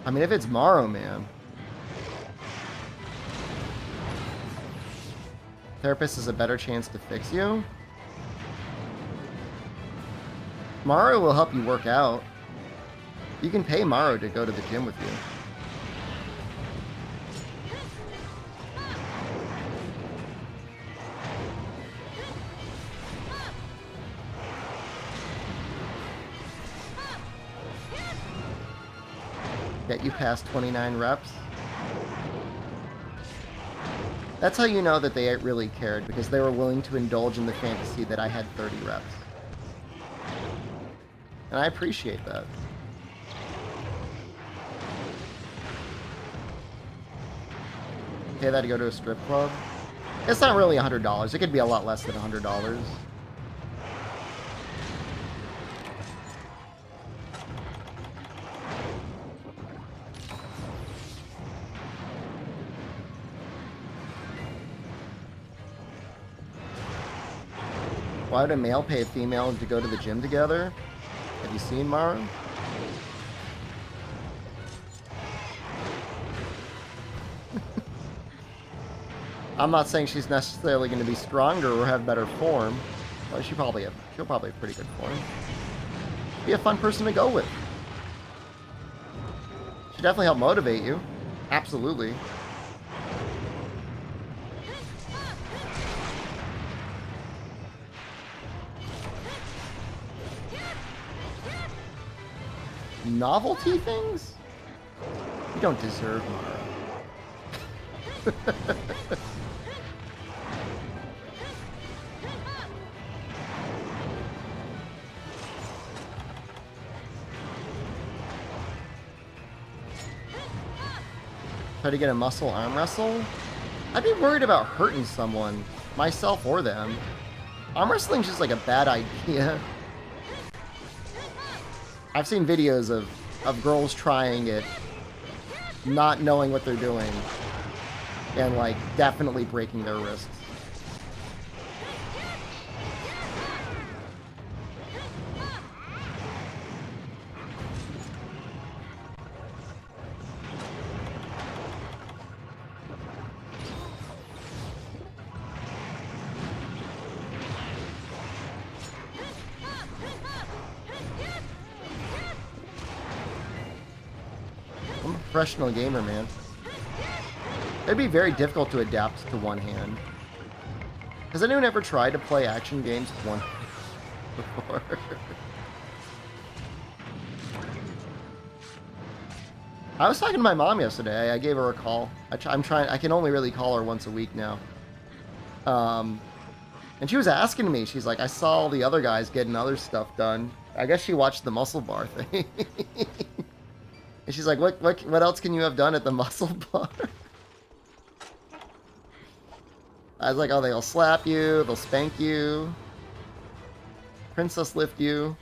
I mean, if it's Morrow, man. Therapist has a better chance to fix you. Morrow will help you work out. You can pay Morrow to go to the gym with you. Get you past 29 reps. That's how you know that they really cared, because they were willing to indulge in the fantasy that I had 30 reps. And I appreciate that. Pay that to go to a strip club? It's not really $100. It could be a lot less than $100. Why would a male pay a female to go to the gym together? Have you seen Mara? I'm not saying she's necessarily going to be stronger or have better form, but she'll probably have pretty good form. Be a fun person to go with. Should definitely help motivate you. Absolutely. Novelty things? You don't deserve Mara. Try to get a muscle arm wrestle? I'd be worried about hurting someone, myself or them. Arm wrestling's just like a bad idea. I've seen videos of girls trying it, not knowing what they're doing, and like definitely breaking their wrists. I'm a professional gamer, man. It'd be very difficult to adapt to one hand. Has anyone ever tried to play action games with one hand before? I was talking to my mom yesterday. I gave her a call. I'm trying. I can only really call her once a week now. And she was asking me. She's like, I saw all the other guys getting other stuff done. I guess she watched the muscle bar thing. And she's like, what else can you have done at the muscle bar? I was like, oh, they'll slap you, they'll spank you, princess lift you.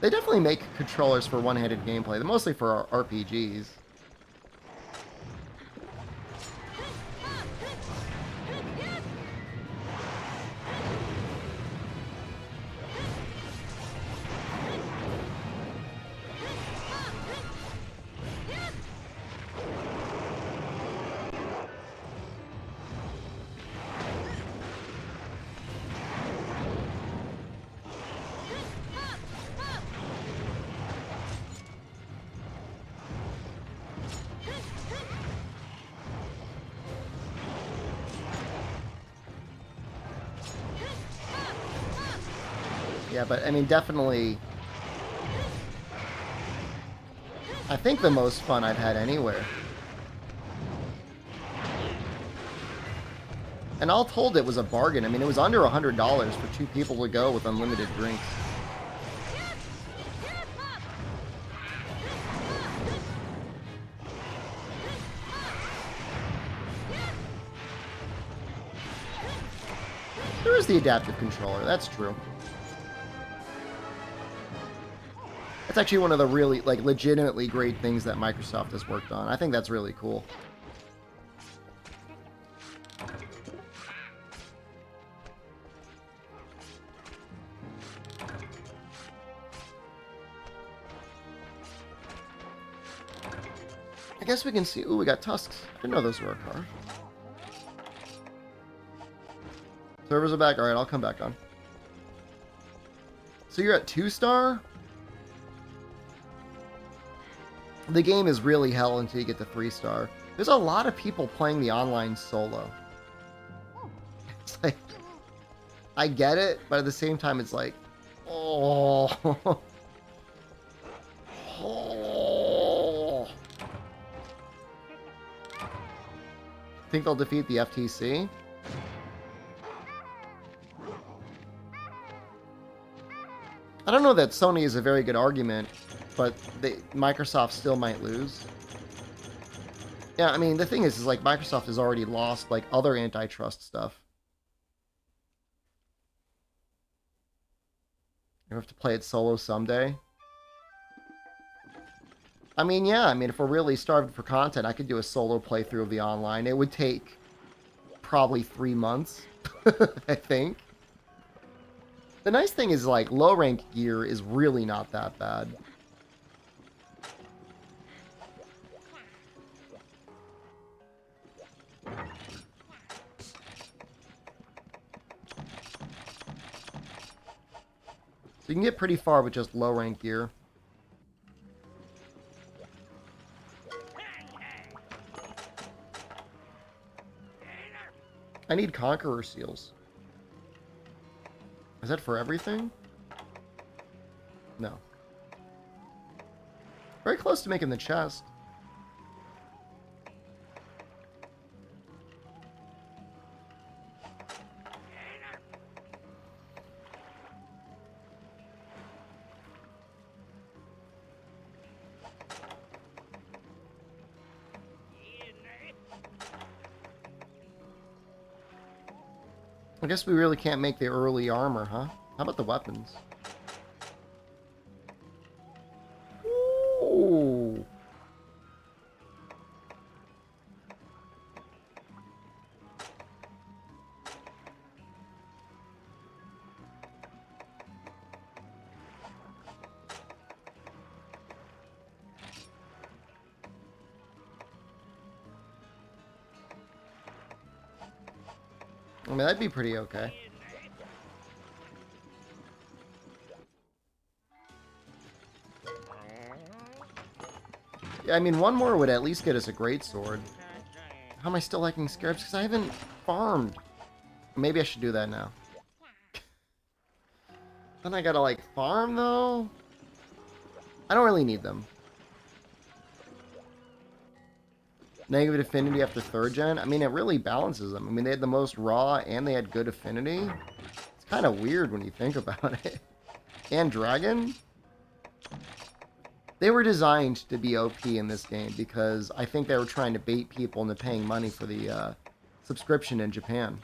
They definitely make controllers for one-handed gameplay. They're mostly for RPGs. Yeah, but I mean, definitely, I think the most fun I've had anywhere. And all told, it was a bargain. I mean, it was under $100 for 2 people to go with unlimited drinks. There is the adaptive controller, that's true. That's actually one of the really, like, legitimately great things that Microsoft has worked on. I think that's really cool. I guess we can see... Ooh, we got tusks. I didn't know those were a car. Servers are back. Alright, I'll come back on. So you're at 2-star? The game is really hell until you get to 3-star. There's a lot of people playing the online solo. It's like... I get it, but at the same time it's like... Oh... Oh... Think they'll defeat the FTC? I don't know that Sony is a very good argument, but Microsoft still might lose. Yeah, I mean, the thing is like, Microsoft has already lost, like, other antitrust stuff. You have to play it solo someday. I mean, yeah, I mean, if we're really starved for content, I could do a solo playthrough of the online. It would take probably 3 months, I think. The nice thing is, like, low-rank gear is really not that bad. So you can get pretty far with just low rank gear. I need Conqueror Seals. Is that for everything? No. Very close to making the chest. I guess we really can't make the early armor, huh? How about the weapons? Ooh. I mean, that'd be pretty okay. Yeah, I mean, one more would at least get us a great sword. How am I still liking scarabs? Because I haven't farmed. Maybe I should do that now. Then I gotta, like, farm, though? I don't really need them. Negative affinity after 3rd gen? I mean, it really balances them. I mean, they had the most raw, and they had good affinity. It's kind of weird when you think about it. And dragon? They were designed to be OP in this game because I think they were trying to bait people into paying money for the subscription in Japan.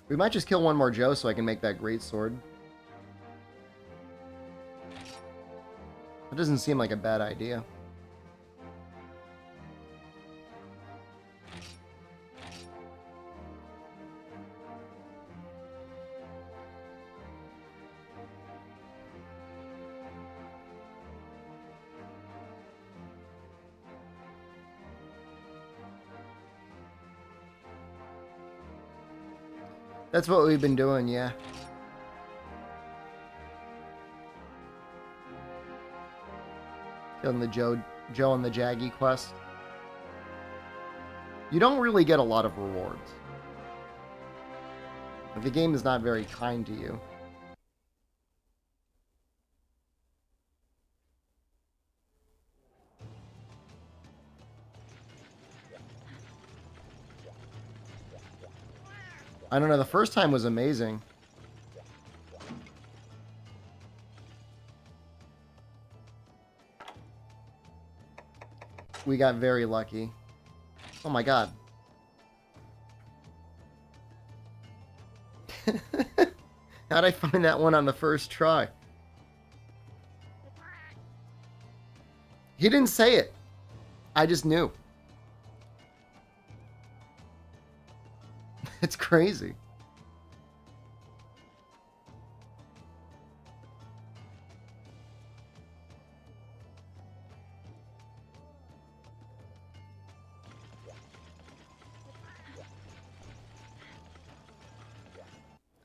We might just kill one more Joe so I can make that great sword. That doesn't seem like a bad idea. That's what we've been doing, yeah. Killing the Joe and the Jaggy quest. You don't really get a lot of rewards. The game is not very kind to you. I don't know, the first time was amazing. We got very lucky. Oh my god. How'd I find that one on the first try? He didn't say it. I just knew. It's crazy.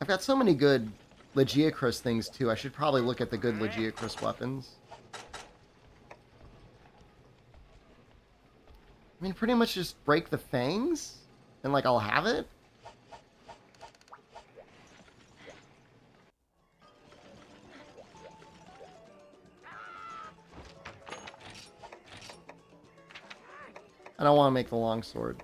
I've got so many good Legiacris things too. I should probably look at the good Legiacris weapons. I mean, pretty much just break the fangs and like I'll have it. I don't want to make the longsword.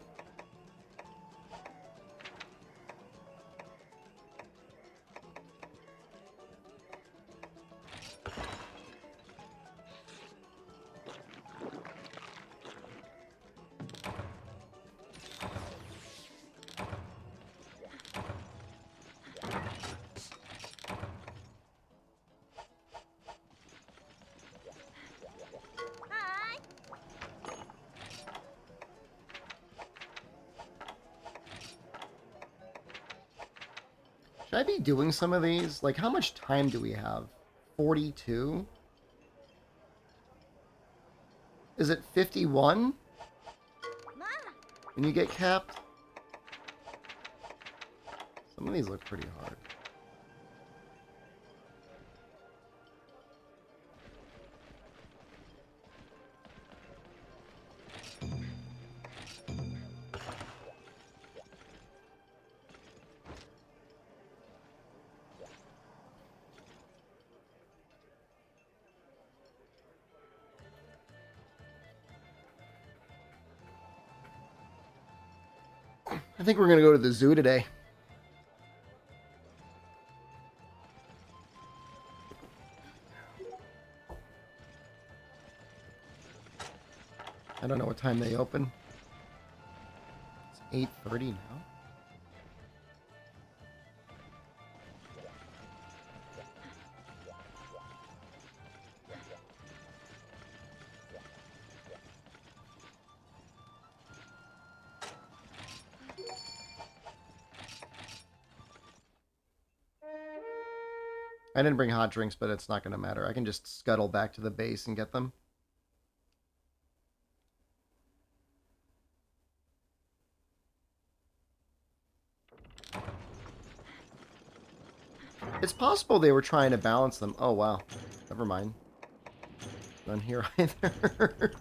Hi. Should I be doing some of these? Like, how much time do we have? 42? Is it 51 Ma. when you get capped? Some of these look pretty hard. I think we're gonna go to the zoo today. I don't know what time they open. It's 8:30 now. I didn't bring hot drinks, but it's not going to matter. I can just scuttle back to the base and get them. It's possible they were trying to balance them. Oh, wow. Never mind. None here either.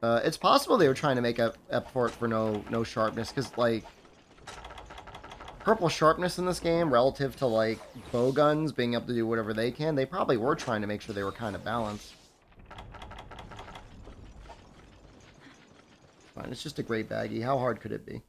It's possible they were trying to make up for it for no sharpness, because, like, purple sharpness in this game relative to, like, bow guns being able to do whatever they can, they probably were trying to make sure they were kind of balanced. Fine, it's just a great baggie. How hard could it be?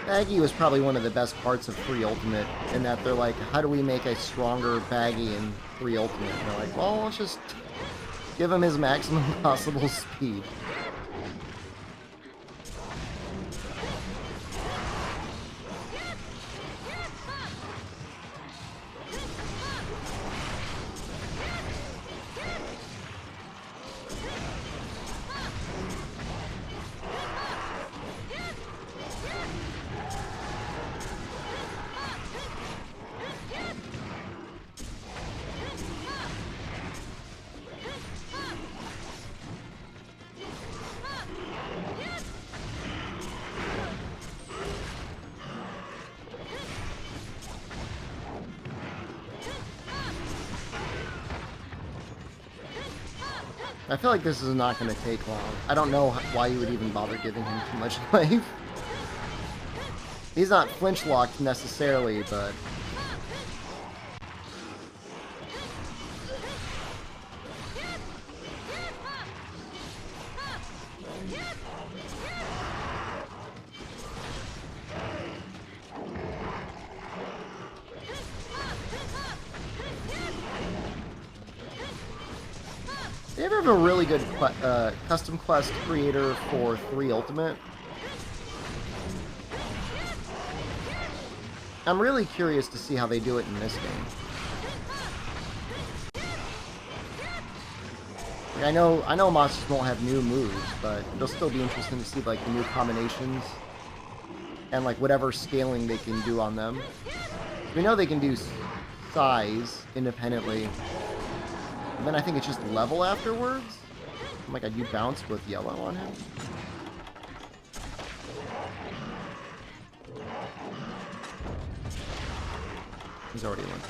Baggy was probably one of the best parts of 3 Ultimate, in that they're like, how do we make a stronger Baggy in 3 Ultimate? And they're like, well, let's just give him his maximum possible speed. I feel like this is not going to take long. I don't know why you would even bother giving him too much life. He's not flinch locked necessarily, but... They ever have a really good custom quest creator for 3 Ultimate? I'm really curious to see how they do it in this game. Like, I know monsters won't have new moves, but it'll still be interesting to see like the new combinations and like whatever scaling they can do on them. We know they can do size independently. And then I think it's just level afterwards? Am my god, you bounced with yellow on him? He's already limping.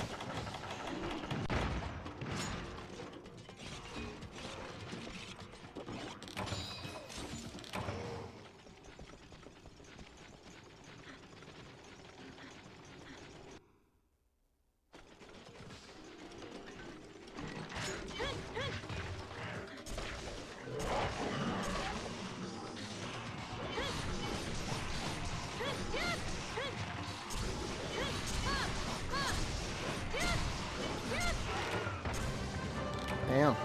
Damn.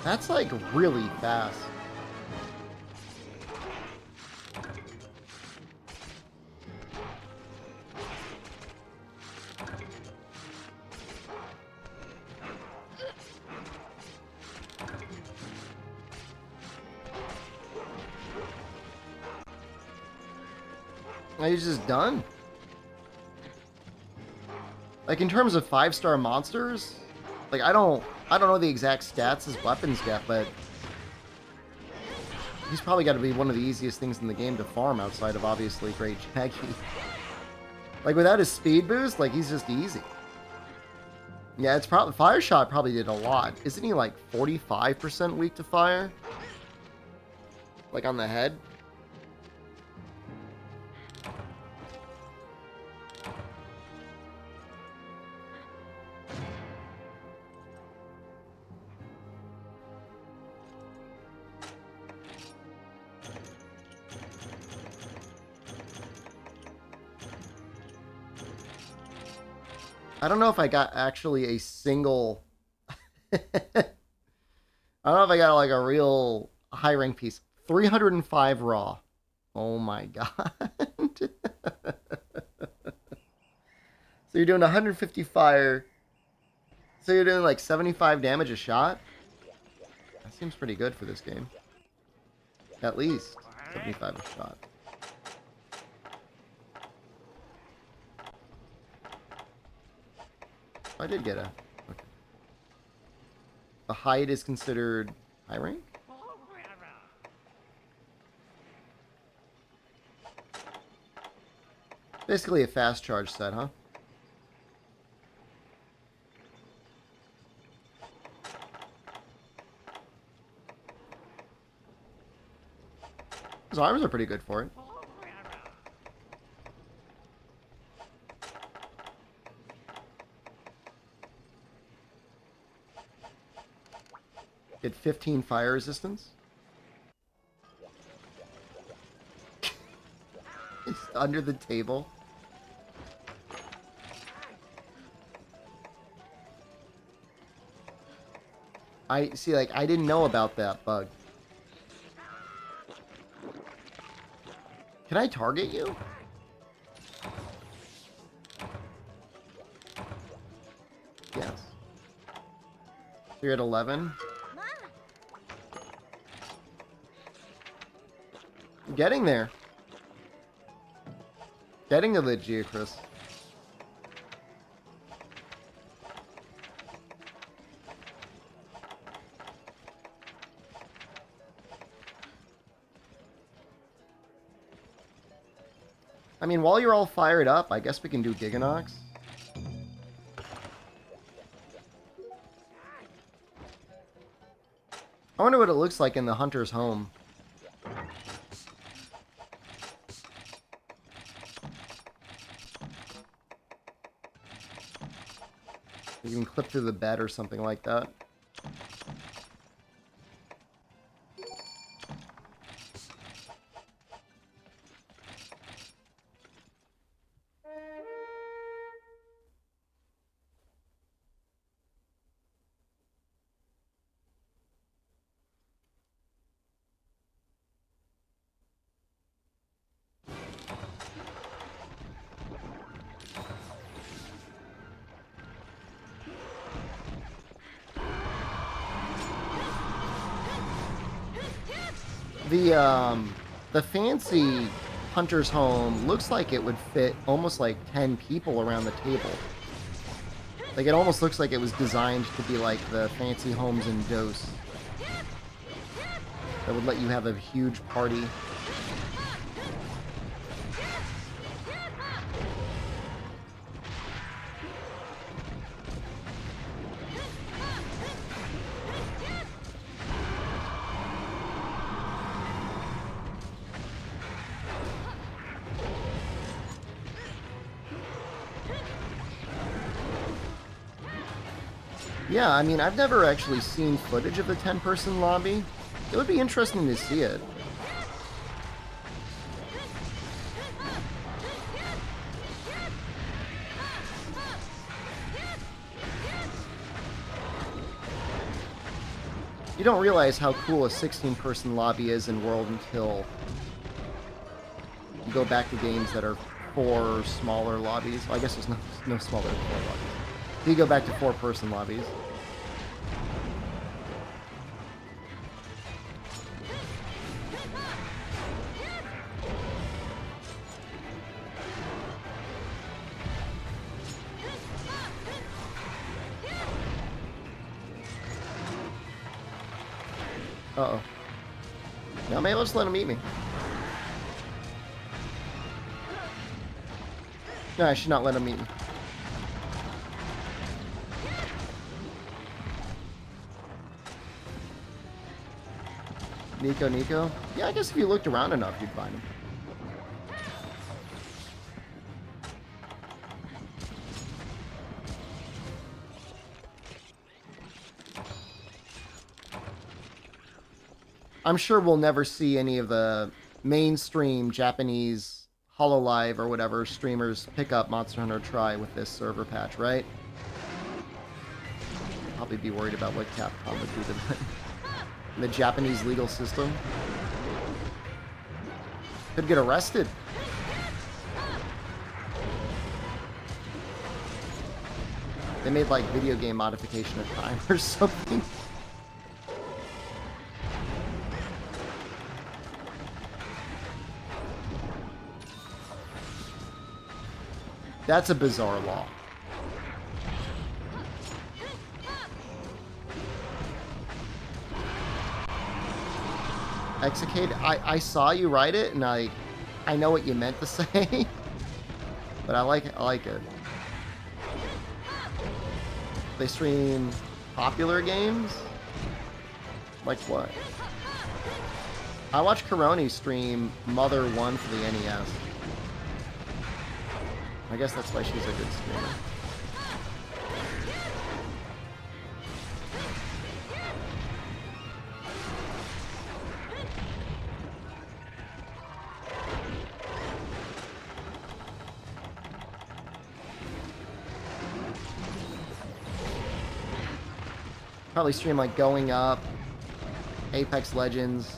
That's like really fast. Now he's just done. Like in terms of 5-star monsters, like I don't know the exact stats his weapons get, but he's probably got to be one of the easiest things in the game to farm outside of obviously Great Jaggy. Like without his speed boost, like he's just easy. Yeah, it's probably Fire Shot probably did a lot. Isn't he like 45% weak to fire? Like on the head? I don't know if I got actually a single... I don't know if I got like a real high rank piece. 305 raw. Oh my god. So you're doing 150 fire. So you're doing like 75 damage a shot? That seems pretty good for this game. At least 75 a shot. I did get a... Okay. The height is considered high rank? Basically a fast charge set, huh? His arms are pretty good for it. Get 15 fire resistance. It's under the table. I see, like, I didn't know about that bug. Can I target you? Yes. So you're at 11? Getting there. Getting to the Geocris. I mean, while you're all fired up, I guess we can do Giganox. I wonder what it looks like in the Hunter's home. You can clip through the bed or something like that. The fancy Hunter's home looks like it would fit almost like 10 people around the table. Like, it almost looks like it was designed to be like the fancy homes in DOS. that would let you have a huge party. Yeah, I mean, I've never actually seen footage of the 10-person lobby. It would be interesting to see it. You don't realize how cool a 16-person lobby is in World until you go back to games that are 4 smaller lobbies. Well, I guess there's no smaller than 4 lobbies. You go back to 4-person lobbies. Uh-oh. No, maybe let's let him eat me. No, I should not let him eat me. Nico? Yeah, I guess if you looked around enough, you'd find him. I'm sure we'll never see any of the mainstream Japanese HoloLive or whatever streamers pick up Monster Hunter Tri with this server patch, right? Probably be worried about what Capcom would do to them. The Japanese legal system. Could get arrested. They made like video game modification of crime or something. That's a bizarre law. Execute. I saw you write it, and I know what you meant to say, but I like it. They stream popular games? Like what? I watched Karoni stream Mother 1 for the NES. I guess that's why she's a good streamer. Probably stream like Going Up, Apex Legends.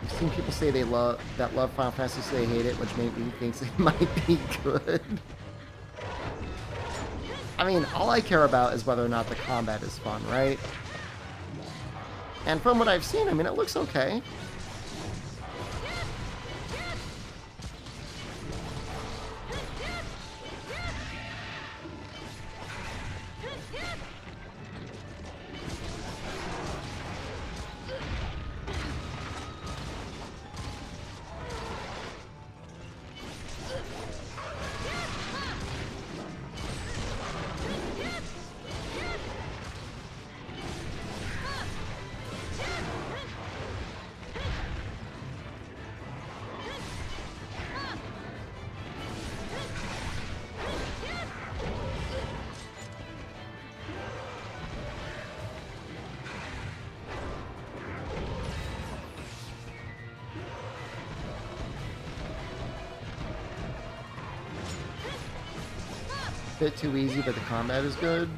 I've seen people say they love Final Fantasy, say they hate it, which maybe thinks it might be good. I mean, all I care about is whether or not the combat is fun, right? And from what I've seen, I mean, it looks okay. Bit too easy, but the combat is good.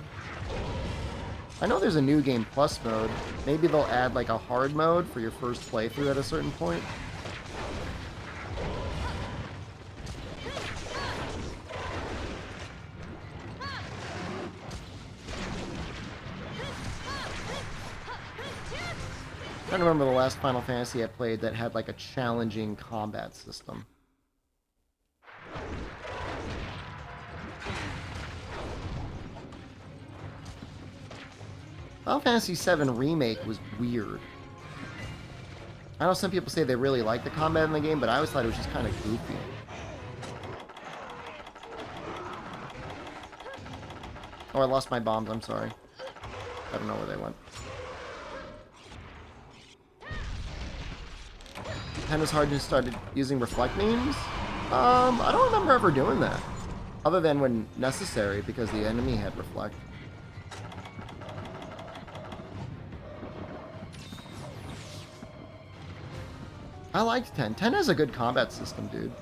I know there's a new game plus mode. Maybe they'll add like a hard mode for your first playthrough at a certain point. trying to remember the last Final Fantasy I played that had like a challenging combat system. Final Fantasy VII Remake was weird. I know some people say they really like the combat in the game, but I always thought it was just kind of goofy. Oh, I lost my bombs, I'm sorry. I don't know where they went. Tennis Hard just started using reflect memes? I don't remember ever doing that. Other than when necessary, because the enemy had reflect. I liked 10. 10 has a good combat system, dude.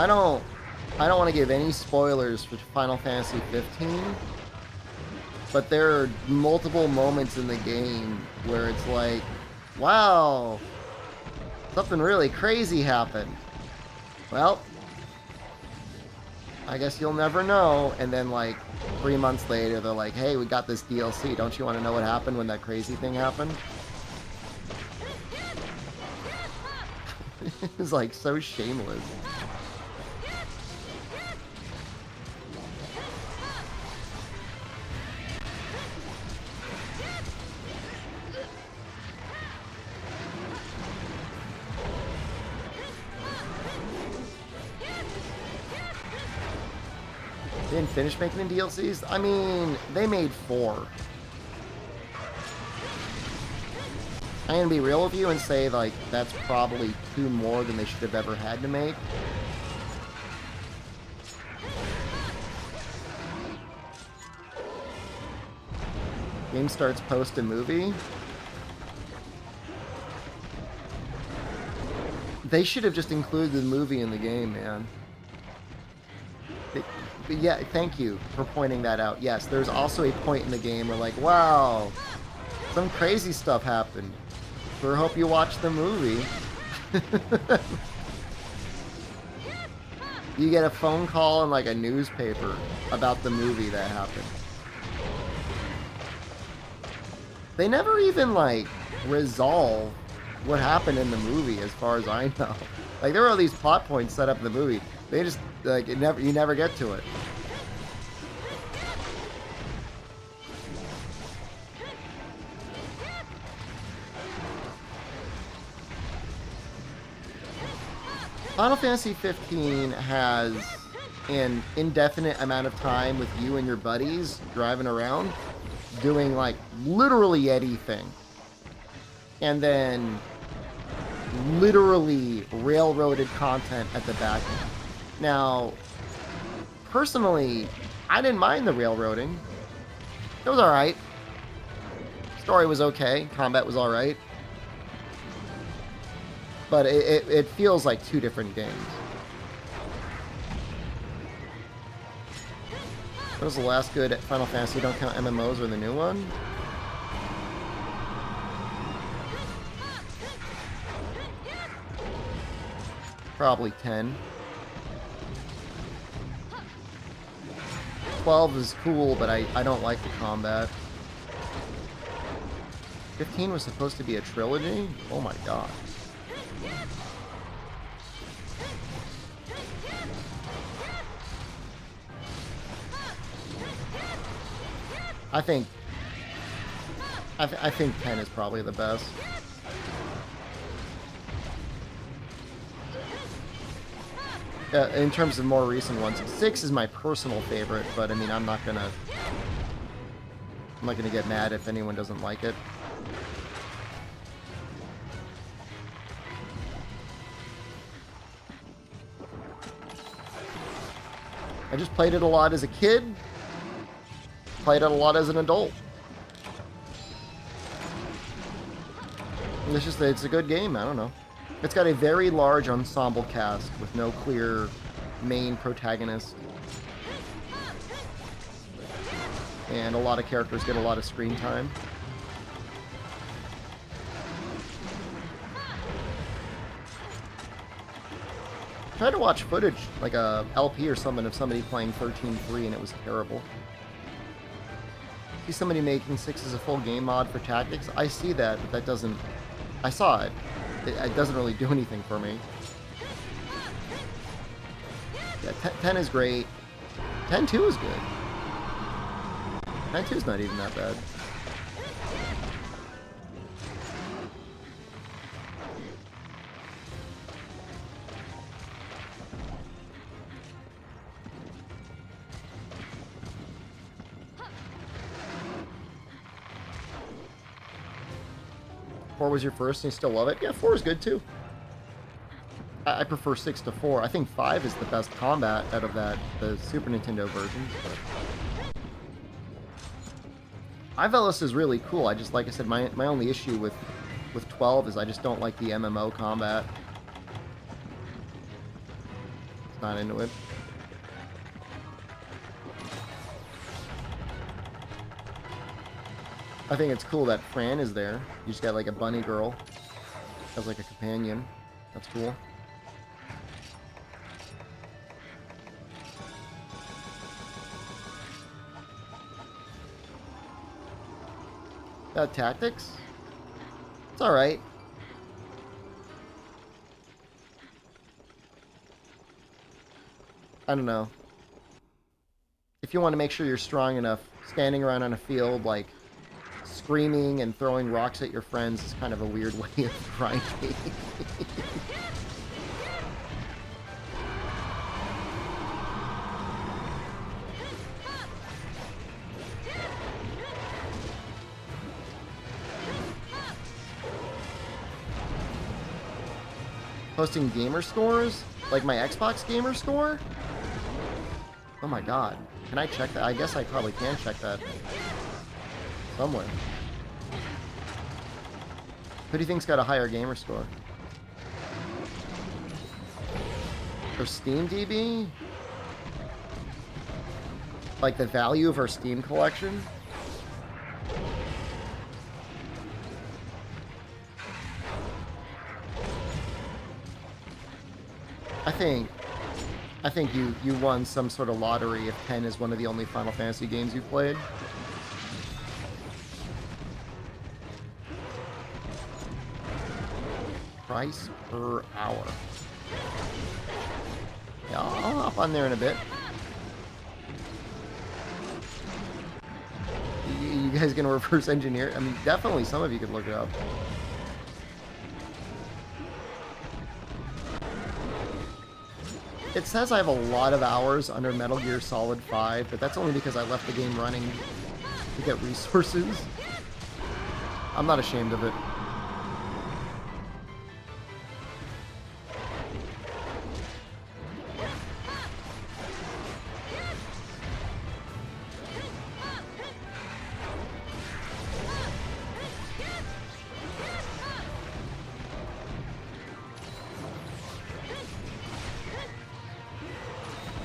I don't want to give any spoilers for Final Fantasy 15, but there are multiple moments in the game where it's like, wow, something really crazy happened. Well, I guess you'll never know. And then like 3 months later, they're like, hey, we got this DLC. Don't you want to know what happened when that crazy thing happened? It's like so shameless. They didn't finish making the DLCs? I mean, they made 4. I'm gonna be real with you and say, like, that's probably 2 more than they should have ever had to make. Game starts post a movie. They should have just included the movie in the game, man. Yeah, thank you for pointing that out. Yes, there's also a point in the game where, like, wow, some crazy stuff happened. Sure hope you watch the movie. You get a phone call in, like, a newspaper about the movie that happened. They never even, like, resolve what happened in the movie, as far as I know. Like, there were all these plot points set up in the movie. They just, like, you never get to it. Final Fantasy 15 has an indefinite amount of time with you and your buddies driving around, doing, like, literally anything. And then literally railroaded content at the back end. Now, personally, I didn't mind the railroading. It was alright. Story was okay. Combat was alright. But it feels like 2 different games. What was the last good Final Fantasy? Don't count MMOs or the new one? Probably 10. 12 is cool, but I don't like the combat. 15 was supposed to be a trilogy? Oh my god. I think 10 is probably the best. In terms of more recent ones, 6 is my personal favorite, but I mean, I'm not gonna get mad if anyone doesn't like it. I just played it a lot as a kid. Played it a lot as an adult. It's a good game, I don't know. It's got a very large ensemble cast with no clear main protagonist. And a lot of characters get a lot of screen time. Tried to watch footage, like a LP or something, of somebody playing 13.3, and it was terrible. See somebody making 6 as a full game mod for tactics? I see that, but that doesn't... I saw it. It doesn't really do anything for me. Yeah, 10 is great. 10.2 is good. 10.2 is not even that bad. Four was your first and you still love it? Yeah, 4 is good too. I prefer 6 to 4. I think 5 is the best combat out of that, the Super Nintendo versions. Ivellus is really cool. I just, like I said, my only issue with 12 is I just don't like the MMO combat. It's not into it. I think it's cool that Fran is there. You just got like a bunny girl as like a companion. That's cool. Tactics? It's alright. I don't know. If you want to make sure you're strong enough, standing around on a field, like, screaming and throwing rocks at your friends is kind of a weird way of grinding. Posting gamer scores? Like my Xbox gamer score? Oh my god. Can I check that? I guess I probably can check that somewhere. Who do you think's got a higher gamer score? Or Steam DB? Like the value of our Steam collection? I think you won some sort of lottery if 10 is one of the only Final Fantasy games you've played. Price per hour. Yeah, I'll hop on there in a bit. You guys gonna reverse engineer? I mean, definitely some of you could look it up. It says I have a lot of hours under Metal Gear Solid 5, but that's only because I left the game running to get resources. I'm not ashamed of it.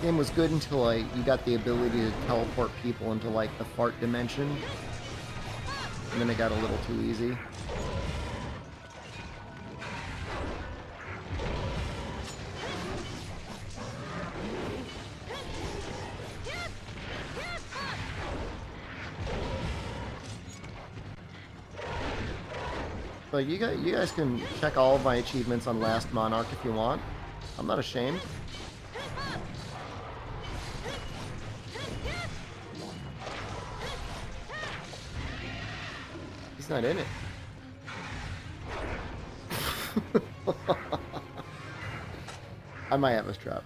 Game was good until you got the ability to teleport people into like the fart dimension, and then it got a little too easy. But you guys can check all of my achievements on Last Monarch if you want. I'm not ashamed. He's not in it. I might have his trap.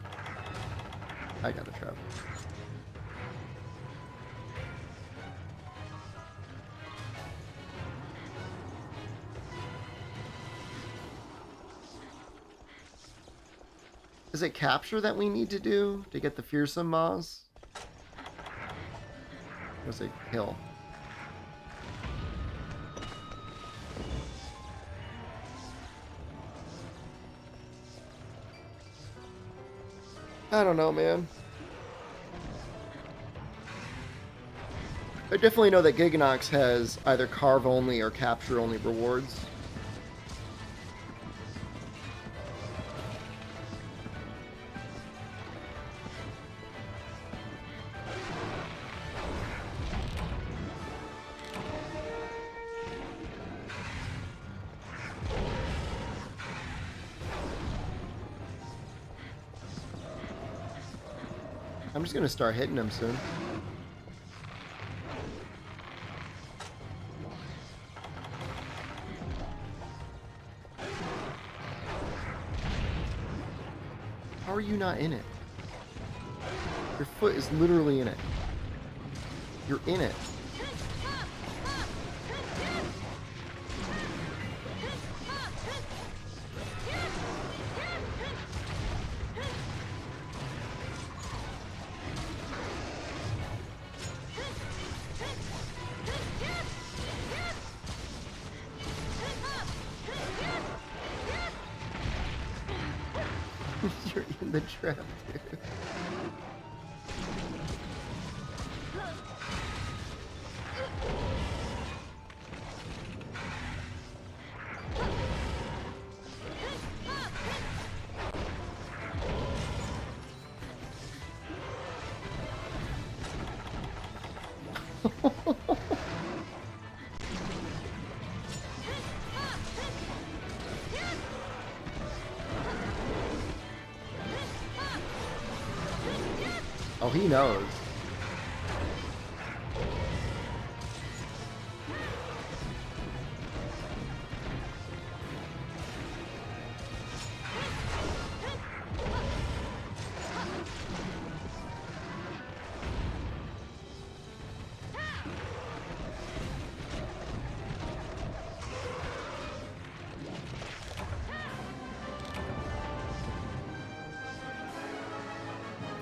I got the trap. Is it capture that we need to do to get the fearsome Moz? Or is it kill? I don't know, man. I definitely know that Giganox has either carve only or capture only rewards. I'm just gonna start hitting him soon. How are you not in it? Your foot is literally in it. You're in it. You're in the trap, dude. Oh, he knows.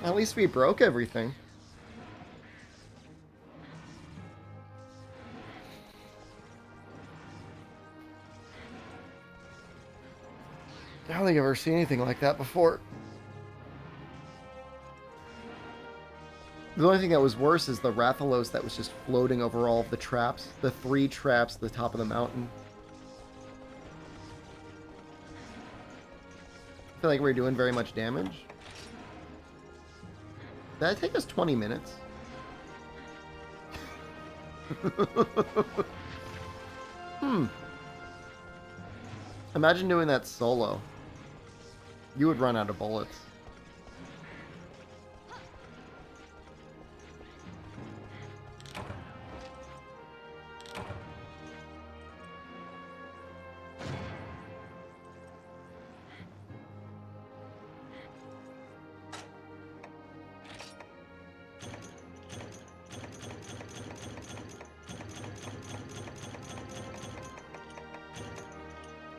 At least we broke everything. I don't think I've ever seen anything like that before. The only thing that was worse is the Rathalos that was just floating over all of the traps. The 3 traps at the top of the mountain. I feel like we're doing very much damage. Did that take us 20 minutes? Imagine doing that solo. You would run out of bullets.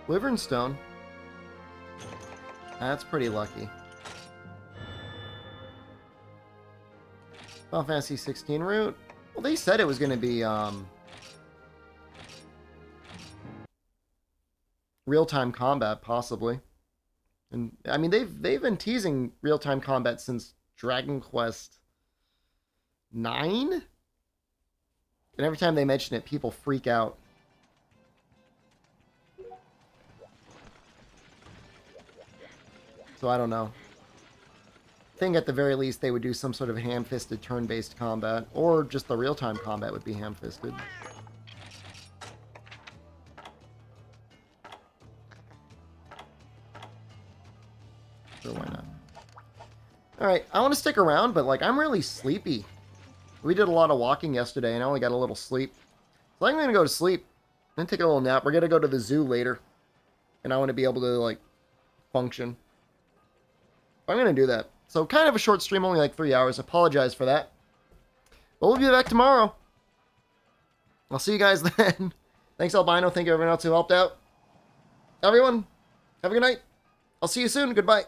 Wyvern Stone. That's pretty lucky. Final Fantasy 16 route. Well, they said it was going to be real-time combat, possibly. And I mean, they've been teasing real-time combat since Dragon Quest 9, and every time they mention it, people freak out. So I don't know. I think at the very least they would do some sort of ham-fisted turn-based combat, or just the real-time combat would be ham-fisted. Sure, why not? Alright, I want to stick around, but like I'm really sleepy. We did a lot of walking yesterday and I only got a little sleep. So I'm going to go to sleep, then take a little nap. We're going to go to the zoo later. And I want to be able to like function. I'm going to do that. So kind of a short stream, only like 3 hours. Apologize for that. But we'll be back tomorrow. I'll see you guys then. Thanks, Albino. Thank you, everyone else who helped out. Everyone, have a good night. I'll see you soon. Goodbye.